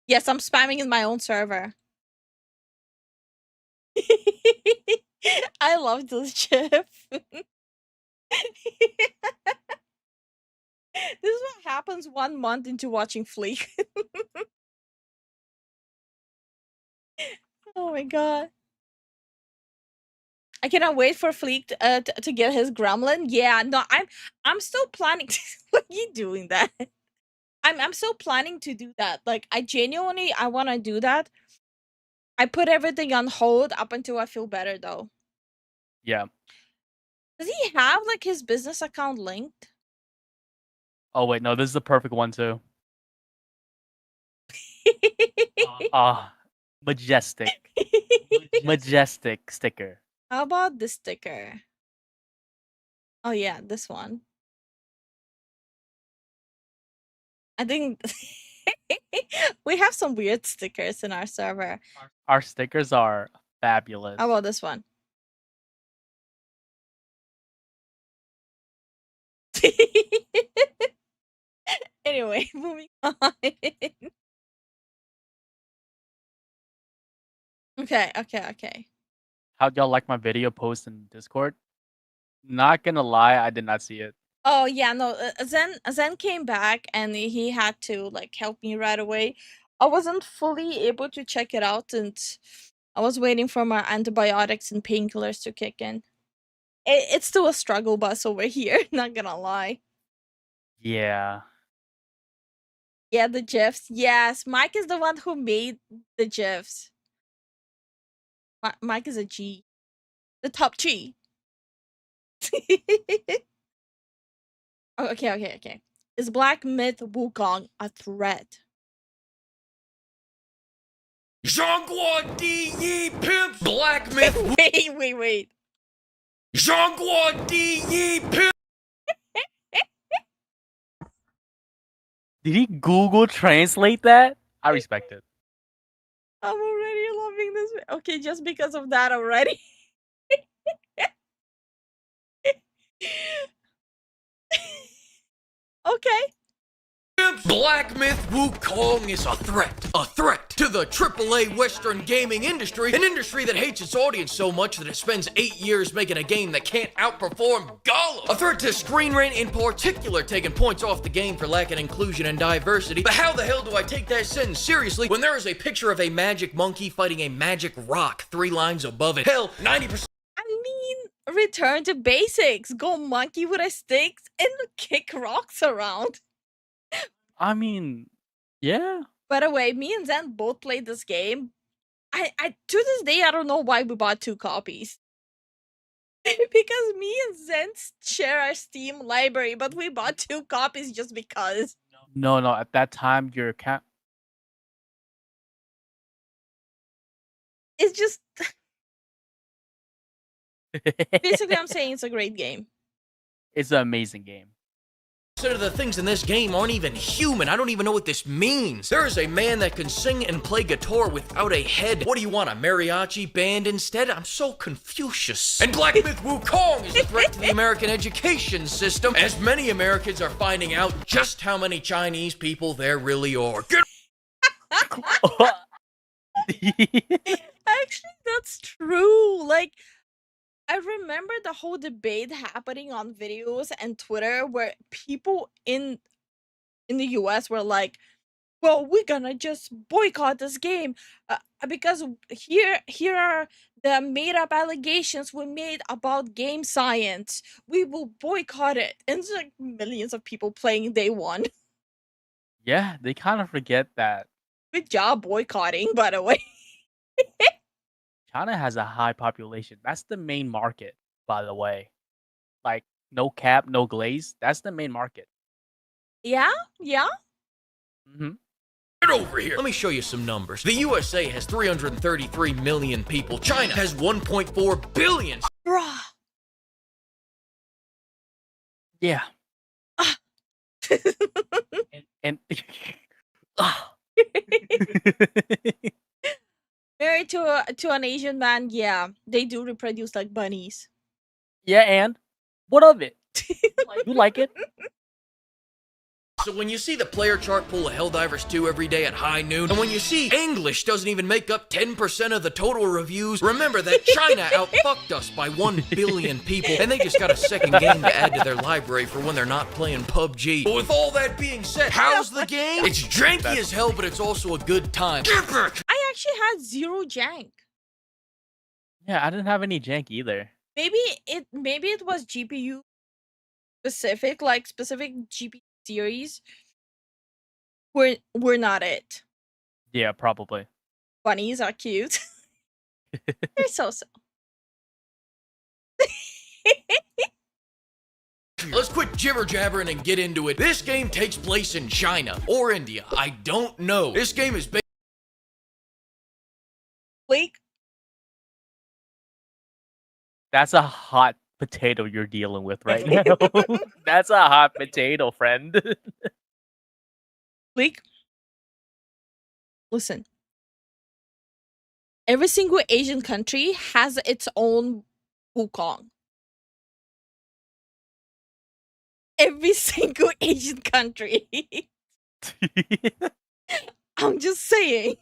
Yes, I'm spamming in my own server. I love this chip. This is what happens 1 month into watching Fleek. Oh my god. I cannot wait for Fleek to get his gremlin. Yeah, no, I'm still planning to why are you doing that? I'm still planning to do that. Like I genuinely want to do that. I put everything on hold up until I feel better though. Yeah. Does he have like his business account linked? Oh wait, no, this is the perfect one too. Majestic. Majestic sticker. How about this sticker? Oh yeah, this one. I think we have some weird stickers in our server. Our stickers are fabulous. How about this one? Anyway, moving on. Okay. How'd y'all like my video post in Discord? Not gonna lie, I did not see it. Oh yeah, no. Zen came back and he had to like help me right away. I wasn't fully able to check it out, and I was waiting for my antibiotics and painkillers to kick in. It's still a struggle bus over here. Not gonna lie. Yeah. Yeah, the GIFs. Yes, Mike is the one who made the GIFs. Mike is a G. The top G. Oh, okay. Is Black Myth Wukong a threat? Zhongguo Di Yi Pimp Black Myth. Wait. Zhongguo Di Yi Pimp. Did he Google translate that? I respect it. I'm already loving this. Okay, just because of that already. Okay. Black Myth Wukong is a threat to the AAA Western gaming industry, an industry that hates its audience so much that it spends 8 years making a game that can't outperform Gollum. A threat to Screen Rant in particular, taking points off the game for lacking inclusion and diversity. But how the hell do I take that sentence seriously when there is a picture of a magic monkey fighting a magic rock 3 lines above it? Hell, 90%. I mean, return to basics. Go monkey with a stick and kick rocks around. I mean, yeah. By the way, me and Zen both played this game. I to this day I don't know why we bought 2 copies. Because me and Zen share our Steam library, but we bought 2 copies just because. No, at that time your account. It's just basically I'm saying it's a great game. It's an amazing game. Of the things in this game aren't even human. I don't even know what this means. There is a man that can sing and play guitar without a head. What do you want, a mariachi band instead? I'm so Confucius. And Black Myth Wukong is a threat to the American education system, as many Americans are finding out just how many Chinese people there really are. Actually, that's true. Like, I remember the whole debate happening on videos and Twitter where people in the US were like, well, we're gonna just boycott this game because here are the made up allegations we made about game science. We will boycott it. And it's like millions of people playing day one. Yeah, they kind of forget that Good job boycotting, by the way. China has a high population. That's the main market, by the way. Like, no cap, no glaze. That's the main market. Yeah? Mm-hmm. Get over here. Let me show you some numbers. The USA has 333 million people. China has 1.4 billion. Bruh. Yeah. and Married to an Asian man, yeah, they do reproduce like bunnies. Yeah, and what of it? You like it? So when you see the player chart pull a Helldivers 2 every day at high noon, and when you see English doesn't even make up 10% of the total reviews, remember that China outfucked us by 1 billion people, and they just got a second game to add to their library for when they're not playing PUBG. But with all that being said, how's the game? It's janky as hell, but it's also a good time. I actually had 0 jank. Yeah, I didn't have any jank either. Maybe it was GPU specific, like specific GPU series. We're not it. Yeah, probably. Bunnies are cute. They're so. Let's quit jibber jabbering and get into it. This game takes place in China or India. I don't know. This game is based. Blake? That's a hot potato you're dealing with right now. That's a hot potato, friend. Blake? Listen. Every single Asian country has its own Wukong. Every single Asian country. I'm just saying.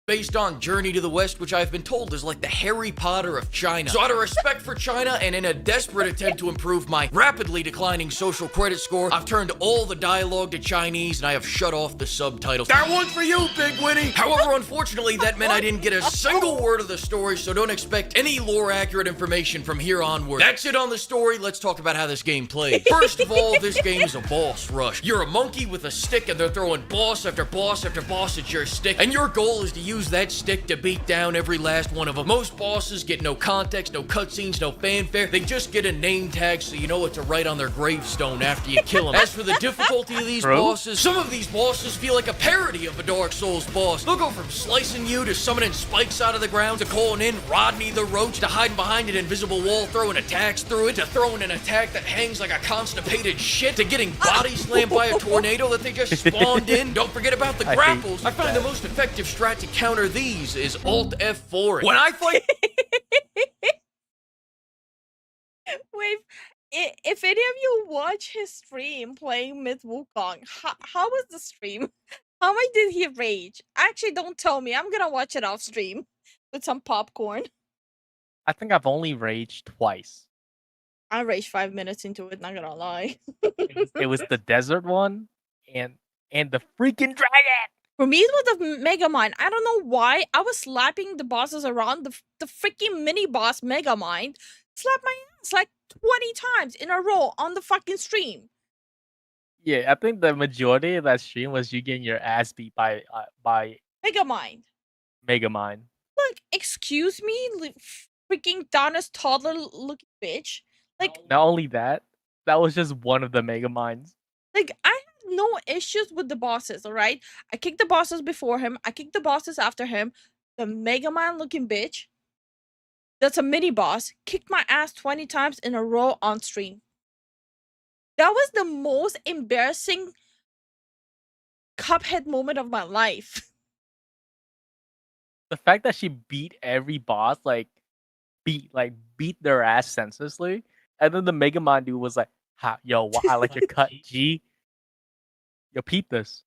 Based on Journey to the West, which I've been told is like the Harry Potter of China. So out of respect for China and in a desperate attempt to improve my rapidly declining social credit score, I've turned all the dialogue to Chinese and I have shut off the subtitles. That one's for you, Big Winnie! However, unfortunately, that meant I didn't get a single word of the story, so don't expect any lore-accurate information from here onward. That's it on the story. Let's talk about how this game plays. First of all, this game is a boss rush. You're a monkey with a stick and they're throwing boss after boss after boss at your stick, and your goal is to use that stick to beat down every last one of them. Most bosses get no context, no cutscenes, no fanfare. They just get a name tag so you know what to write on their gravestone after you kill them. As for the difficulty of these bosses, some of these bosses feel like a parody of a Dark Souls boss. They'll go from slicing you to summoning spikes out of the ground to calling in Rodney the Roach to hiding behind an invisible wall throwing attacks through it to throwing an attack that hangs like a constipated shit to getting body slammed by a tornado that they just spawned in. Don't forget about the grapples. I find the most effective strat to counter these is Alt F4. When I fight... Wait, If any of you watch his stream playing Myth Wukong, how was the stream? How much did he rage? Actually, don't tell me. I'm gonna watch it off stream with some popcorn. I think I've only raged twice. I raged 5 minutes into it, not gonna lie. It was the desert one and the freaking dragon. For me, it was the Mega Mind. I don't know why. I was slapping the bosses around. The freaking mini boss Mega Mind slapped my ass like 20 times in a row on the fucking stream. Yeah, I think the majority of that stream was you getting your ass beat by Mega Mind. Megamind. Like, excuse me, freaking Donna's toddler looking bitch. Like, Not only that, that was just one of the Megaminds. Like, I had no issues with the bosses, alright? I kicked the bosses before him. I kicked the bosses after him. The Mega Man looking bitch, that's a mini boss, kicked my ass 20 times in a row on stream. That was the most embarrassing Cuphead moment of my life. The fact that she beat every boss, beat their ass senselessly, and then the Megamind dude was like, "Ha, yo, I like your cut, G. Yo, peep this."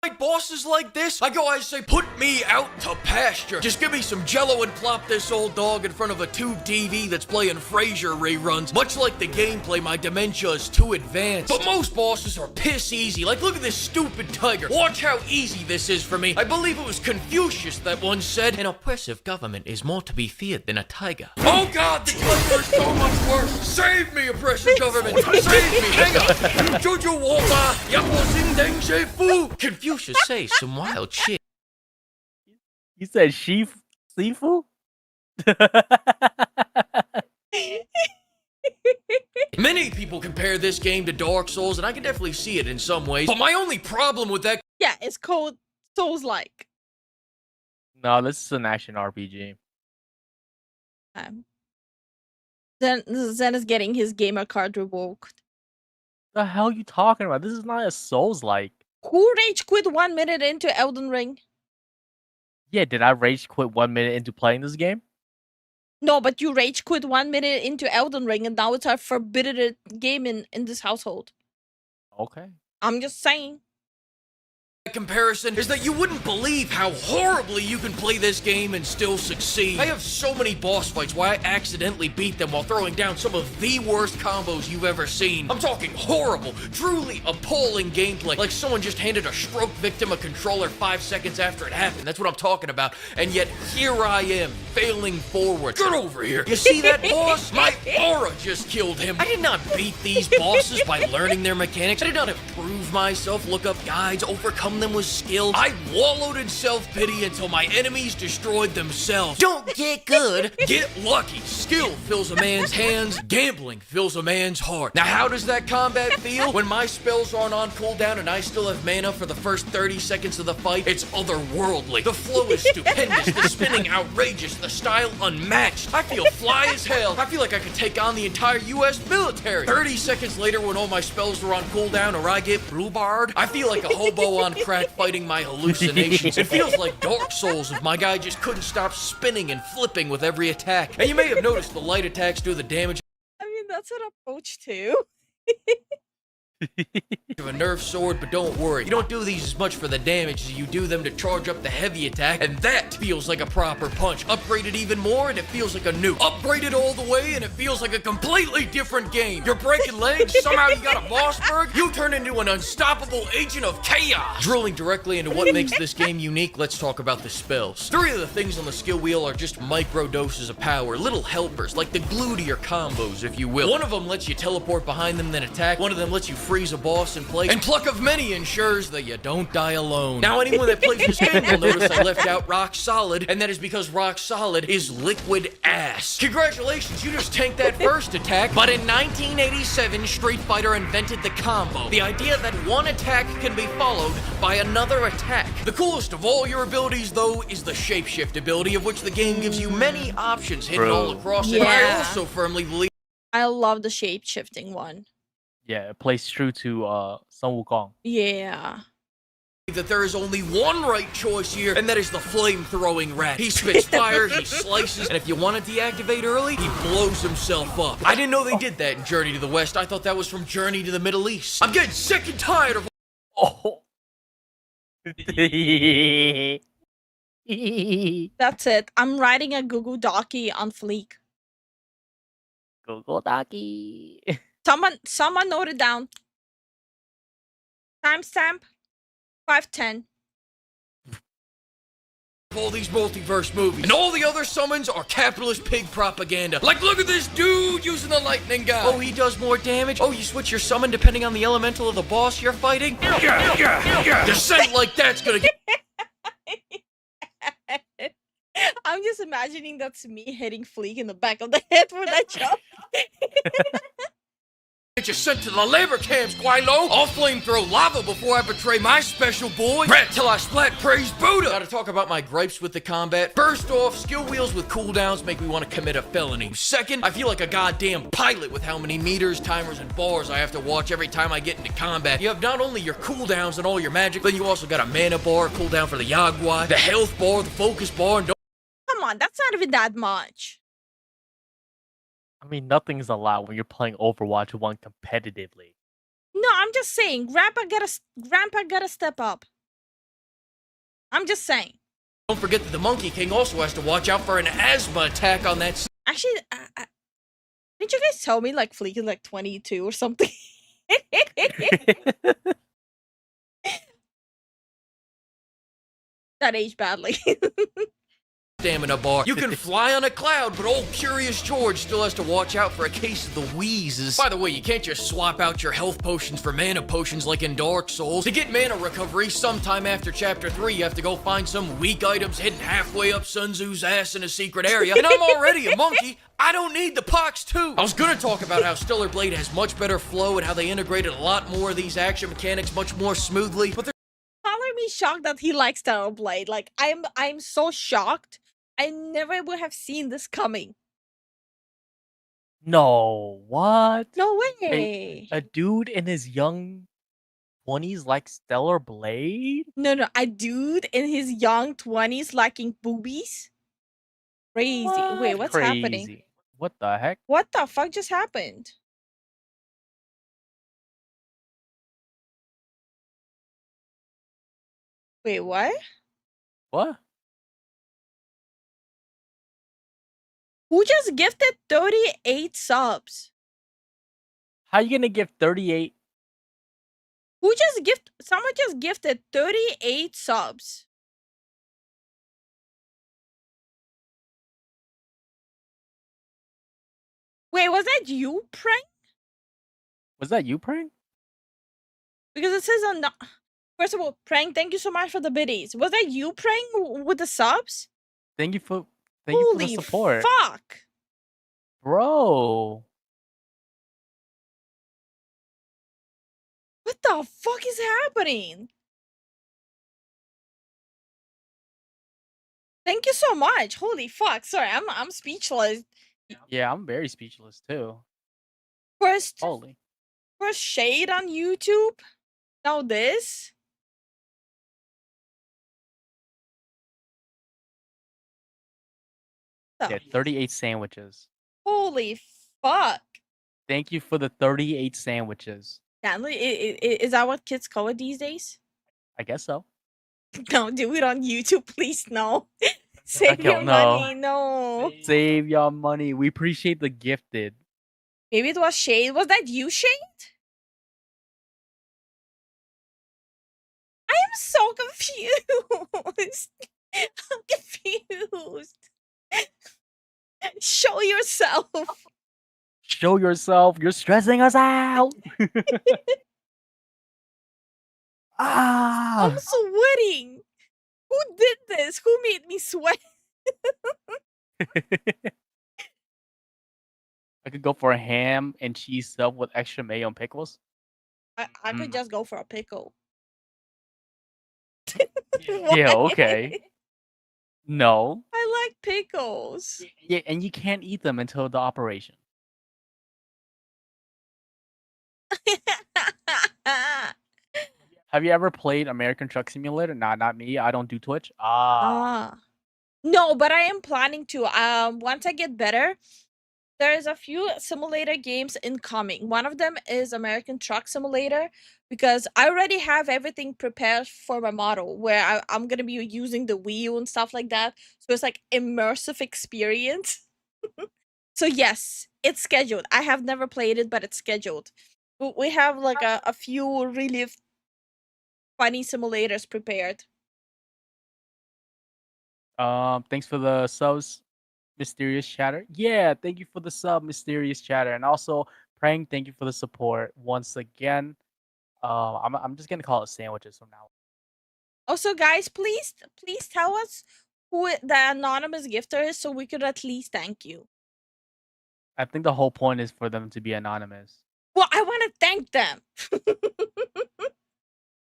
Like bosses like this, I say, put me out to pasture. Just give me some jello and plop this old dog in front of a tube TV that's playing Frasier reruns. Much like the gameplay, my dementia is too advanced. But most bosses are piss easy. Like, look at this stupid tiger. Watch how easy this is for me. I believe it was Confucius that once said, an oppressive government is more to be feared than a tiger. Oh God, the tiger is so much worse. Save me, oppressive government. Save me. Hang on. Jojo Walter. Yapo Deng She Fu. Confucius say some wild shit. You said Sifu? Many people compare this game to Dark Souls, and I can definitely see it in some ways. But my only problem with that... Yeah, it's called Souls-like. No, this is an action RPG. Zen is getting his gamer card revoked. The hell are you talking about? This is not a Souls-like. Who rage quit 1 minute into Elden Ring? Yeah, did I rage quit 1 minute into playing this game? No, but you rage quit 1 minute into Elden Ring, and now it's a forbidden game in this household. Okay. I'm just saying. Comparison is that you wouldn't believe how horribly you can play this game and still succeed. I have so many boss fights where I accidentally beat them while throwing down some of the worst combos you've ever seen. I'm talking horrible, truly appalling gameplay, like someone just handed a stroke victim a controller 5 seconds after it happened. That's what I'm talking about. And yet here I am, failing forward. Get over here. You see that boss? My aura just killed him. I did not beat these bosses by learning their mechanics. I did not improve myself, look up guides, overcome them with skill. I wallowed in self-pity until my enemies destroyed themselves. Don't get good, get lucky. Skill fills a man's hands, gambling fills a man's heart. Now how does that combat feel? When my spells aren't on cooldown and I still have mana for the first 30 seconds of the fight, it's otherworldly. The flow is stupendous, the spinning outrageous, the style unmatched. I feel fly as hell. I feel like I could take on the entire US military. 30 seconds later when all my spells are on cooldown or I get blue barred, I feel like a hobo on crack fighting my hallucinations. It feels like Dark Souls if my guy just couldn't stop spinning and flipping with every attack. And you may have noticed the light attacks do the damage. I mean, that's an approach too. Of a nerf sword, but don't worry, you don't do these as much for the damage as you do them to charge up the heavy attack, and that feels like a proper punch. Upgraded even more and it feels like a nuke. Upgraded all the way and it feels like a completely different game. You're breaking legs, somehow you got a Mossberg, you turn into an unstoppable agent of chaos. Drilling directly into what makes this game unique, let's talk about the spells. 3 of the things on the skill wheel are just micro doses of power, little helpers, like the glue to your combos, if you will. One of them lets you teleport behind them then attack, one of them lets you freeze a boss in place, and pluck of many ensures that you don't die alone. Now anyone that plays this game will notice I left out Rock Solid, and that is because Rock Solid is liquid ass. Congratulations, you just tanked that first attack, but in 1987, Street Fighter invented the combo. The idea that one attack can be followed by another attack. The coolest of all your abilities, though, is the Shapeshift ability, of which the game gives you many options hidden all across it. I also firmly believe I love the shape-shifting one. Yeah, it plays true to Sun Wukong. Yeah. that there is only one right choice here, and that is the flame-throwing rat. He spits fire, he slices, and if you want to deactivate early, he blows himself up. I didn't know they did that in Journey to the West. I thought that was from Journey to the Middle East. I'm getting sick and tired of... Oh. That's it. I'm writing a Google Docie on Fleek. Google Docie. Someone note it down. Timestamp 510. all these multiverse movies. And all the other summons are capitalist pig propaganda. Like, look at this dude using the lightning guy. Oh, he does more damage. Oh, you switch your summon depending on the elemental of the boss you're fighting. Descent like that's gonna get... I'm just imagining that's me hitting Fleek in the back of the head for that jump. Get you sent to the labor camps, Guaylo. I'll flamethrow lava before I betray my special boy. Rat till I splat, praise Buddha. Gotta talk about my gripes with the combat. First off, skill wheels with cooldowns make me want to commit a felony. Second, I feel like a goddamn pilot with how many meters, timers, and bars I have to watch every time I get into combat. You have not only your cooldowns and all your magic, but you also got a mana bar, cooldown for the Yagwai, the health bar, the focus bar, and Come on, that's not even that much. I mean, nothing's allowed when you're playing Overwatch 1 competitively. No, I'm just saying, Grandpa gotta step up. I'm just saying. don't forget that the Monkey King also has to watch out for an asthma attack on that. Actually, didn't you guys tell me like Fleek is like 22 or something? That aged badly. Stamina bar. You can fly on a cloud, but old Curious George still has to watch out for a case of the wheezes. By the way, you can't just swap out your health potions for mana potions like in Dark Souls. To get mana recovery sometime after Chapter 3, you have to go find some weak items hidden halfway up Sun Tzu's ass in a secret area. And I'm already a monkey. I don't need the pox too. I was gonna talk about how Stellar Blade has much better flow and how they integrated a lot more of these action mechanics much more smoothly, but Color me shocked that he likes Stellar Blade. Like, I'm so shocked. I never would have seen this coming. No, what? No way. A dude in his young 20s likes Stellar Blade? No, a dude in his young 20s liking boobies? Crazy. Wait, what's happening? Crazy. What the heck? What the fuck just happened? Wait, what? What? Who just gifted 38 subs? How you gonna give 38? Someone just gifted 38 subs. Wait, was that you, Prank? Was that you, Prank? Because it says on the... First of all, Prank, thank you so much for the biddies. Was that you, Prank, with the subs? Thank you for the support. Fuck! Bro. What the fuck is happening? Thank you so much. Holy fuck. Sorry, I'm speechless. Yeah, I'm very speechless too. First shade on YouTube. Now this. Yeah, 38 sandwiches. Holy fuck. Thank you for the 38 sandwiches. Stanley, is that what kids call it these days? I guess so. No, do it on YouTube, please. No. Save your money. No. Save your money. We appreciate the gifted. Maybe it was Shade. Was that you, Shade? I am so confused. I'm confused. Show yourself. Show yourself. You're stressing us out. I'm sweating. Who did this? Who made me sweat? I could go for a ham and cheese sub with extra mayo and pickles. I could just go for a pickle. Yeah, okay. No. I like pickles. Yeah, and you can't eat them until the operation. Have you ever played American Truck Simulator? Nah, not me. I don't do Twitch. Ah. No, but I am planning to. Once I get better, there's a few simulator games incoming. One of them is American Truck Simulator because I already have everything prepared for my model where I'm gonna be using the Wii U and stuff like that. So it's like immersive experience. So yes, it's scheduled. I have never played it, but it's scheduled. We have like a few really funny simulators prepared. Thanks for the subs, Mysterious Chatter. Yeah, thank you for the sub, Mysterious Chatter, and also Praying. Thank you for the support once again. I'm just gonna call it sandwiches from now. Also, guys, please tell us who the anonymous gifter is so we could at least thank you. I think the whole point is for them to be anonymous. Well, I want to thank them.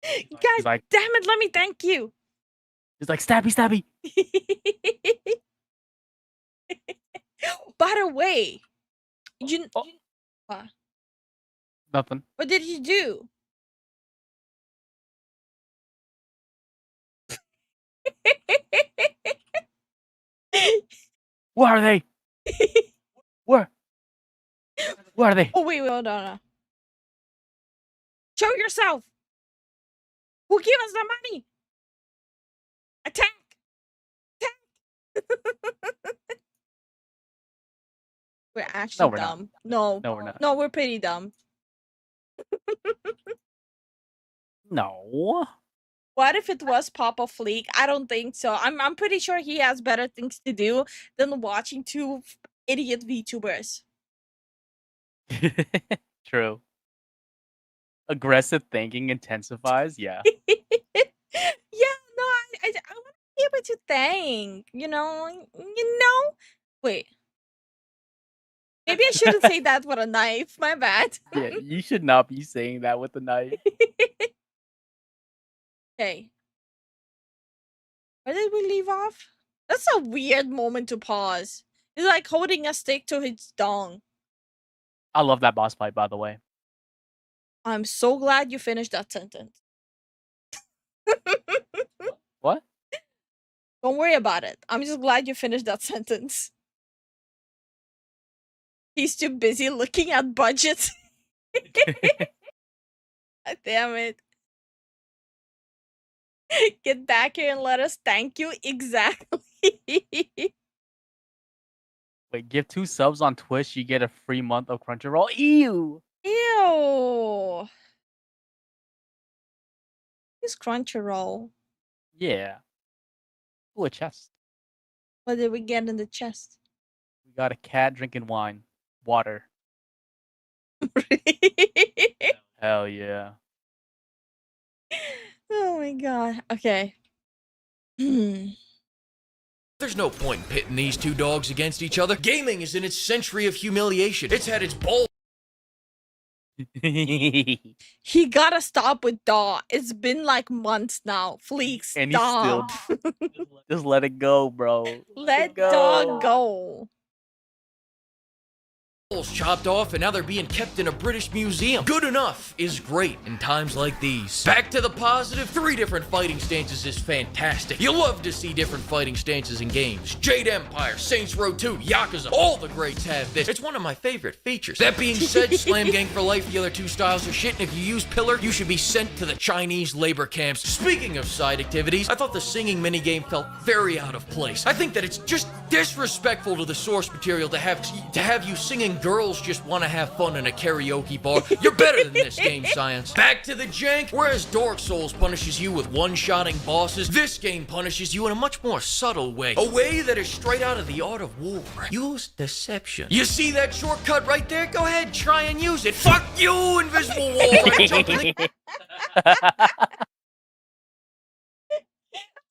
Guys, like- damn it, let me thank you. It's like stabby, stabby. By the way, Nothing. what did you do? Where are they? Where? Where are they? Oh wait, hold on. Show yourself. Who give us the money? Attack! We're actually we're not. dumb. No, No, we're not. No, we're pretty dumb. No. What if it was Papa Fleek? I don't think so. I'm pretty sure he has better things to do than watching two idiot VTubers. True. Aggressive thinking intensifies. Yeah. Yeah, no, I want to be able to thank. Wait. Maybe I shouldn't say that with a knife. My bad. Yeah, you should not be saying that with a knife. Okay. Where did we leave off? That's a weird moment to pause. It's like holding a stick to his dong. I love that boss fight, by the way. I'm so glad you finished that sentence. What? Don't worry about it. I'm just glad you finished that sentence. He's too busy looking at budgets. Damn it. Get back here and let us thank you. Exactly. Wait, give 2 subs on Twitch, you get a free month of Crunchyroll. Ew. Ew. Use Crunchyroll. Yeah. Ooh, a chest. What did we get in the chest? We got a cat drinking wine. Water. Hell yeah. Oh my god. Okay. There's no point in pitting these two dogs against each other. Gaming is in its century of humiliation. It's had its balls. He gotta stop with Daw. It's been like months now. Fleeks, And he's stop. just let it go, bro. Let Daw go. Chopped off and now they're being kept in a British museum. Good enough is great in times like these. Back to the positive, 3 different fighting stances is fantastic. You love to see different fighting stances in games. Jade Empire, Saints Row 2, Yakuza, all the greats have this. It's one of my favorite features. That being said, Slam Gang for life, the other 2 styles are shit, and if you use Pillar, you should be sent to the Chinese labor camps. Speaking of side activities, I thought the singing minigame felt very out of place. I think that it's just disrespectful to the source material to have you singing Girls Just Want to Have Fun in a karaoke bar. You're better than this, Game Science. Back to the jank. Whereas Dark Souls punishes you with one-shotting bosses, this game punishes you in a much more subtle way. A way that is straight out of the art of war. Use deception. You see that shortcut right there? Go ahead, try and use it. Fuck you, invisible wall.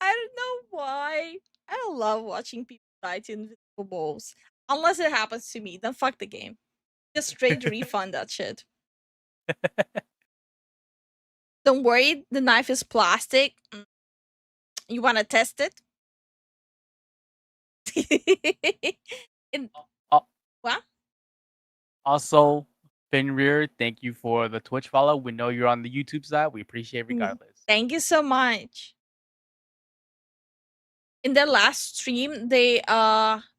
I don't know why. I love watching people die to invisible balls. Unless it happens to me, then fuck the game. Just straight refund that shit. Don't worry, the knife is plastic. You want to test it? What? Also, Finrear, thank you for the Twitch follow. We know you're on the YouTube side. We appreciate it regardless. Thank you so much. In their last stream, they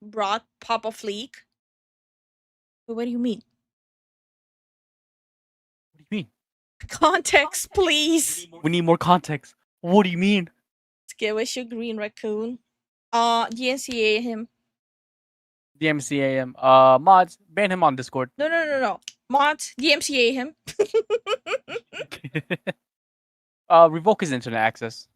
brought Papa Fleek. What do you mean? What do you mean? Context, please. We need more context. What do you mean? Skittish, you green raccoon. DNCA him. DMCA him. Mods, ban him on Discord. No. Mods, DMCA him. Revoke his internet access.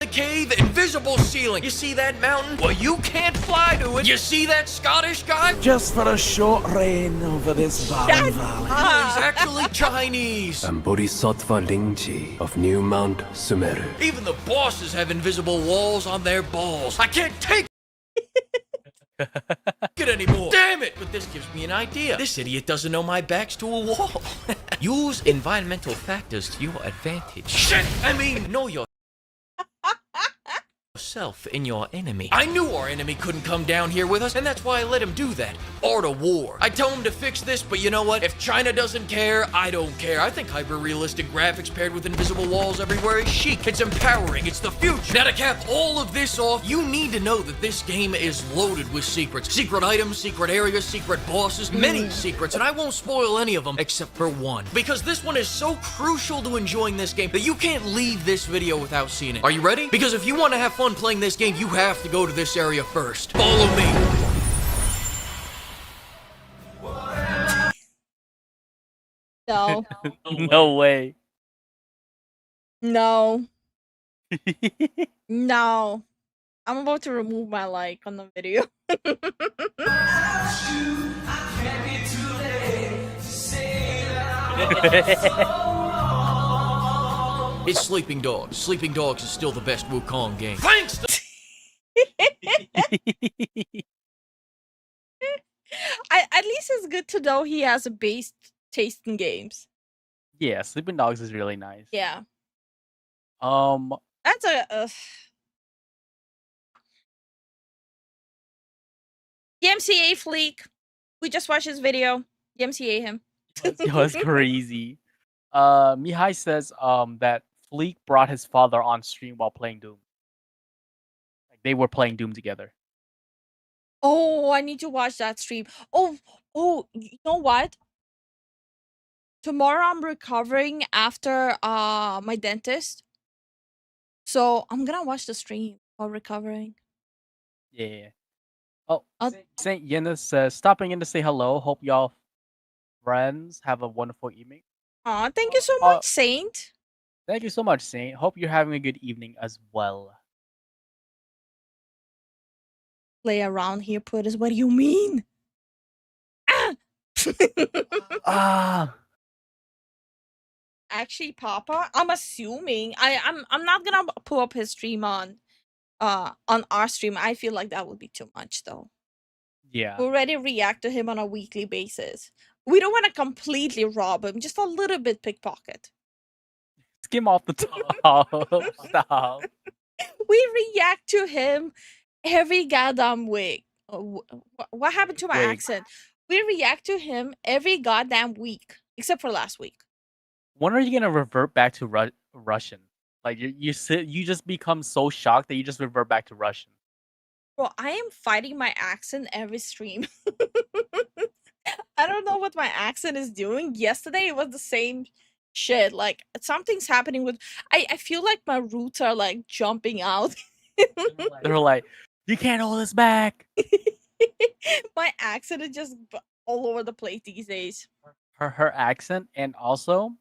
The cave, invisible ceiling. You see that mountain? Well, you can't fly to it. You see that Scottish guy? Just for a short reign over this barren valley. He's actually Chinese. I'm Bodhisattva Lingji of New Mount Sumeru. Even the bosses have invisible walls on their balls. I can't take it anymore. Damn it! But this gives me an idea. This idiot doesn't know my back's to a wall. Use environmental factors to your advantage. Shit! I mean, know yourself in your enemy. I knew our enemy couldn't come down here with us, and that's why I let him do that. Art of war. I tell him to fix this, but you know what? If China doesn't care, I don't care. I think hyper-realistic graphics paired with invisible walls everywhere is chic. It's empowering. It's the future. Now to cap all of this off, you need to know that this game is loaded with secrets. Secret items, secret areas, secret bosses, many secrets, and I won't spoil any of them except for one. Because this one is so crucial to enjoying this game that you can't leave this video without seeing it. Are you ready? Because if you want to have fun playing this game, you have to go to this area first. Follow me. No. No way. No. No. I'm about to remove my like on the video. It's Sleeping Dogs. Sleeping Dogs is still the best Wukong game. Thanks to At least it's good to know he has a base taste in games. Yeah, Sleeping Dogs is really nice. Yeah. Um, That's a... DMCA Fleek. We just watched his video. DMCA him. Yo, it's crazy. Mihai says that Fleek brought his father on stream while playing Doom. Like they were playing Doom together. Oh, I need to watch that stream. Oh, you know what? Tomorrow I'm recovering after my dentist. So I'm gonna watch the stream while recovering. Yeah. Oh, Saint Yenna says stopping in to say hello. Hope y'all friends have a wonderful evening. Aw, thank you so much, Saint. Thank you so much, Saint. Hope you're having a good evening as well. Play around here, Pudders. What do you mean? Ah. Actually, Papa, I'm assuming I'm not gonna pull up his stream on our stream. I feel like that would be too much though. Yeah. We already react to him on a weekly basis. We don't want to completely rob him, just a little bit pickpocket. Skim off the top. Stop. We react to him every goddamn week. What happened to my accent? We react to him every goddamn week, except for last week. When are you gonna revert back to Russian? Like you just become so shocked that you just revert back to Russian. Bro, I am fighting my accent every stream. I don't know what my accent is doing. Yesterday it was the same shit. Like something's happening with I feel like my roots are like jumping out. They're like, you can't hold us back. My accent is just all over the place these days. Her accent, and also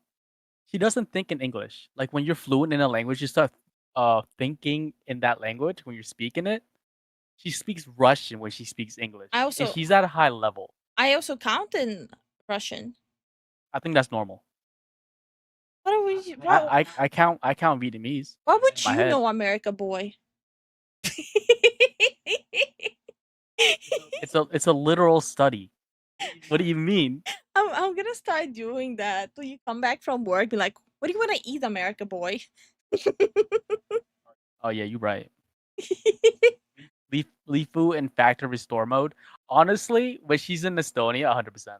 she doesn't think in English. Like when you're fluent in a language, you start thinking in that language when you're speaking it. She speaks Russian when she speaks English. I also- and she's at a high level. I also count in Russian. I think that's normal. What are we? I count Vietnamese. Why would in my you head. know, America boy? It's a literal study. What do you mean? I'm gonna start doing that. When you come back from work, be like, "What do you want to eat, America boy?" Oh yeah, you're right. Lifu in factory restore mode. Honestly, when she's in Estonia, 100%.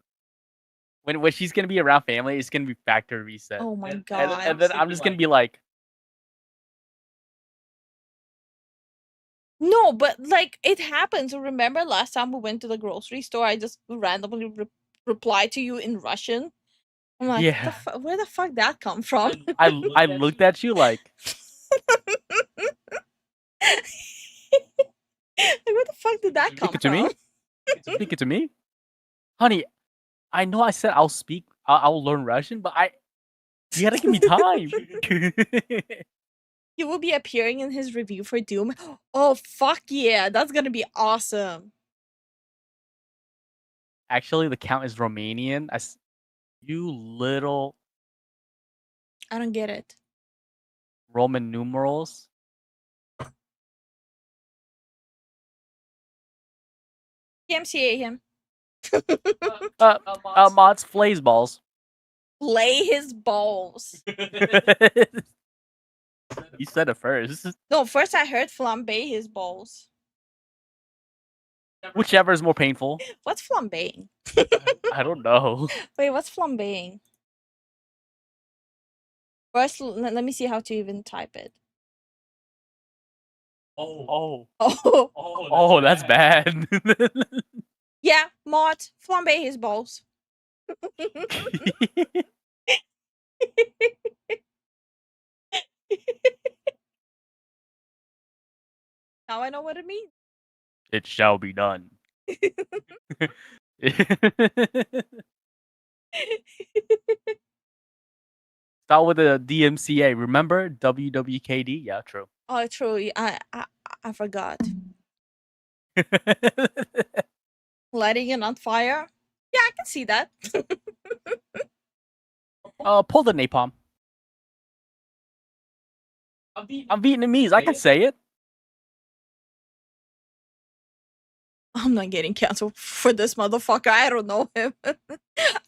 When she's gonna be around family, it's gonna be factory reset. Oh my And god. then I'm just gonna be like, No, but like it happens. Remember last time we went to the grocery store, I just randomly replied to you in Russian. I'm like, yeah. where the fuck that come from? I looked at you like, Like, where the fuck did that come speak it to from? me? Speak it to me? Honey, I know I said I'll learn Russian, but you gotta give me time. He will be appearing in his review for Doom. Oh fuck yeah, that's gonna be awesome. Actually, the count is Romanian. You little I don't get it. Roman numerals. PMCA him. Mods flays balls. Play his balls. You said it first. No, first I heard flambe his balls. Whichever is more painful. What's flambeing? I don't know. Wait, what's flambeing? First, let me see how to even type it. Oh. Oh. Oh, that's bad. Yeah, mod, flambe his balls. Now I know what it means. It shall be done. Start with the DMCA. Remember WWKD? Yeah, true. Oh, true. I forgot. Lighting it on fire. Yeah, I can see that. Pull the napalm. I'm Vietnamese. I can say it. I'm not getting canceled for this motherfucker. I don't know him. I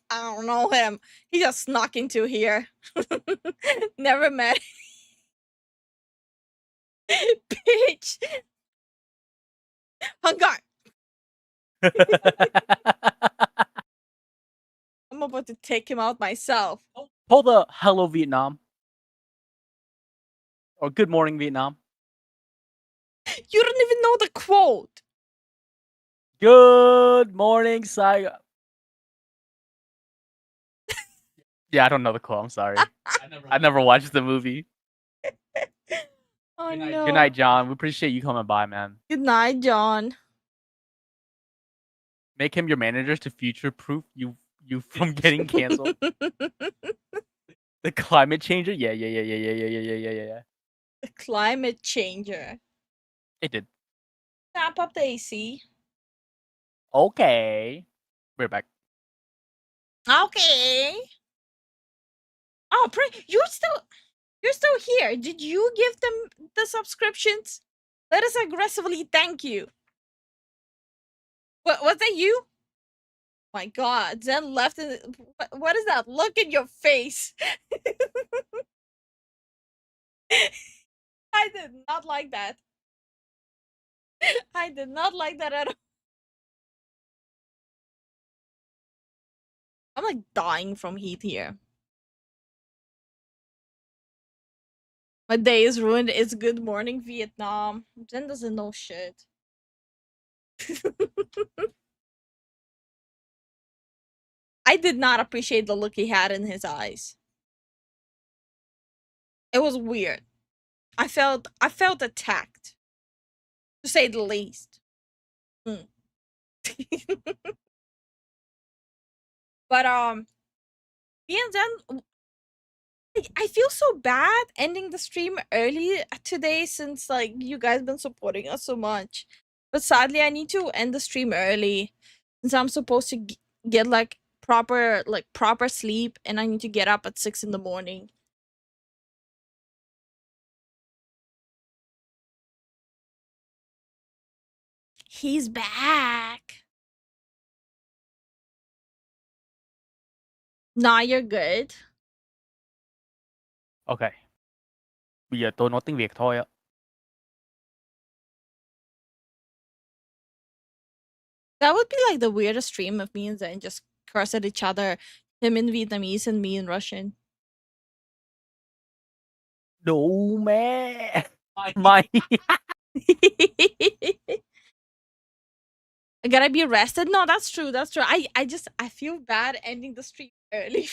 don't know him. He just snuck into here. Never met. Bitch. Hung on. I'm about to take him out myself. Pull the hello Vietnam. Or good morning Vietnam. You don't even know the quote. Good morning, Saigon. Yeah, I don't know the quote. I'm sorry. I never watched the movie. Oh no. Good night, John. We appreciate you coming by, man. Good night, John. Make him your manager to future-proof you from getting canceled. The climate changer? Yeah. The climate changer. It did. Tap up the AC. Okay. We're back. Okay. Oh, you're still here. Did you give them the subscriptions? Let us aggressively thank you. Was that you? My God, Zen left. What is that look in your face? I did not like that. I did not like that at all. I'm like dying from heat here. My day is ruined. It's good morning, Vietnam. Jen doesn't know shit. I did not appreciate the look he had in his eyes. It was weird. I felt attacked, to say the least. But me and Zen, I feel so bad ending the stream early today since like you guys been supporting us so much. But sadly, I need to end the stream early since I'm supposed to get like proper sleep, and I need to get up at 6 in the morning. He's back. Nah, you're good. Ok. Bây giờ tôi nói tiếng Việt thôi ạ. That would be like the weirdest stream of me and Zen just curse at each other. Him in Vietnamese and me in Russian. No, man. My. I gotta be arrested? No, that's true. That's true. I feel bad ending the stream early.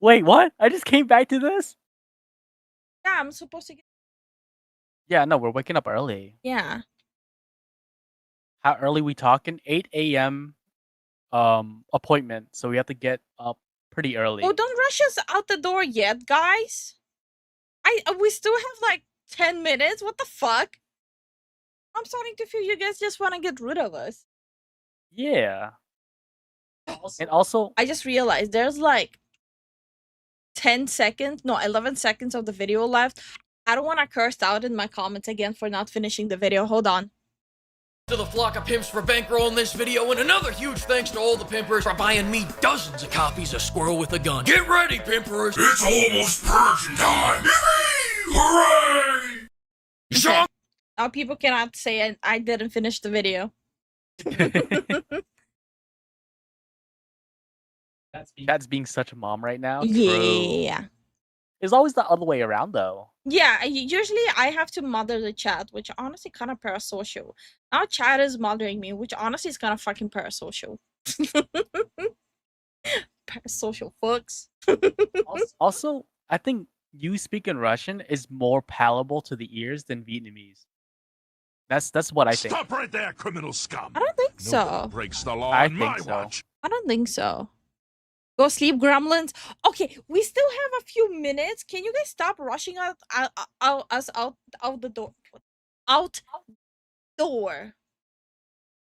Wait, what? I just came back to this? Yeah, I'm supposed to get. Yeah, no, we're waking up early. Yeah. How early we talking? 8 a.m. Appointment, so we have to get up pretty early. Oh, don't rush us out the door yet, guys. We still have like 10 minutes. What the fuck? I'm starting to feel you guys just want to get rid of us. Yeah. And also, I just realized there's like 10 seconds, no, 11 seconds of the video left. I don't want to curse out in my comments again for not finishing the video. Hold on. To the flock of pimps for bankrolling this video, and another huge thanks to all the pimpers for buying me dozens of copies of Squirrel with a Gun. Get ready, pimpers! It's almost purging time! Hooray! Okay. Now people cannot say I didn't finish the video. That's being such a mom right now. Yeah. True. It's always the other way around, though. Yeah, usually I have to mother the chat, which honestly kind of parasocial. Now chat is mothering me, which honestly is kind of fucking parasocial. Parasocial fucks. Also, I think you speaking Russian is more palatable to the ears than Vietnamese. That's what I think. Stop right there, criminal scum. I don't think so. Nobody breaks the law I on my think so. watch. I don't think so. Go sleep, gremlins. Okay, we still have a few minutes. Can you guys stop rushing us out the door? Out door.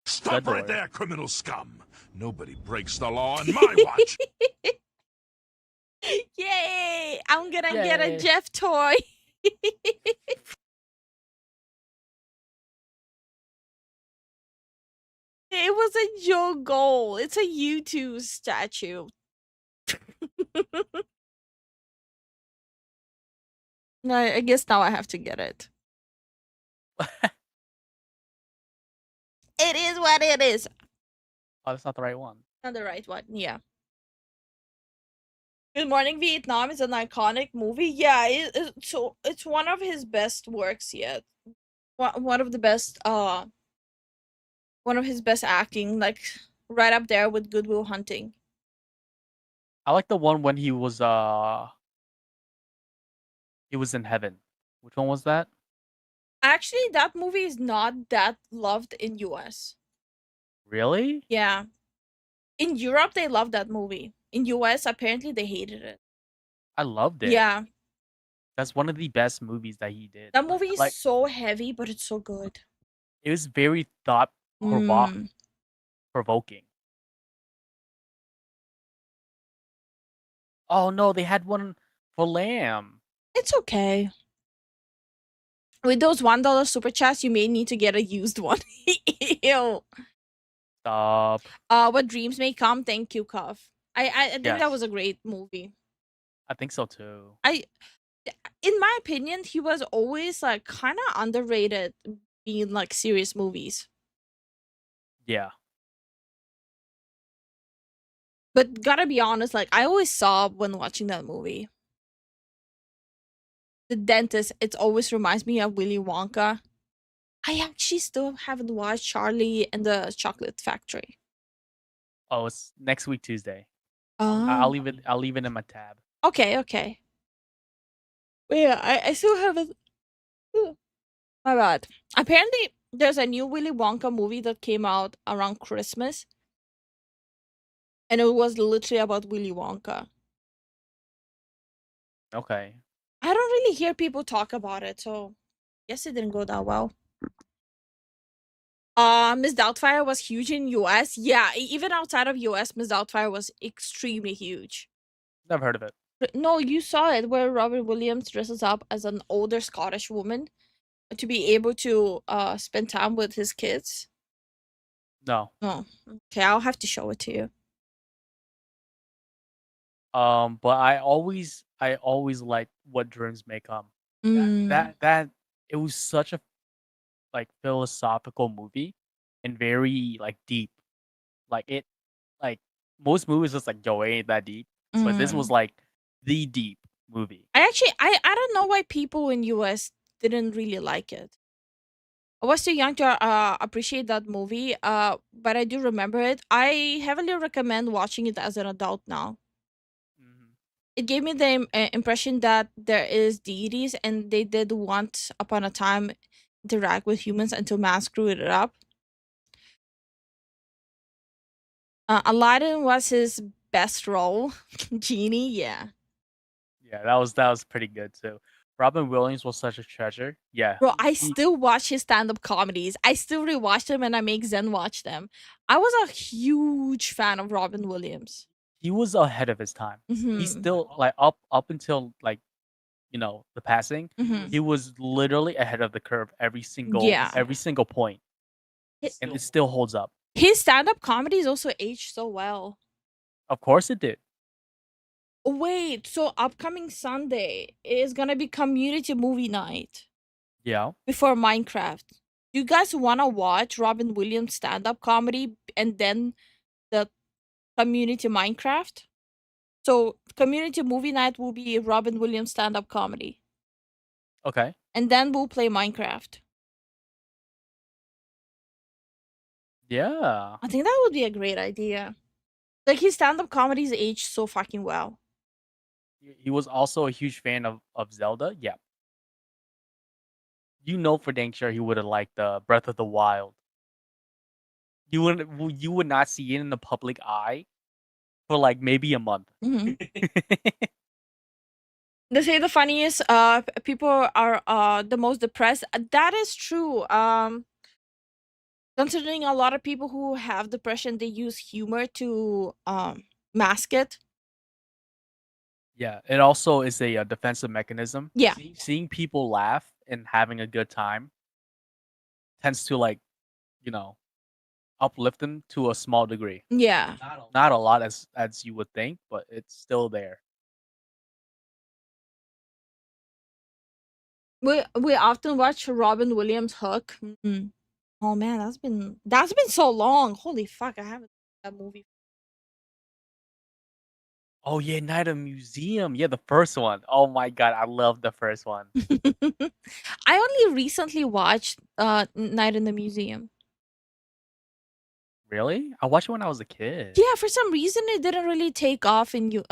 Stop right there, criminal scum. Nobody breaks the law on my watch. Yay! I'm gonna get a Yay. Jeff toy. It was a joke goal. It's a YouTube statue. No, I guess now I have to get it. It is what it is. Oh, that's not the right one. Not the right one, yeah. Good Morning Vietnam is an iconic movie. Yeah, it's one of his best works yet. One of the best one of his best acting, like right up there with Good Will Hunting. I like the one when he was in heaven. Which one was that? Actually, that movie is not that loved in US. Really? Yeah. In Europe, they love that movie. In US, apparently they hated it. I loved it. Yeah. That's one of the best movies that he did. That movie is Like, so heavy, but it's so good. it was very thought provoking. Oh no, they had one for Lamb. It's okay. With those $1 super chats, you may need to get a used one. Ew. Stop. What dreams may come. Thank you, Cuff. I think that Yes. was a great movie. I think so too. In my opinion, he was always like kind of underrated being like serious movies. Yeah. But gotta be honest, like I always sob when watching that movie. The Dentist, it always reminds me of Willy Wonka. I actually still haven't watched Charlie and the Chocolate Factory. Oh, it's next week Tuesday. Oh. I'll leave it in my tab. Okay. But yeah, I still haven't. My bad. Apparently, there's a new Willy Wonka movie that came out around Christmas. And it was literally about Willy Wonka. Okay. I don't really hear people talk about it, so guess it didn't go that well. Miss Doubtfire was huge in US. Yeah, even outside of US, Miss Doubtfire was extremely huge. Never heard of it. No, you saw it where Robin Williams dresses up as an older Scottish woman to be able to spend time with his kids. No. Oh, okay, I'll have to show it to you. But I always like What Dreams May Come. Mm. That it was such a like philosophical movie. and very like deep. Like it, like most movies just like yo, it ain't that deep. But this was like the deep movie. I don't know why people in US didn't really like it. I was too young to appreciate that movie, but I do remember it. I heavily recommend watching it as an adult now. It gave me the impression that there is deities and they did once upon a time interact with humans until man screwed it up. Aladdin was his best role. Genie, yeah. Yeah, that was pretty good too. Robin Williams was such a treasure. Yeah. Bro, I still watch his stand-up comedies. I still rewatch them and I make Zen watch them. I was a huge fan of Robin Williams. He was ahead of his time. He's Mhm. still like up until like the passing. Mhm. He was literally ahead of the curve every single Yeah. point, His, and it still holds up. his stand-up comedies also aged so well. Of course, it did. Wait, so upcoming Sunday is gonna be community movie night Yeah. before Minecraft. You guys wanna watch Robin Williams stand-up comedy and then the community Minecraft? So community movie night will be Robin Williams stand-up comedy. Okay. And then we'll play Minecraft. Yeah. I think that would be a great idea. Like his stand-up comedies aged so fucking well. He was also a huge fan of Zelda. Yeah. For dang sure he would have liked the Breath of the Wild. You would not see it in the public eye for like maybe a month. They say the funniest people are the most depressed. That is true. Considering a lot of people who have depression, they use humor to mask it. Yeah, it also is a defensive mechanism. Yeah. Seeing people laugh and having a good time tends to uplift them to a small degree. Yeah. Not a lot as you would think, but it's still there. We often watch Robin Williams Hook. Oh man, that's been so long. Holy fuck, I haven't seen that movie. Oh yeah, Night of Museum. Yeah, the first one. Oh my god, I love the first one. I only recently watched Night in the Museum. Really? I watched it when I was a kid. Yeah, for some reason it didn't really take off in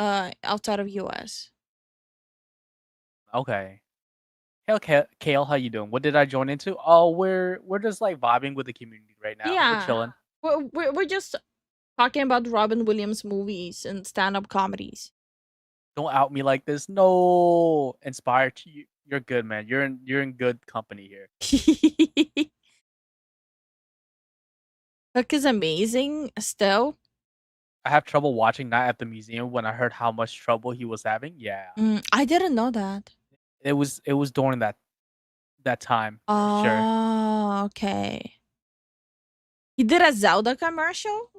outside of US. Okay. Hey, Kale, how you doing? What did I join into? Oh, we're just like vibing with the community right now. Yeah. We're chilling. We're just talking about Robin Williams movies and stand-up comedies. Don't out me like this. No, inspired to you. You're good, man. You're in good company here. Hook is amazing still. I have trouble watching Night at the Museum when I heard how much trouble he was having. Yeah, I didn't know that. it was during that time. For sure. Oh, okay. He did a Zelda commercial?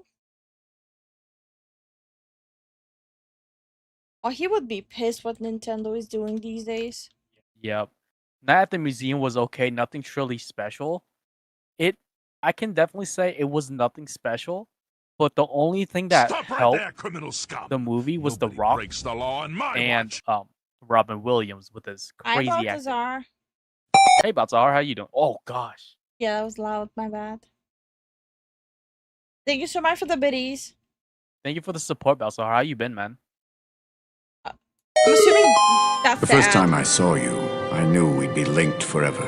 Oh, he would be pissed what Nintendo is doing these days. Yep. Night at the Museum was okay. Nothing truly special. I can definitely say it was nothing special. But the only thing that Stop right helped there, criminal scum. the movie was Nobody The Rock breaks the law on my and watch. Robin Williams with his Hi, crazy acting. Balthazar. Hey, Balthazar, how you doing? Oh gosh. Yeah, that was loud. My bad. Thank you so much for the biddies. Thank you for the support, Balthazar. How you been, man? I'm assuming that's The first time I saw you, I knew we'd be linked forever.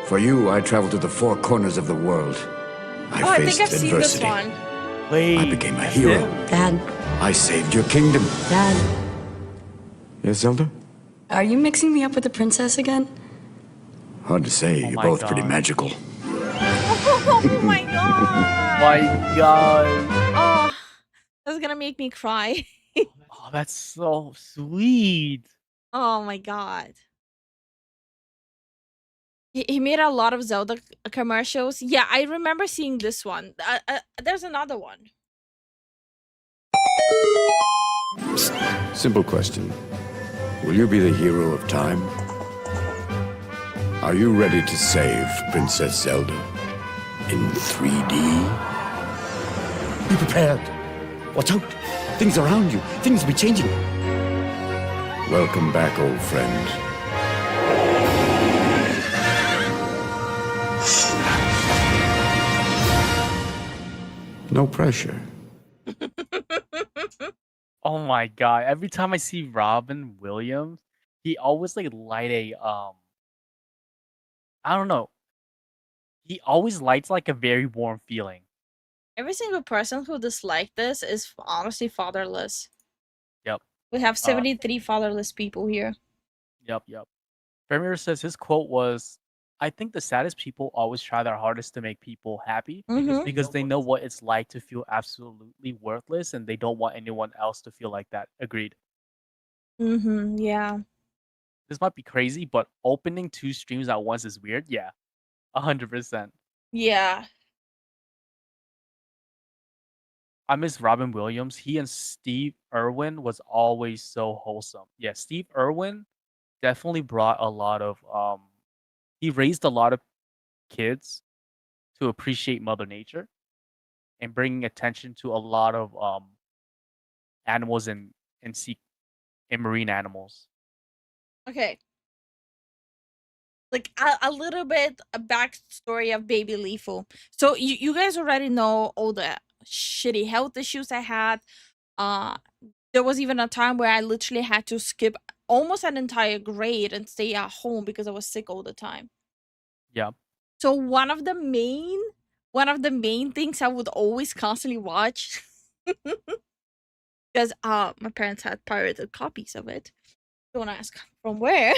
For you, I traveled to the four corners of the world. Oh, I think I've seen this one. Wait, I became a hero. Dad. I saved your kingdom. Dad. Yes, Zelda? Are you mixing me up with the princess again? Hard to say. You're my both pretty God. magical. Oh my god. My God. Oh, that's gonna make me cry. Oh, that's so sweet. Oh my god. He made a lot of Zelda commercials. Yeah, I remember seeing this one. There's another one. Simple question. Will you be the hero of time? Are you ready to save Princess Zelda? In 3D? Be prepared. Watch out. Things around you. Things will be changing. Welcome back, old friend. No pressure. Oh my god! Every time I see Robin Williams, he always like light a I don't know. He always lights like a very warm feeling. Every single person who disliked this is honestly fatherless. Yep. We have 73 fatherless people here. Yep. Premier says his quote was, "I think the saddest people always try their hardest to make people happy Mhm. because they know what it's like to feel absolutely worthless and they don't want anyone else to feel like that." Agreed. Yeah. This might be crazy, but opening 2 streams at once is weird. Yeah. 100%. Yeah. I miss Robin Williams. He and Steve Irwin was always so wholesome. Yeah, Steve Irwin definitely brought a lot of he raised a lot of kids to appreciate Mother Nature and bringing attention to a lot of animals and sea and marine animals. Okay. Like a little bit a backstory of Baby Lifu. So you guys already know all the shitty health issues I had. There was even a time where I literally had to skip almost an entire grade and stay at home because I was sick all the time. Yeah. So one of the main things I would always constantly watch because my parents had pirated copies of it. Don't ask from where.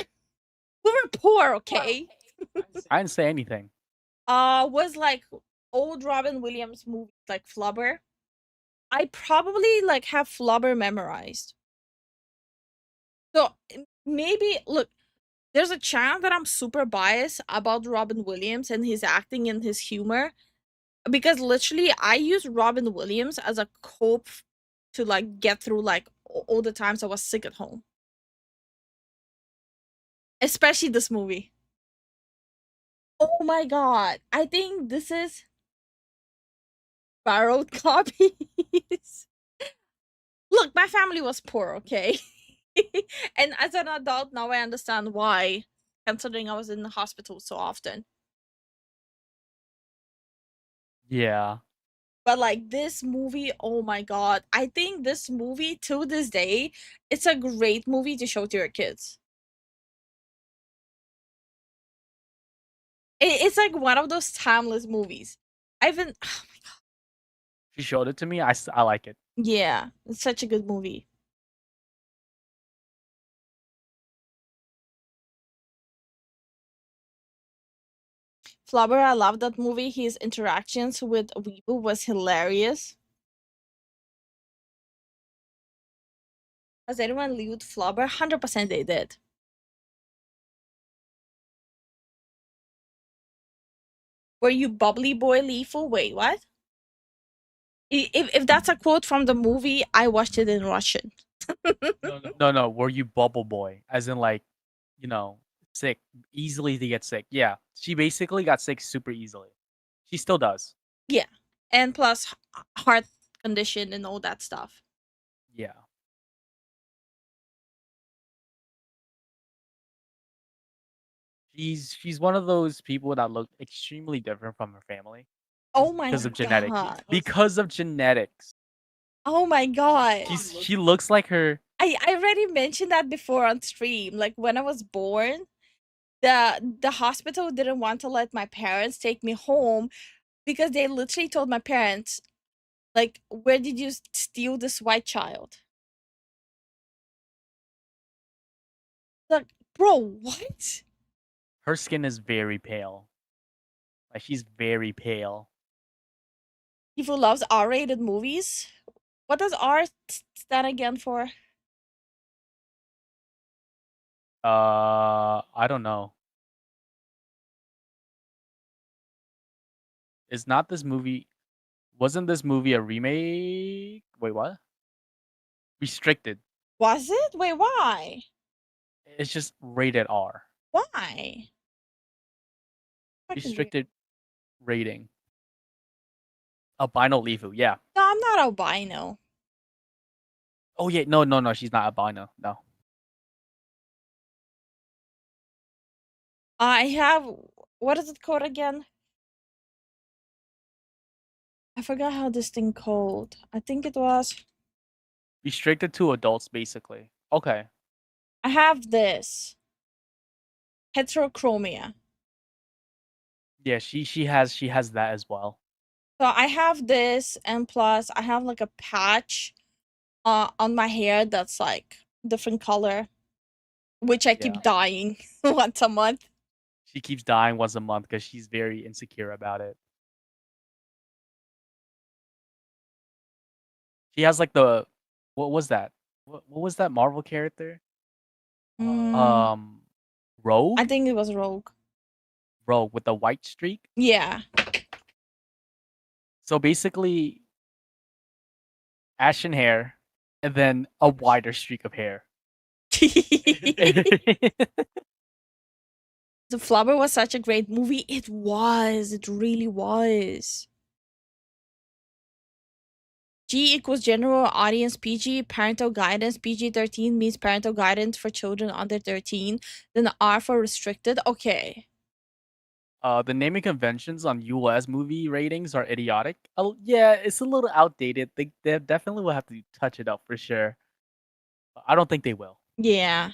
We were poor, okay? I didn't say anything. Was like old Robin Williams movies like Flubber. I probably like have Flubber memorized. So maybe look, there's a chance that I'm super biased about Robin Williams and his acting and his humor. Because literally I use Robin Williams as a cope to like get through like all the times I was sick at home. Especially this movie. Oh my god. I think this is borrowed copies. Look, my family was poor, okay? And as an adult now I understand why, considering I was in the hospital so often. Yeah. But like this movie, oh my god. I think this movie to this day, it's a great movie to show to your kids. It's like one of those timeless movies. I've been She showed it to me. I like it. yeah, it's such a good movie. Flubber, I love that movie. His interactions with Weeble was hilarious. Has anyone lived Flubber? 100% they did. Were you bubbly boy Lifu? Wait, what? If that's a quote from the movie, I watched it in Russian. No. Were you bubble boy? As in like, you know, sick, easily to get sick. Yeah. She basically got sick super easily. She still does. Yeah. And plus heart condition and all that stuff. Yeah. She's one of those people that look extremely different from her family. Oh my Because of genetics. god. Because of genetics. Oh my god. She looks like her. I already mentioned that before on stream. Like when I was born, the hospital didn't want to let my parents take me home because they literally told my parents, like, where did you steal this white child? Like, bro, what? Her skin is very pale. Like she's very pale. People loves R-rated movies. What does R stand again for? I don't know. Is not this movie? Wasn't this movie a remake? Wait, what? Restricted. Was it? Wait, why? It's just rated R. Why? Restricted rating. Albino Lifu, yeah. No, I'm not albino. Oh yeah, no, she's not albino. No. I have, what is it called again? I forgot how this thing called. I think it was. Restricted to adults, basically. Okay. I have this. Heterochromia. Yeah, she has that as well. So I have this, and plus I have like a patch on my hair that's like different color, which I keep Yeah. dyeing once a month. She keeps dying once a month because she's very insecure about it. She has like the what was that? What was that Marvel character? Rogue? I think it was Rogue. Rogue with the white streak. Yeah. So basically, ashen hair, and then a wider streak of hair. The Flubber was such a great movie. It was. It really was. G equals general audience PG, parental guidance. PG-13 means parental guidance for children under 13. Then R for restricted. Okay. The naming conventions on US movie ratings are idiotic. Yeah, it's a little outdated. They definitely will have to touch it up for sure. I don't think they will. Yeah.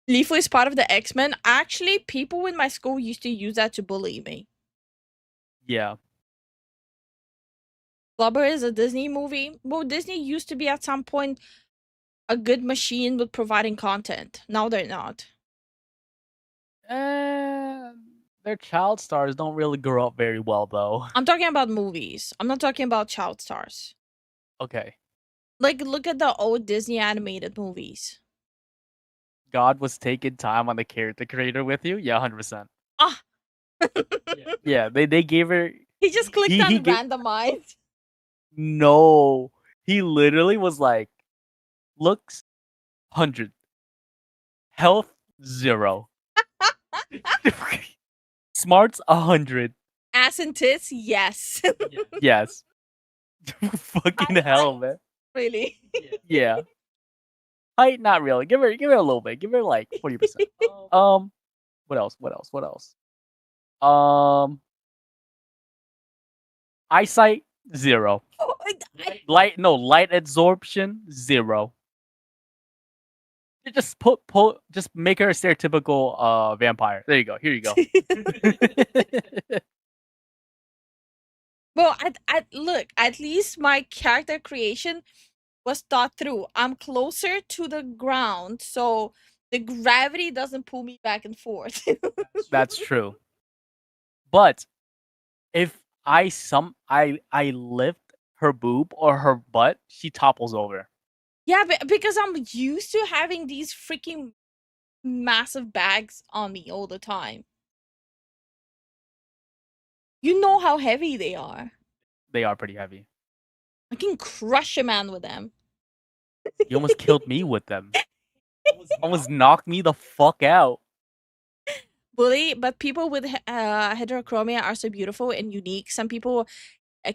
Lifu is part of the X-Men. Actually, people in my school used to use that to bully me. Yeah. Flubber is a Disney movie. Well, Disney used to be at some point a good machine with providing content. Now they're not. Their child stars don't really grow up very well, though. I'm talking about movies. I'm not talking about child stars. Okay. Like, look at the old Disney animated movies. God was taking time on the character creator with you? Yeah, 100%. Ah! Yeah, they gave her... He just clicked on he gave- randomize. No. He literally was like, looks 100. Health 0. Smarts 100. Ass and tits? Yes. Yes. Fucking hell, man. Really? Yeah. Height, not really. Give her a little bit. Give her like 40%. What else? Eyesight 0. Oh, Light absorption 0. Just just make her a stereotypical vampire. There you go. Here you go. Well, look, at least my character creation was thought through. I'm closer to the ground, so the gravity doesn't pull me back and forth. That's true. But if I lift her boob or her butt, she topples over. Yeah, because I'm used to having these freaking massive bags on me all the time. You know how heavy they are. They are pretty heavy. I can crush a man with them. You almost killed me with them. Almost knocked me the fuck out. Bully, but people with heterochromia are so beautiful and unique. Some people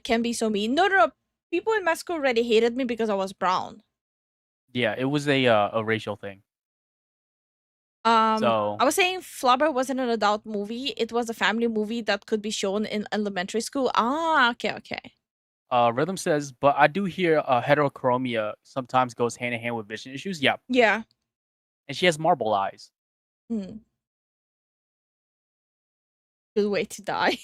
can be so mean. No. People in my school already hated me because I was brown. Yeah, it was a racial thing. So I was saying Flubber wasn't an adult movie. It was a family movie that could be shown in elementary school. Ah, okay. Rhythm says, but I do hear heterochromia sometimes goes hand in hand with vision issues. Yeah. Yeah. And she has marble eyes. Good way to die.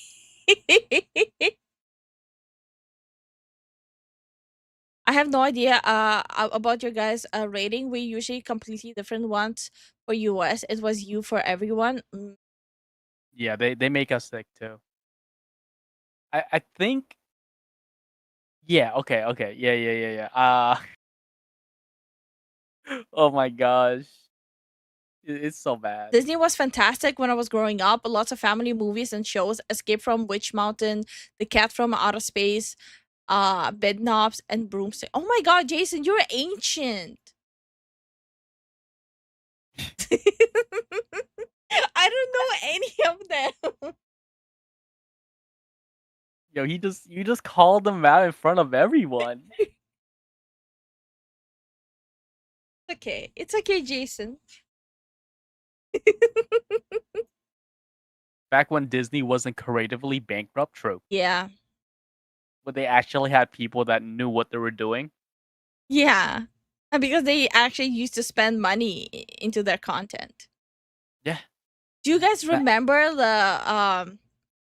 I have no idea about your guys' rating. We usually completely different ones for US. It was U for everyone. Yeah, they make us sick too. I think. Yeah. Okay. Yeah. Oh my gosh. It's so bad. Disney was fantastic when I was growing up. Lots of family movies and shows. Escape from Witch Mountain, The Cat from Outer Space, Bed Knobs, and Broomstick. Oh my god, Jason, you're ancient. I don't know any of them. Yo, you just called them out in front of everyone. Okay, it's okay, Jason. Back when Disney wasn't creatively bankrupt, true. Yeah. But they actually had people that knew what they were doing. Yeah. And because they actually used to spend money into their content. Yeah. Do you guys remember the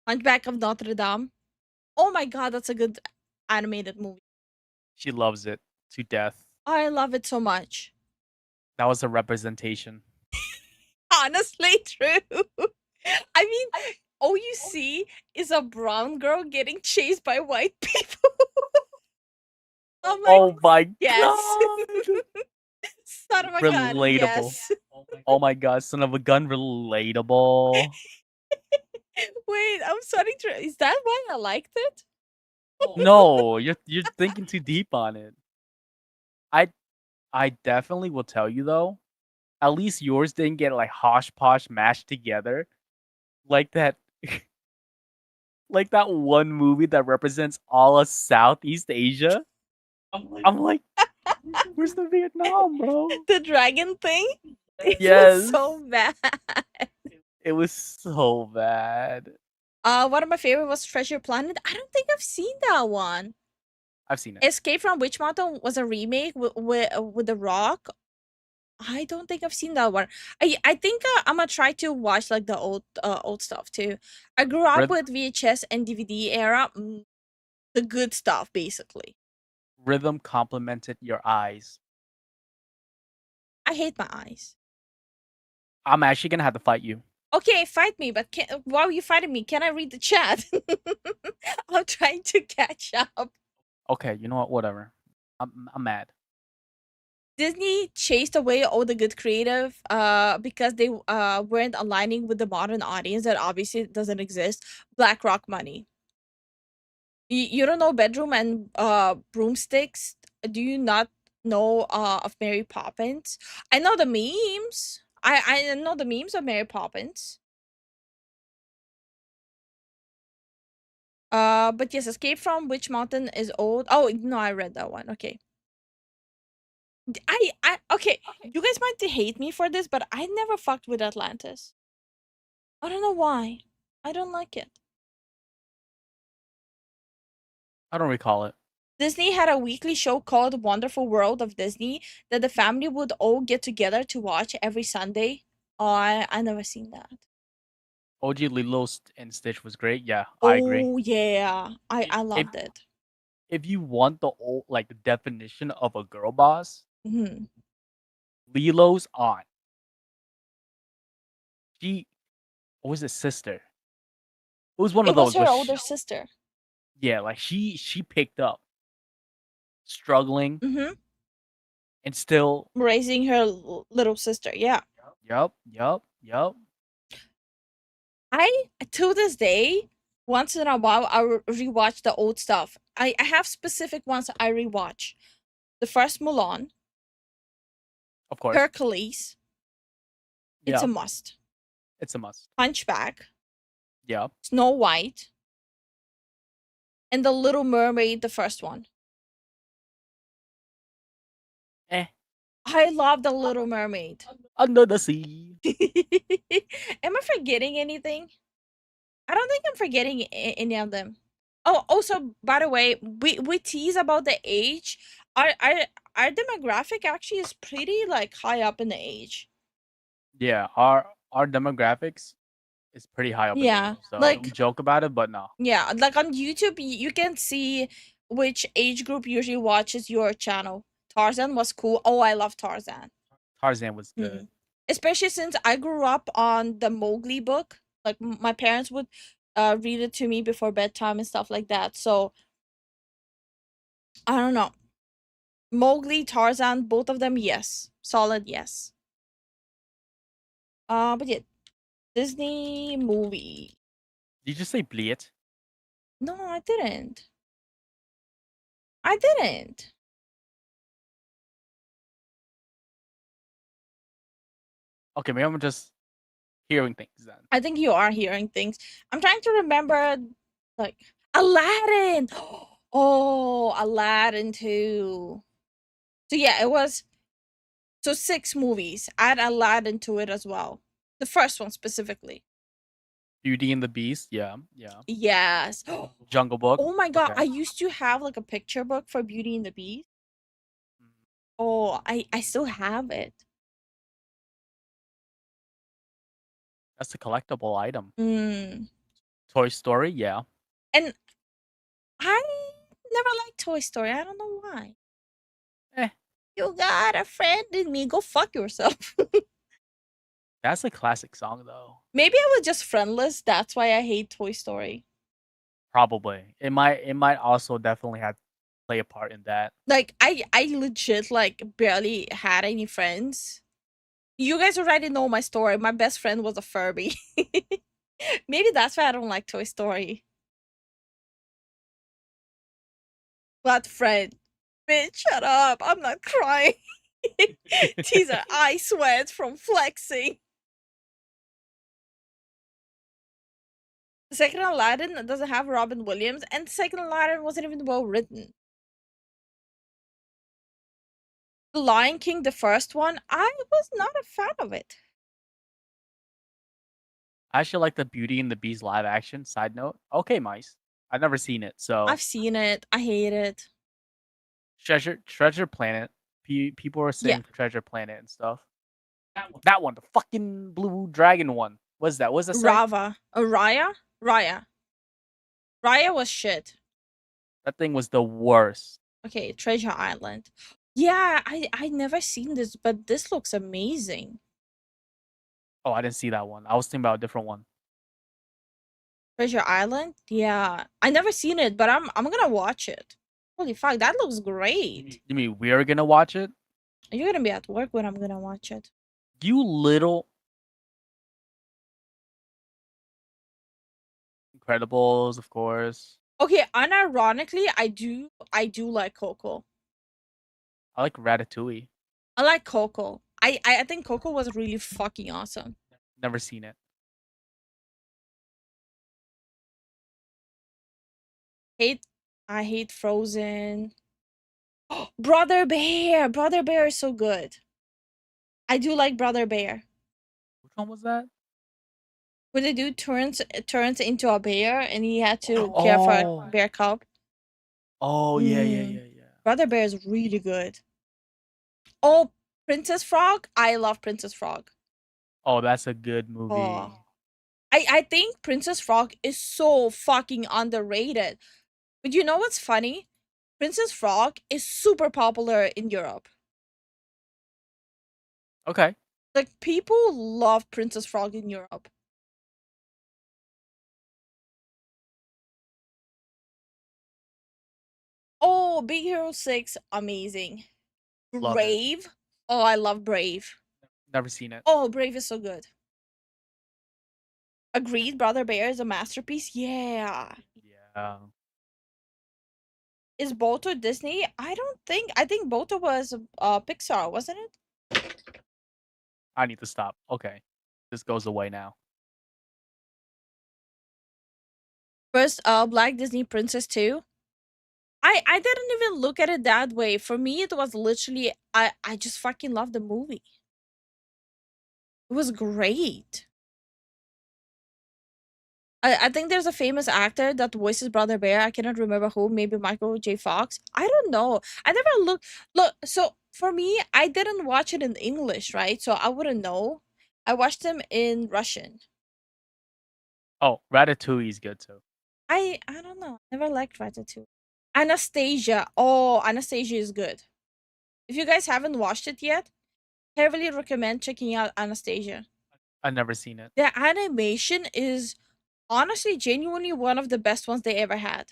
Hunchback of Notre Dame? Oh my god, that's a good animated movie. She loves it to death. I love it so much. That was a representation. Honestly, true. I mean, all you see is a brown girl getting chased by white people. I'm like, Oh my yes. god. Son of a gun, Relatable. yes. Oh my god, son of a gun, relatable. Wait, I'm starting to. Is that why I liked it? No, you're thinking too deep on it. I definitely will tell you though. At least yours didn't get like hosh posh mashed together, like that. Like that one movie that represents all of Southeast Asia. I'm like, where's the Vietnam, bro? The dragon thing? It Yes. was so bad. It was so bad. One of my favorite was Treasure Planet. I don't think I've seen that one. I've seen it. Escape from Witch Mountain was a remake with The Rock. I don't think I've seen that one. I think I'm gonna try to watch like the old stuff too. I grew up with VHS and DVD era, the good stuff basically. Rhythm complemented your eyes. I hate my eyes. I'm actually gonna have to fight you. Okay, fight me, but while you fighting me, can I read the chat? I'm trying to catch up. Okay, you know what? Whatever. I'm mad. Disney chased away all the good creative because they weren't aligning with the modern audience that obviously doesn't exist. Black Rock money. You don't know Bedroom and Broomsticks? Do you not know of Mary Poppins? I know the memes. I know the memes of Mary Poppins. But yes, Escape from Witch Mountain is old. Oh no, I read that one. Okay. Okay, you guys might hate me for this, but I never fucked with Atlantis. I don't know why. I don't like it. I don't recall it. Disney had a weekly show called Wonderful World of Disney that the family would all get together to watch every Sunday. Oh, I never seen that. OG Lilo and Stitch was great. Yeah, I agree. Oh yeah, I loved it. If you want the old like the definition of a girl boss, Lilo's aunt. She was his sister. It was one of It was those. her where older sister. Yeah, like she picked up, struggling, and still. Raising her little sister. Yeah. Yup. I to this day, once in a while, I rewatch the old stuff. I have specific ones I rewatch. The first Mulan. Of course. Hercules. It's a Yep. must. It's a must. Hunchback. Yeah. Snow White. And The Little Mermaid, the first one. I love The Little Mermaid. Under the sea. Am I forgetting anything? I don't think I'm forgetting any of them. Oh, also, by the way, we tease about the age. Our demographic actually is pretty like high up in the age. Yeah, our demographics is pretty high up. Yeah, in the age, so like- we joke about it, but no. Yeah, like on YouTube, you can see which age group usually watches your channel. Tarzan was cool. Oh, I love Tarzan. Tarzan was good. Especially since I grew up on the Mowgli book. Like my parents would read it to me before bedtime and stuff like that. So I don't know. Mowgli, Tarzan, both of them, yes. Solid yes. But yeah, Disney movie. Did you just say Bliet? No, I didn't. I didn't. Okay, maybe I'm just hearing things then. I think you are hearing things. I'm trying to remember, like, Aladdin. Oh, Aladdin too. So yeah, it was 6 movies. Add Aladdin to it as well. The first one specifically. Beauty and the Beast. Yeah, yeah. Yes. Jungle Book. Oh my god, Okay. I used to have like a picture book for Beauty and the Beast. Oh, I still have it. That's a collectible item. Mm. Toy Story. Yeah. And I never liked Toy Story. I don't know why. You got a friend in me. Go fuck yourself. That's a classic song though. Maybe I was just friendless. That's why I hate Toy Story. Probably. It might also definitely have play a part in that. Like I legit like barely had any friends. You guys already know my story. My best friend was a Furby. Maybe that's why I don't like Toy Story. But friend, bitch, shut up. I'm not crying. These are eye sweats from flexing. The second Aladdin doesn't have Robin Williams, and the second Aladdin wasn't even well written. The Lion King, the first one, I was not a fan of it. I actually like the Beauty and the Beast live action. Side note. Okay, mice. I've never seen it, so I've seen it. I hate it. Treasure Planet. People are saying Yeah. Treasure Planet and stuff. That one, the fucking blue dragon one. What's that? What's that say? Rava. Raya? Raya. Raya was shit. That thing was the worst. Okay, Treasure Island. Yeah, I never seen this, but this looks amazing. Oh, I didn't see that one. I was thinking about a different one. Treasure Island? Yeah. I never seen it, but I'm gonna watch it. Holy fuck, that looks great. You mean we're gonna watch it? You're gonna be at work when I'm gonna watch it. You little Incredibles, of course. Okay, unironically, I do like Coco. I like Ratatouille. I like Coco. I think Coco was really fucking awesome. Never seen it. I hate Frozen. Brother Bear. Brother Bear is so good. I do like Brother Bear. Which one was that? When the dude turns into a bear and he had to care for a bear cub. Oh yeah, yeah, Mm. yeah, yeah. Brother Bear is really good. Oh, Princess Frog. I love Princess Frog. Oh, that's a good movie. Oh. I think Princess Frog is so fucking underrated. But you know what's funny? Princess Frog is super popular in Europe. Okay. Like people love Princess Frog in Europe. Oh, Big Hero 6, amazing. Love it. Brave. Oh, I love Brave. Never seen it. Oh, Brave is so good. Agreed, Brother Bear is a masterpiece. Yeah. Yeah. Is Boto Disney? I don't think. I think Boto was Pixar, wasn't it? I need to stop. Okay. This goes away now. First, Black Disney Princess 2. I didn't even look at it that way. For me, it was literally I just fucking loved the movie. It was great. I think there's a famous actor that voices Brother Bear. I cannot remember who. Maybe Michael J. Fox. I don't know. I never look. So for me, I didn't watch it in English, right? So I wouldn't know. I watched them in Russian. Oh, Ratatouille is good too. I don't know. Never liked Ratatouille. Anastasia. Oh, Anastasia is good. If you guys haven't watched it yet, heavily recommend checking out Anastasia. I've never seen it. The animation is honestly genuinely one of the best ones they ever had.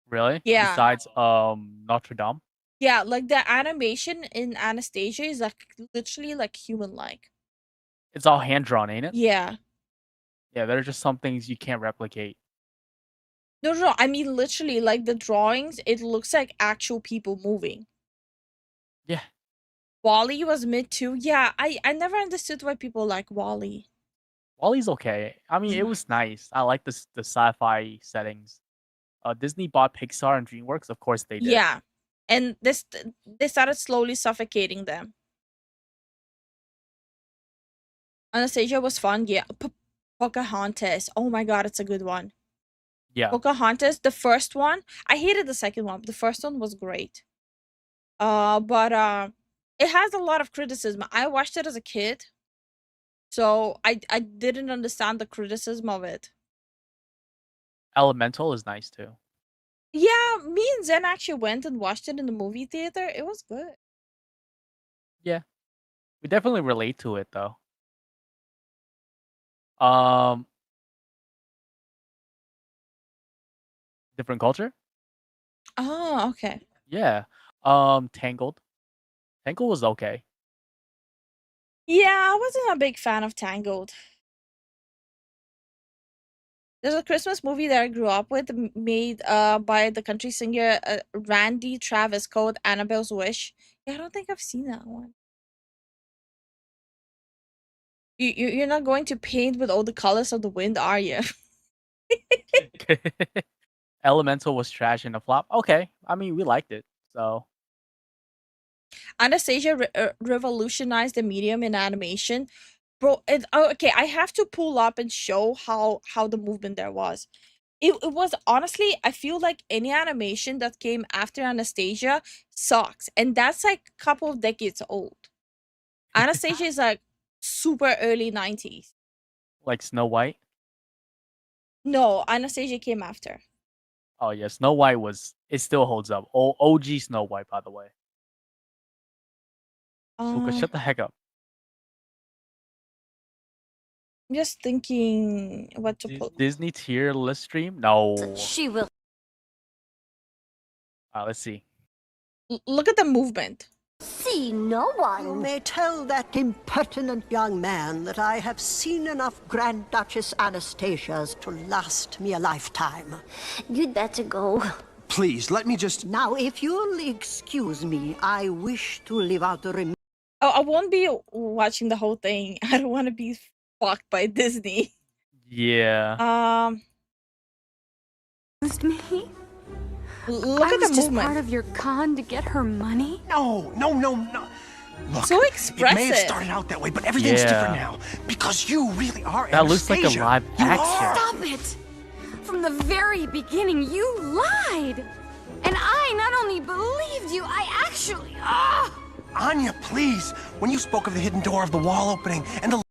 Really? Yeah. Besides Notre Dame? Yeah, like the animation in Anastasia is like literally like human like. It's all hand drawn, ain't it? Yeah. Yeah, there are just some things you can't replicate. No. I mean literally like the drawings, it looks like actual people moving. Yeah. WALL-E was mid too. Yeah, I never understood why people like WALL-E. WALL-E's okay. I mean, it was nice. I like the sci-fi settings. Disney bought Pixar and DreamWorks. Of course they did. Yeah, and they started slowly suffocating them. Anastasia was fun. Yeah, Pocahontas. Oh my god, it's a good one. Yeah. Pocahontas, the first one. I hated the second one, but the first one was great. But it has a lot of criticism. I watched it as a kid, so I didn't understand the criticism of it. Elemental is nice too. Yeah, me and Zen actually went and watched it in the movie theater. It was good. Yeah. We definitely relate to it though. Um Different culture? Oh, okay. Yeah. Tangled. Tangled was okay. Yeah, I wasn't a big fan of Tangled. There's a Christmas movie that I grew up with, made by the country singer Randy Travis, called Annabelle's Wish. Yeah, I don't think I've seen that one. You're not going to paint with all the colors of the wind, are you? Elemental was trash in a flop. Okay. I mean, we liked it. So Anastasia revolutionized the medium in animation. Bro, okay, I have to pull up and show how the movement there was. It was honestly, I feel like any animation that came after Anastasia sucks. And that's like a couple of decades old. Anastasia is like super early 90s. like Snow White. No, Anastasia came after. Oh yeah, Snow White it still holds up. OG Snow White, by the way. Luca, shut the heck up. I'm just thinking what to pull. Disney tier list stream? No. She will. Let's see. Look at the movement. See no one. You may tell that impertinent young man that I have seen enough Grand Duchess Anastasias to last me a lifetime. You'd better go. Please, let me just... Now, if you'll excuse me, I wish to live out the remainder... Oh, I won't be watching the whole thing. I don't want to be fucked by Disney. Yeah. Me? Look I at was the just movement. part of your con to get her money? No. Look, So it may have expressive. started out that way, but everything's different Yeah. now. Because you really are That looks like a Anastasia. live You action. are. Stop it! From the very beginning, you lied! And I not only believed you, I actually... Anya, please. When you spoke of the hidden door of the wall opening and the...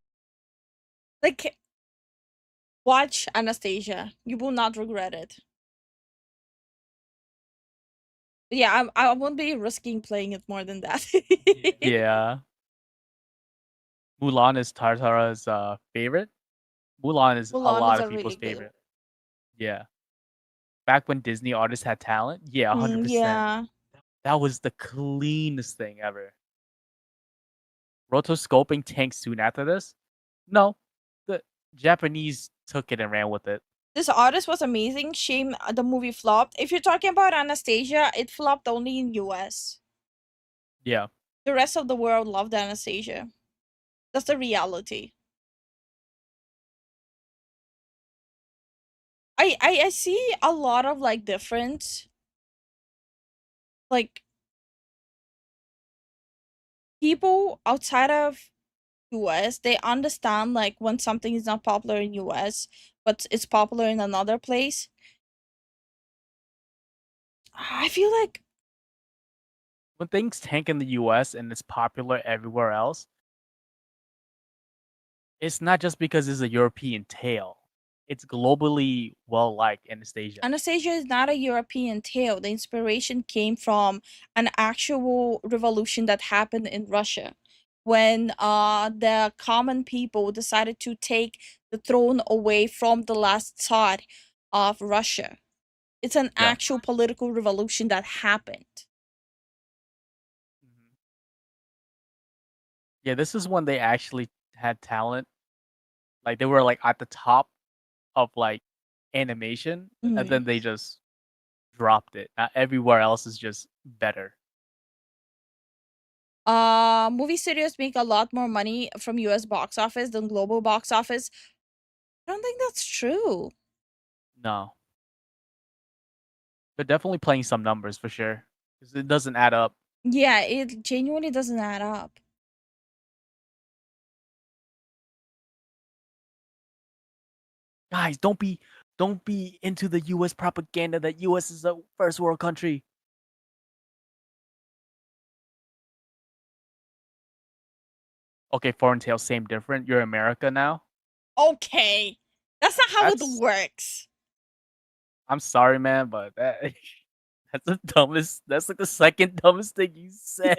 Like, watch Anastasia. You will not regret it. Yeah, I won't be risking playing it more than that. Yeah. Mulan is Tartara's favorite. Mulan is a lot of people's favorite. Yeah. Back when Disney artists had talent, yeah, 100%. Yeah. That was the cleanest thing ever. Rotoscoping tanked soon after this? No. The Japanese took it and ran with it. This artist was amazing. Shame the movie flopped. If you're talking about Anastasia, it flopped only in US. Yeah. The rest of the world loved Anastasia. That's the reality. I see a lot of like different like people outside of US, they understand like when something is not popular in US, but it's popular in another place. I feel like When things tank in the US and it's popular everywhere else, it's not just because it's a European tale. It's globally well liked in Anastasia. Anastasia is not a European tale. The inspiration came from an actual revolution that happened in Russia when the common people decided to take the throne away from the last Tsar of Russia. It's an actual political revolution that happened. Yeah, this is when they actually had talent. Like they were like at the top of like animation, and then they just dropped it. Everywhere else is just better. Movie studios make a lot more money from US box office than global box office. I don't think that's true. No. They're definitely playing some numbers for sure. 'Cause it doesn't add up. Yeah, it genuinely doesn't add up. Guys, don't be into the US propaganda that US is a first world country. Okay, Foreign Tales, same different. You're America now. Okay. That's not how it That's works. I'm sorry, man, but that that's the dumbest. That's like the second dumbest thing you said.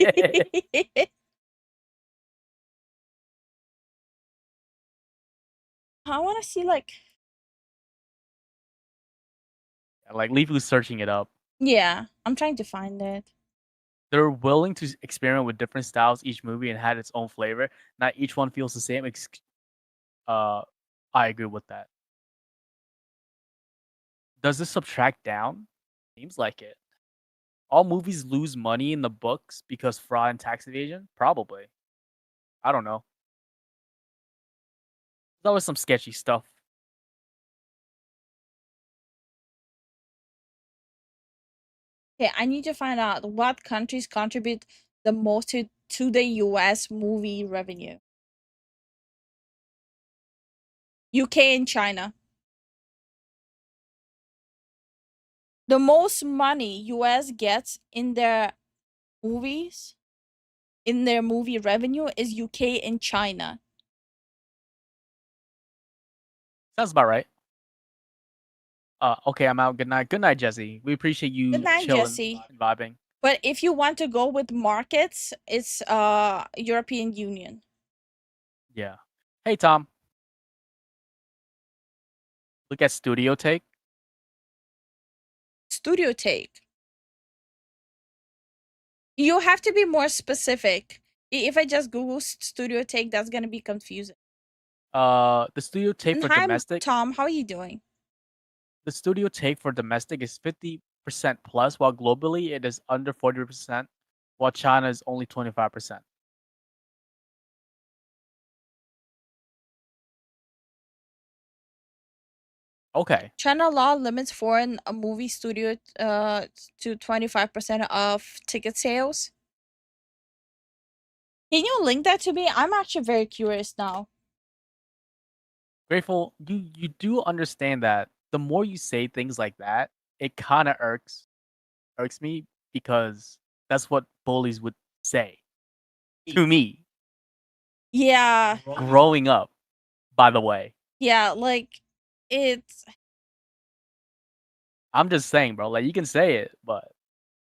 I want to see like Like Leafu's searching it up. yeah, I'm trying to find it. They're willing to experiment with different styles each movie and had its own flavor. Not each one feels the same. Uh, I agree with that. Does this subtract down? Seems like it. All movies lose money in the books because fraud and tax evasion? Probably. I don't know. That was some sketchy stuff. Okay, I need to find out what countries contribute the most to the US movie revenue. UK and China. The most money US gets in their movies, in their movie revenue, is UK and China. Sounds about right. Okay, I'm out. Good night. Good night, Jesse. We appreciate you Good night, chilling Jesse. and vibing. But if you want to go with markets, it's European Union. Yeah. Hey, Tom. Look at Studio Take. Studio Take. You have to be more specific. If I just Google Studio Take, that's gonna be confusing. The Studio Take And for hi, domestic. Tom. How are you doing? The Studio Take for domestic is 50% plus, while globally it is under 40%, while China is only 25%. Okay. China law limits foreign movie studio to 25% of ticket sales. Can you link that to me? I'm actually very curious now. Grateful, you do understand that the more you say things like that, it kind of irks me because that's what bullies would say to me Yeah. growing up, by the way. Yeah, like it's I'm just saying, bro, like you can say it, but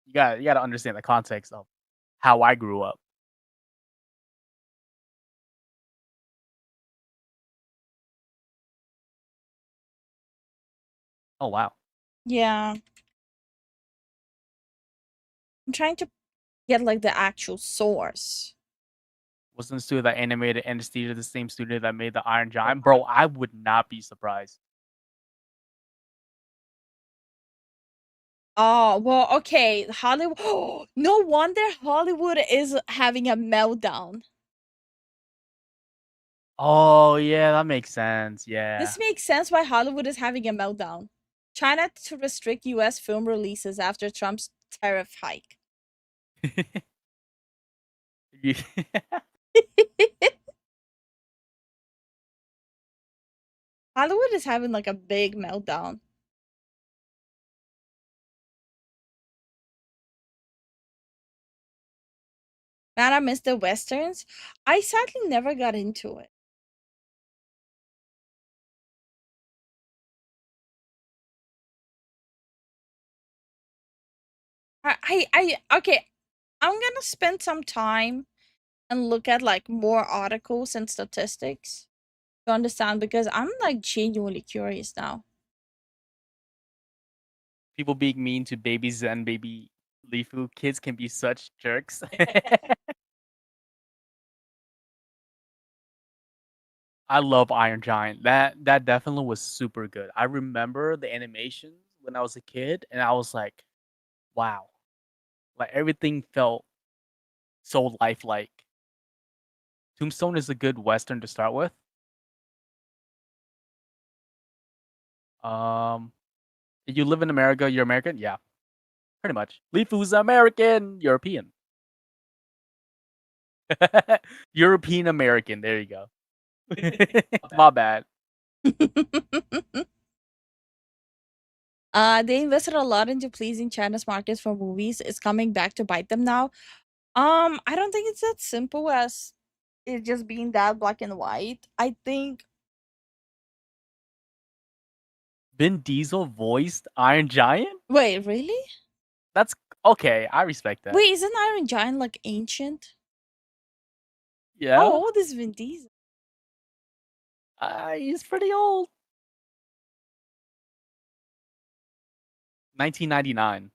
you got to understand the context of how I grew up. Oh, wow. yeah. I'm trying to get like the actual source. Wasn't the studio that animated Anesthesia the same studio that made the Iron Giant? Bro, I would not be surprised. Oh, well, okay. Hollywood. No wonder Hollywood is having a meltdown. Oh, yeah, that makes sense. Yeah. This makes sense why Hollywood is having a meltdown. China to restrict US film releases after Trump's tariff hike. Yeah. Hollywood is having like a big meltdown. Man, I miss the westerns. I sadly never got into it. Okay. I'm gonna spend some time and look at like more articles and statistics to understand because I'm like genuinely curious now. People being mean to baby Zen, baby Lifu. Kids can be such jerks. I love Iron Giant. That definitely was super good. I remember the animations when I was a kid, and I was like, wow. Like everything felt so lifelike. Tombstone is a good western to start with. You live in America, you're American? Yeah. Pretty much. Lifu's American, European. European American. There you go. My bad. They invested a lot into pleasing China's markets for movies. It's coming back to bite them now. I don't think it's that simple as it just being that black and white. I think Vin Diesel voiced Iron Giant? wait, really? That's okay. I respect that. Wait, isn't Iron Giant like ancient? Yeah. How old is Vin Diesel? He's pretty old. 1999.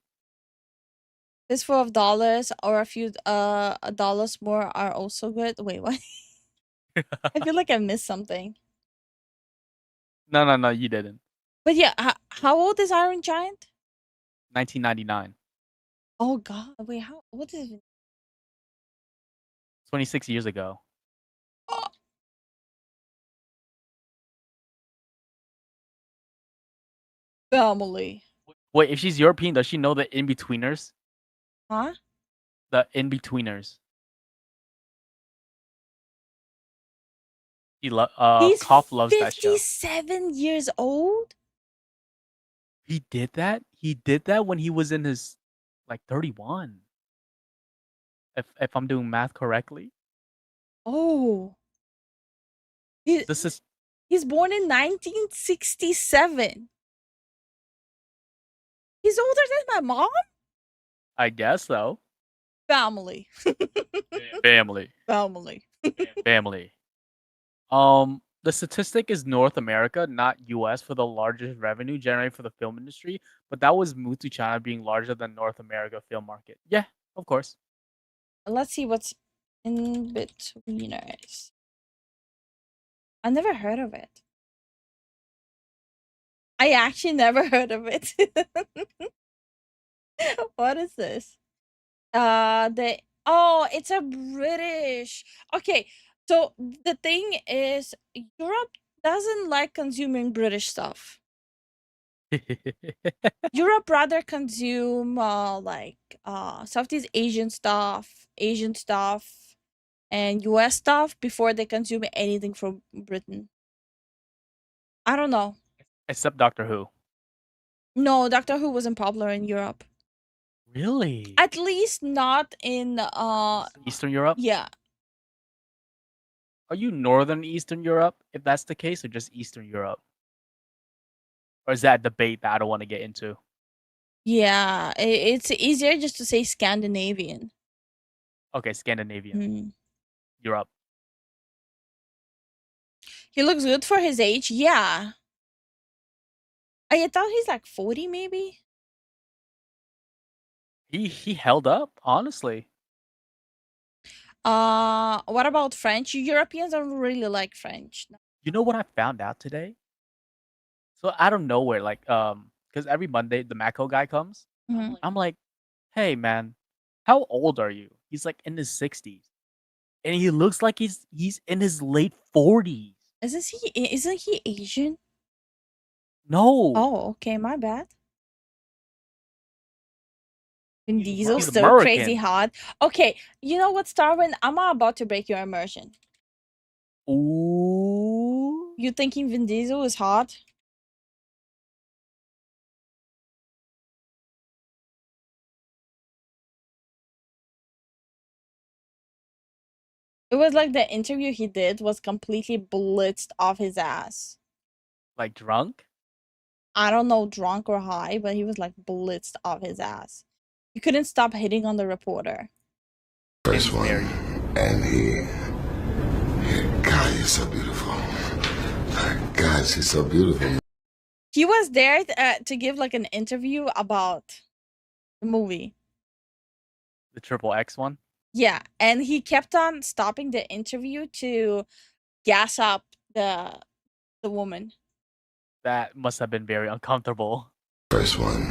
Fistful of dollars or a few dollars more are also good. Wait, what? I feel like I missed something. No, you didn't. But yeah, how old is Iron Giant? 1999. Oh God! Wait, how old is it? 26 years ago. Family. Wait, if she's European, does she know the in-betweeners? Huh? The in-betweeners. He's Koff loves that show. 57 years old? He did that? He did that when he was in his, like, 31. If I'm doing math correctly. Oh. This is... He's born in 1967. He's older than my mom? I guess so. Family. Family. Family. Family. The statistic is North America, not US, for the largest revenue generated for the film industry, but that was moved to China being larger than North America film market. Yeah, of course. Let's see what's in betweeners. I never heard of it. I actually never heard of it. What is this? It's a British. Okay, so the thing is, Europe doesn't like consuming British stuff. Europe rather consume Southeast Asian stuff, and US stuff before they consume anything from Britain. I don't know. Except Doctor Who. No, Doctor Who wasn't popular in Europe. Really? At least not in Eastern Europe? Yeah. Are you Northern Eastern Europe, if that's the case, or just Eastern Europe? Or is that a debate that I don't want to get into? Yeah, it's easier just to say Scandinavian. Okay, Scandinavian. Europe. He looks good for his age. Yeah. I thought he's like 40 maybe. He held up, honestly. What about French? Europeans don't really like French. You know what I found out today? So out of nowhere, like, because every Monday the Mako guy comes. Mhm. I'm like, hey man, how old are you? He's like in his 60s. And he looks like he's in his late 40s. Isn't he Asian? No. Oh, okay, my bad. Vin Diesel he's still American. crazy hot. Okay, you know what, Starwin? I'm about to break your immersion. Ooh. You thinking Vin Diesel is hot? It was like the interview he did was completely blitzed off his ass. Like drunk? I don't know, drunk or high, but he was like blitzed off his ass. He couldn't stop hitting on the reporter. First one, and God, you're so beautiful. God, she's so beautiful. He was there to give like an interview about the movie. The Triple X one? Yeah, and he kept on stopping the interview to gas up the woman. That must have been very uncomfortable. First one,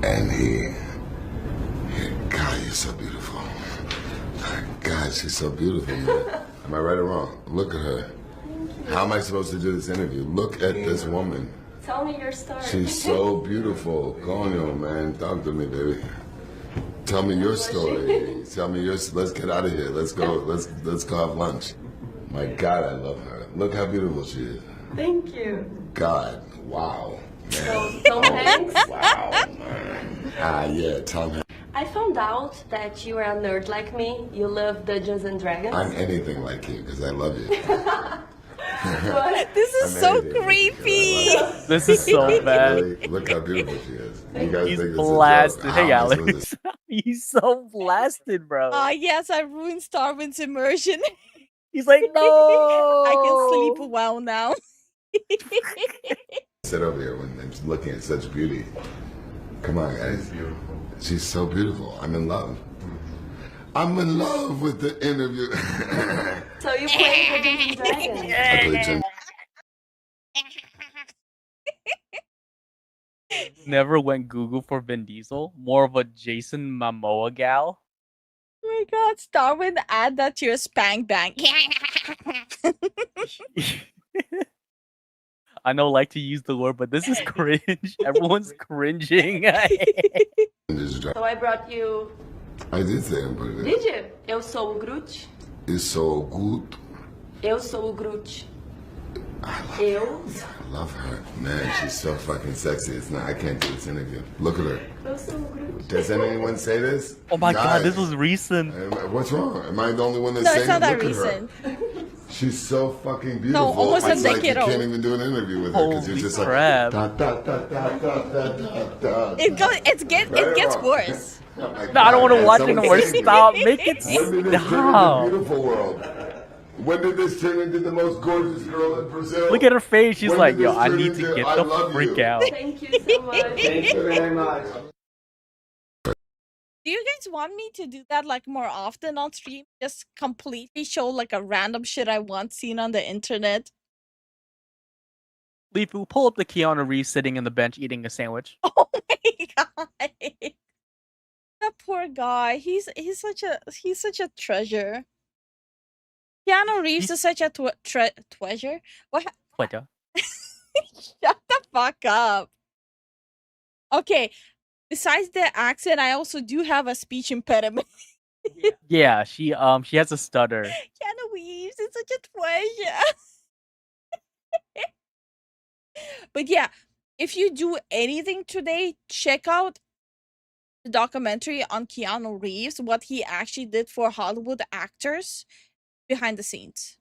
and God, you're so beautiful. God, she's so beautiful, man. Am I right or wrong? Look at her. How am I supposed to do this interview? Look at this woman. Tell me your story. She's so beautiful. Go on, yo, man. Talk to me, baby. Tell me your story. Tell me yours. Let's get out of here. Let's go. Let's go have lunch. My God, I love her. Look how beautiful she is. Thank you. God, wow. Man. Tom Hanks? Wow, man. Yeah, Tom Hanks. I found out that you are a nerd like me. You love Dungeons and Dragons. I'm anything like you because I love you. This is so creepy. This is so bad. Really, look how beautiful she is. You guys He's think it's blasted. a joke. Hey, How am I supposed Alex. to- He's so blasted, bro. Yes, I ruined Starwin's immersion. He's like, no. I can sleep well now. Sit over here when I'm looking at such beauty. Come on, guys. She's so beautiful. I'm in love. I'm in love with the interview. So you play Dungeons and Dragons? I play Jim. Never went Google for Vin Diesel. More of a Jason Momoa gal. Oh my god, Starwin, add that to your spank bank. I know, like to use the word, but this is cringe. Everyone's cringing. So I brought you... I did say I'm pretty good. Did you? Eu sou o Groot. It's so good. Eu sou o Groot. I love her. Man, she's so fucking sexy. It's not. I can't do this interview. Look at her. Eu sou o Groot. Does anyone say this? Oh my god, this Guys, was recent. What's wrong? Am I the only one that's No, saying it's not it? that Look at her. recent. She's so fucking beautiful. almost a it's like you decade old. can't even do an interview with her because you're Holy just crap. like da, da, da, da, da, da, da. It gets worse. Oh my No, I don't want to God, watch it someone no more. save me. Stop. Make it When did this turn into stop. beautiful world? When did this turn into the most gorgeous girl in Brazil? Look at her face. She's When like, did yo, this I turn need to into get I the love freak you? out. Thank you so much. Thank you very much. Do you guys want me to do that like more often on stream? Just completely show like a random shit I once seen on the internet. Lifu, pull up the Keanu Reeves sitting in the bench eating a sandwich. Oh my god. That poor guy. He's such a treasure. Keanu Reeves is such a treasure. What? Pleasure. Shut the fuck up. Okay. Besides the accent, I also do have a speech impediment. Yeah, she has a stutter. Keanu Reeves is such a treasure. But yeah, if you do anything today, check out the documentary on Keanu Reeves, what he actually did for Hollywood actors behind the scenes.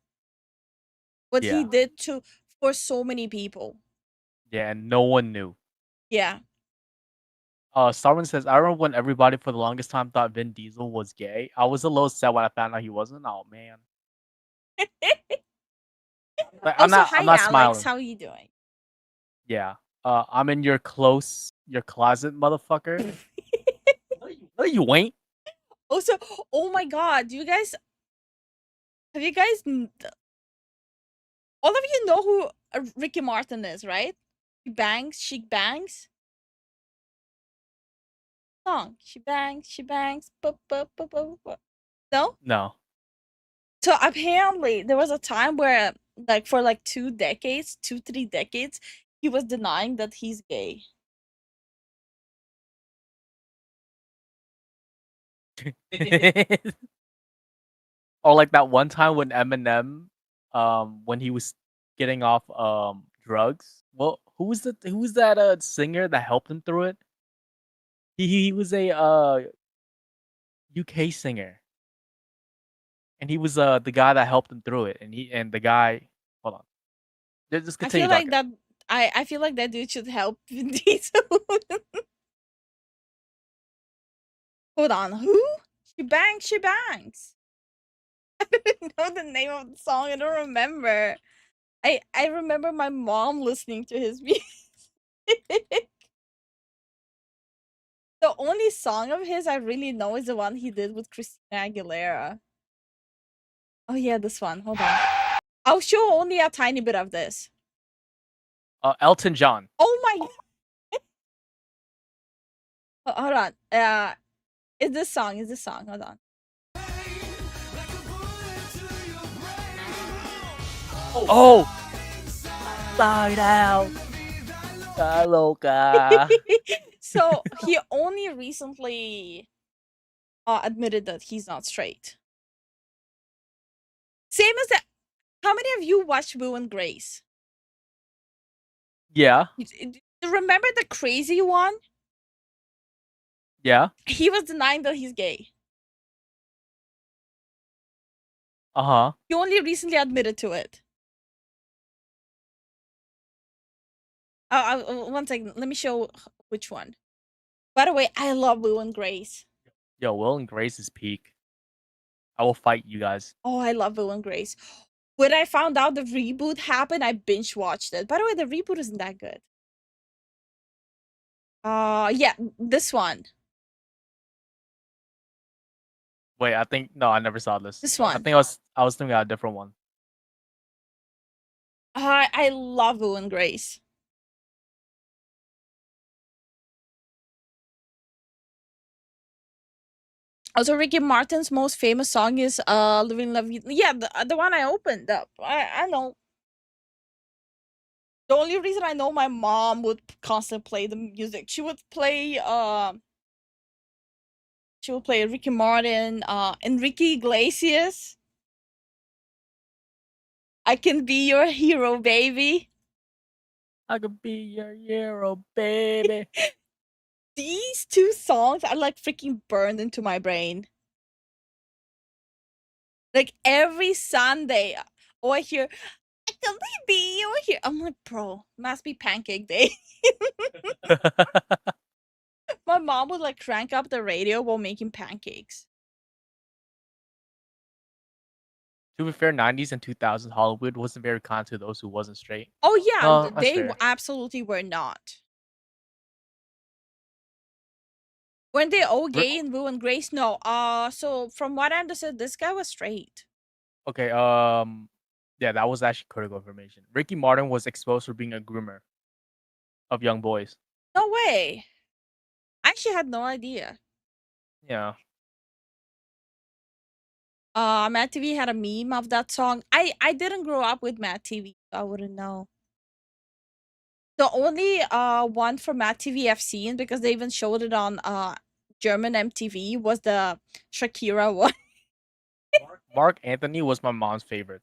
What he Yeah. did for so many people. Yeah, and no one knew. Yeah. Starwin says, I remember when everybody for the longest time thought Vin Diesel was gay. I was a little sad when I found out he wasn't. Oh man. Like, I'm Also, not hi smiling. Alex, how are you doing? Yeah. I'm in your closet, motherfucker. No, you ain't. Also, oh my god, have you guys all of you know who Ricky Martin is, right? She bangs. Song. She bangs. No? No. So apparently there was a time where like for like 3 decades, he was denying that he's gay. Or like that one time when Eminem, when he was getting off drugs. Well, who was that singer that helped him through it? He was a UK singer. And he was the guy that helped him through it. And the guy, hold on. Just I continue feel like talking. that I feel like that dude should help Vin Diesel. Hold on, who? She bangs. I don't know the name of the song. I don't remember. I remember my mom listening to his music. The only song of his I really know is the one he did with Christina Aguilera. Oh yeah, this one. Hold on. I'll show only a tiny bit of this. Elton John. Oh my. Hold on. Is this song? Hold on. Oh! Side out. Loca. So he only recently admitted that he's not straight. Same as that. How many of you watched Will and Grace? Yeah. Remember the crazy one? Yeah. He was denying that he's gay. Uh-huh. He only recently admitted to it. One second. Let me show which one. By the way, I love Will and Grace. Yo, Will and Grace is peak. I will fight you guys. Oh, I love Will and Grace. When I found out the reboot happened, I binge watched it. By the way, the reboot isn't that good. Yeah, this one. Wait, I think no, I never saw this. This one. I think I was thinking about a different one. I love Will and Grace. Also, Ricky Martin's most famous song is "Living La Vida." Yeah, the one I opened up. I know. The only reason I know my mom would constantly play the music. She would play Ricky Martin, Enrique Iglesias. I can be your hero, baby. I could be your hero, baby. These two songs are like freaking burned into my brain. Like every Sunday, I hear, I can be your hero. I'm like, bro, must be pancake day. My mom would like crank up the radio while making pancakes. To be fair, 90s and 2000s Hollywood wasn't very kind to those who wasn't straight. Oh yeah, No, that's they fair. absolutely were not. Weren't they all gay in Will and Grace? No. So from what I understood, this guy was straight. Okay, yeah, that was actually critical information. Ricky Martin was exposed for being a groomer of young boys. No way. I actually had no idea. Yeah. Mad TV had a meme of that song. I didn't grow up with Mad TV, so I wouldn't know. The only one for Mad TV I've seen, because they even showed it on German MTV, was the Shakira one. Mark Anthony was my mom's favorite.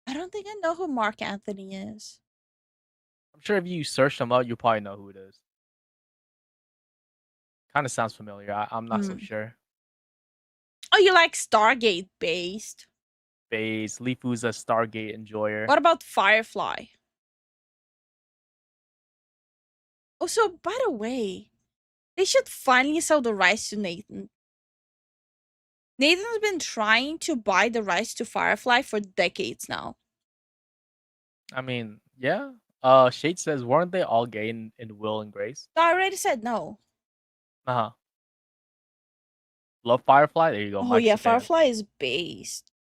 I don't think I know who Mark Anthony is. I'm sure if you search him up, you probably know who it is. Kind of sounds familiar. I'm not so sure. Oh, you like Stargate based? Base, Lifu's a Stargate enjoyer. What about Firefly? Oh, so by the way, they should finally sell the rights to Nathan. Nathan's been trying to buy the rights to Firefly for decades now. I mean, yeah. Shade says, weren't they all gay in Will and Grace? No, I already said no. Uh-huh. Love Firefly? There you go. Oh Mike's yeah, a fan. Firefly is based.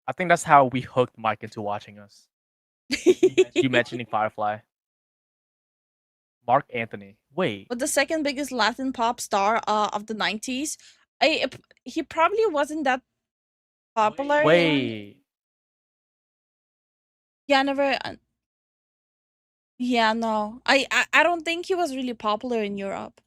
I think that's how we hooked Mike into watching us. You mentioning Firefly. Mark Anthony. Wait. But the second biggest Latin pop star of the 90s. He probably wasn't that popular. Wait. Yeah, never. Yeah, no. I don't think he was really popular in Europe.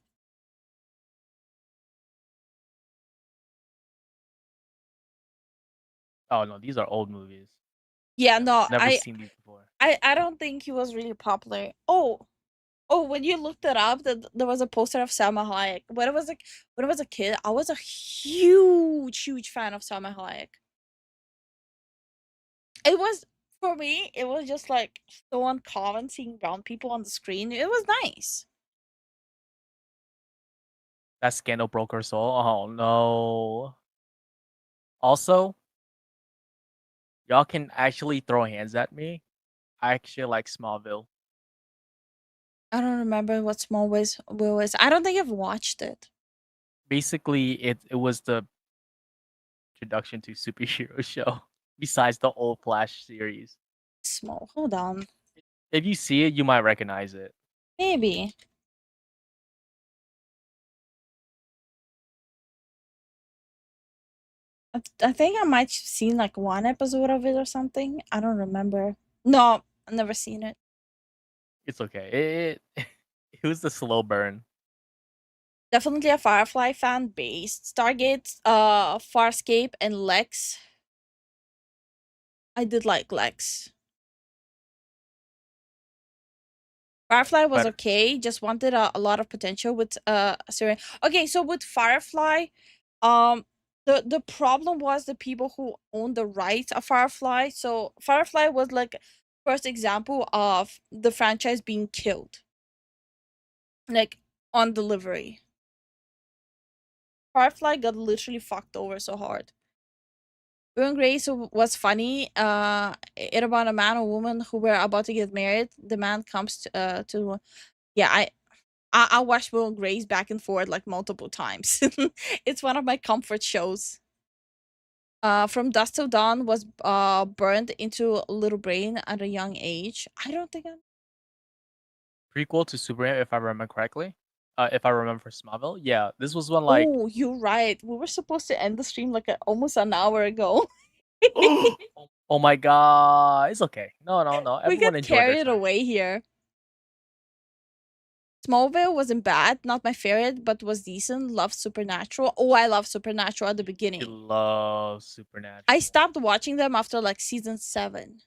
Oh no, these are old movies. Yeah, no. Never seen these before. I don't think he was really popular. Oh, when you looked it up, there was a poster of Salma Hayek. When I was a kid, I was a huge fan of Salma Hayek. It was, for me, it was just like so uncommon seeing brown people on the screen. It was nice. That scandal broke her soul. Oh no. Also, y'all can actually throw hands at me. I actually like Smallville. I don't remember what Smallville is. I don't think I've watched it. Basically, it was the introduction to superhero show. Besides the old Flash series. Hold on. If you see it, you might recognize it. Maybe. I think I might have seen like one episode of it or something. I don't remember. No, I've never seen it. It's okay. It was the slow burn. Definitely a Firefly fan base. Stargate, Farscape, and Lex. I did like Lex. Firefly was Better. okay. Just wanted a lot of potential with Syrian. Okay, so with Firefly, the problem was the people who owned the rights of Firefly. So Firefly was like first example of the franchise being killed, like on delivery. Firefly got literally fucked over so hard. Will and Grace was funny. It about a man or woman who were about to get married. The man comes to yeah. I watched Will and Grace back and forth like multiple times. It's one of my comfort shows. From Dusk Till Dawn was burned into Little Brain at a young age. I don't think I'm. Prequel to Superman, if I remember correctly. If I remember for Smallville, yeah, this was one like. Oh, you're right. We were supposed to end the stream like almost an hour ago. Oh my god, it's okay. No, no, no. We Everyone got enjoyed their carried time. away here. Smallville wasn't bad, not my favorite, but was decent. Loved Supernatural. Oh, I love Supernatural at the I beginning. love Supernatural. I stopped watching them after like season 7.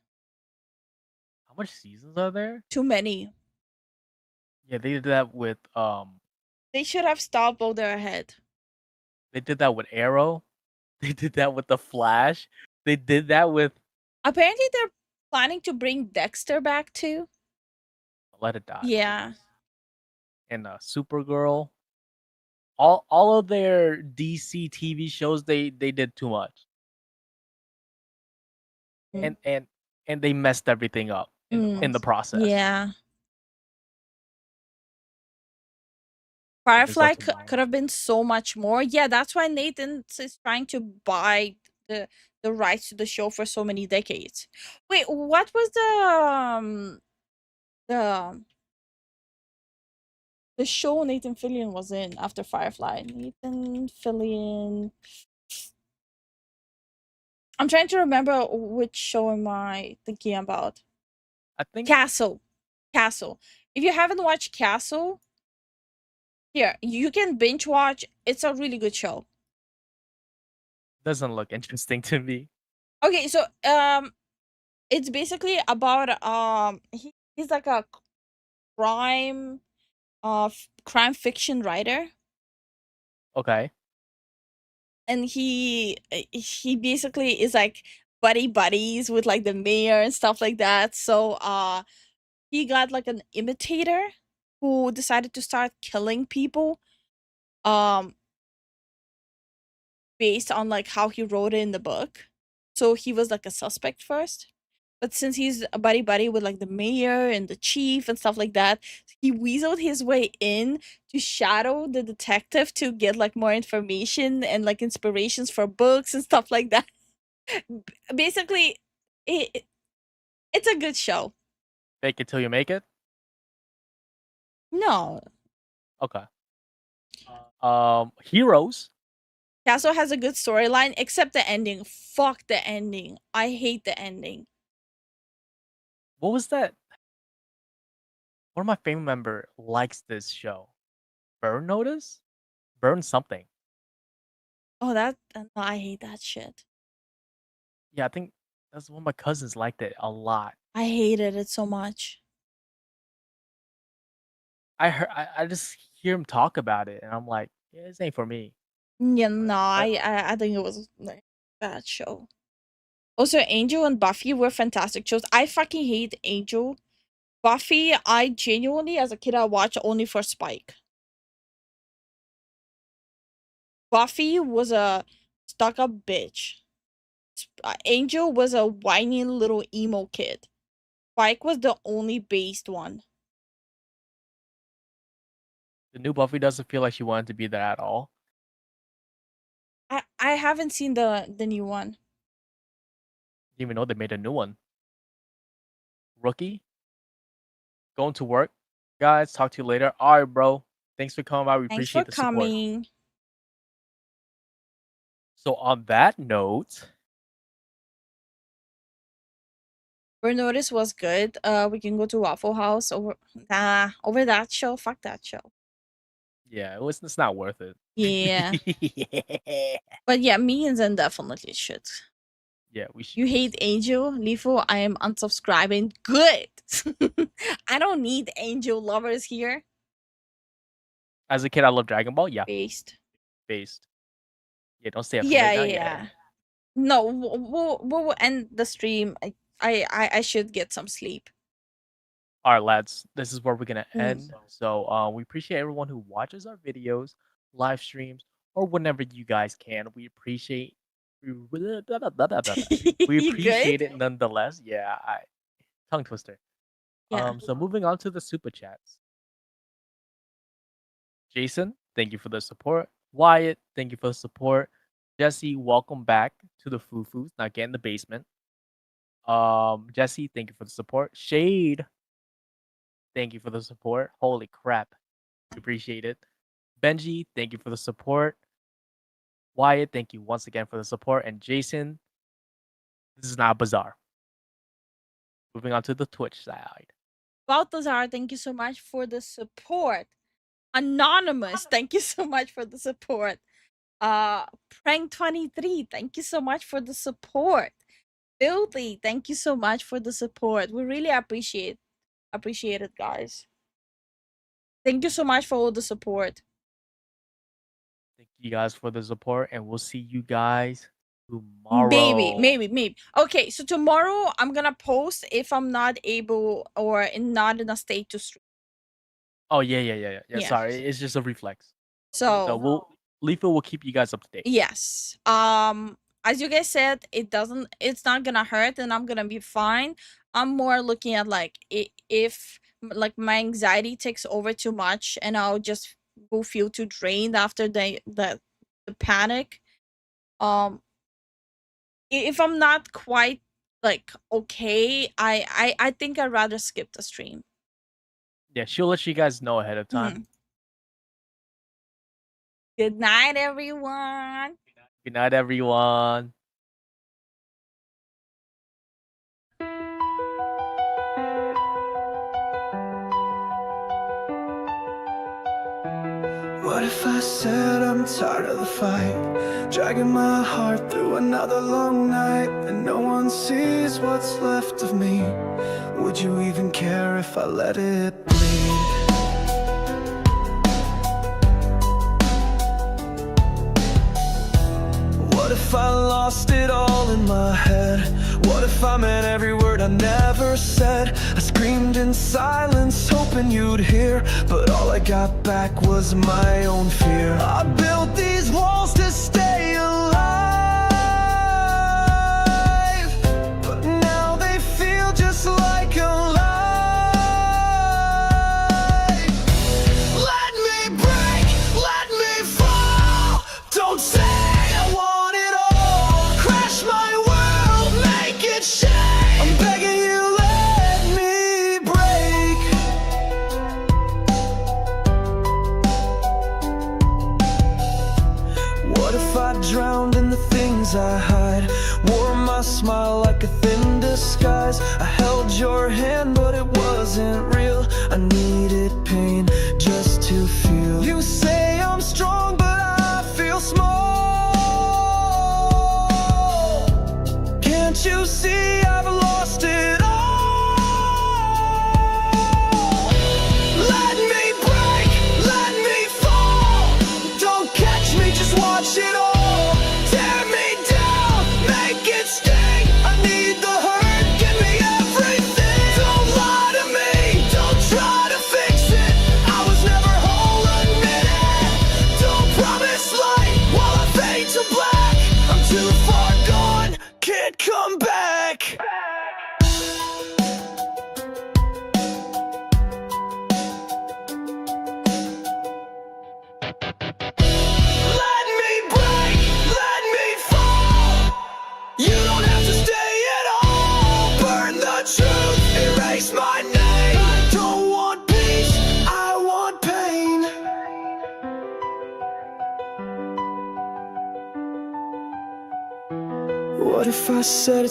How much seasons are there? Too many. Yeah, they did that with They should have stopped while they're ahead. they did that with Arrow. They did that with the Flash. They did that with Apparently, they're planning to bring Dexter back too. Let It Die. Yeah. And Supergirl. All of their DC TV shows they did too much. Mm. And they messed everything up in the process. Yeah. There's Firefly lots of could have been so much more. Yeah, that's why Nathan is trying to buy the rights to the show for so many decades. Wait, what was the the show Nathan Fillion was in after Firefly? Nathan Fillion. I'm trying to remember which show am I thinking about. I think Castle. Castle. If you haven't watched Castle, here, you can binge watch. It's a really good show. doesn't look interesting to me. Okay, so it's basically about he's like a crime crime fiction writer, Okay. and he basically is like buddies with like the mayor and stuff like that. So he got like an imitator who decided to start killing people um based on like how he wrote it in the book. So he was like a suspect first. But since he's a buddy with like the mayor and the chief and stuff like that, he weaseled his way in to shadow the detective to get like more information and like inspirations for books and stuff like that. Basically, it's a good show. Fake it till you make it? No, Okay. Heroes. Castle has a good storyline, except the ending. Fuck the ending. I hate the ending. What was that? One of my family member likes this show. Burn Notice? Burn something. Oh, that no, I hate that shit. Yeah, I think that's one of my cousins liked it a lot. I hated it so much. I just hear him talk about it and I'm like, yeah, this ain't for me. Yeah, no, I think it was like a bad show. Also, Angel and Buffy were fantastic shows. I fucking hate Angel. Buffy, I genuinely, as a kid, I watched only for Spike. Buffy was a stuck-up bitch. Angel was a whiny little emo kid. Spike was the only based one. The new Buffy doesn't feel like she wanted to be there at all. I haven't seen the new one. Didn't even know they made a new one. Rookie? Going to work. Guys, talk to you later. All right, bro. Thanks for coming by. We Thanks for appreciate the support. coming. So on that note, Burn Notice was good. We can go to Waffle House over that show. Fuck that show. Yeah, it's not worth it. Yeah. But yeah, me and Zen definitely should. Yeah, we should. You hate Angel? Lifu, I am unsubscribing. Good. I don't need Angel lovers here. As a kid, I love Dragon Ball. Yeah. Based. Yeah, don't stay up Yeah, late night. yeah. No, we'll end the stream. I should get some sleep. All right, lads. This is where we're gonna Mm. end. So, we appreciate everyone who watches our videos, live streams, or whenever you guys can. We appreciate. We You appreciate good? it nonetheless. Yeah, tongue twister. Yeah. So moving on to the super chats. Jason, thank you for the support. Wyatt, thank you for the support. Jesse, welcome back to the Foo-Foos. Now get in the basement. Jesse, thank you for the support. Shade, thank you for the support. Holy crap. Appreciate it. Benji, thank you for the support. Wyatt, thank you once again for the support. And Jason, this is not bizarre. Moving on to the Twitch side. Baltazar, thank you so much for the support. Anonymous, thank you so much for the support. Prank23, thank you so much for the support. Filthy, thank you so much for the support. We really appreciate it, guys. Thank you so much for all the support. Thank you guys for the support, and we'll see you guys tomorrow. Maybe. Okay, so tomorrow I'm gonna post if I'm not able or not in a state to stream. Oh yeah. Yeah. Sorry, it's just a reflex. So Lifu will keep you guys up to date. yes. As you guys said, it's not gonna hurt and I'm gonna be fine. I'm more looking at like if like my anxiety takes over too much and I'll just will feel too drained after the panic. If I'm not quite like okay, I think I'd rather skip the stream. Yeah, she'll let you guys know ahead of time. Good night, everyone. Good night, everyone. What if I said I'm tired of the fight, dragging my heart through another long night, and no one sees what's left of me? Would you even care if I let it bleed? What if I lost it all in my head? What if I meant every word I never said? I screamed in silence, hoping you'd hear, but all I got back was my own fear. I built these walls to stay alive, but now they feel just like a lie. Let me break, let me fall. Don't say I want it all. Crash my world, make it shake. I'm begging you, let me break. What if I drowned in the things I hide? Wore my smile like a thin disguise. I held your hand, but it wasn't real. I needed pain just to feel. You say I'm strong, but I feel small. Can't you see I've lost it all? Let me break, let me fall. Don't catch me, just watch it all. Tear me down, make it sting. I need the hurt, give me everything. Don't lie to me, don't try to fix it. I was never whole, admit it. Don't promise light while I fade to black. I'm too far gone, can't come back. Let me break, let me fall. You don't have to stay at all. Burn the truth, erase my name. I don't want peace, I want pain. What if I said it's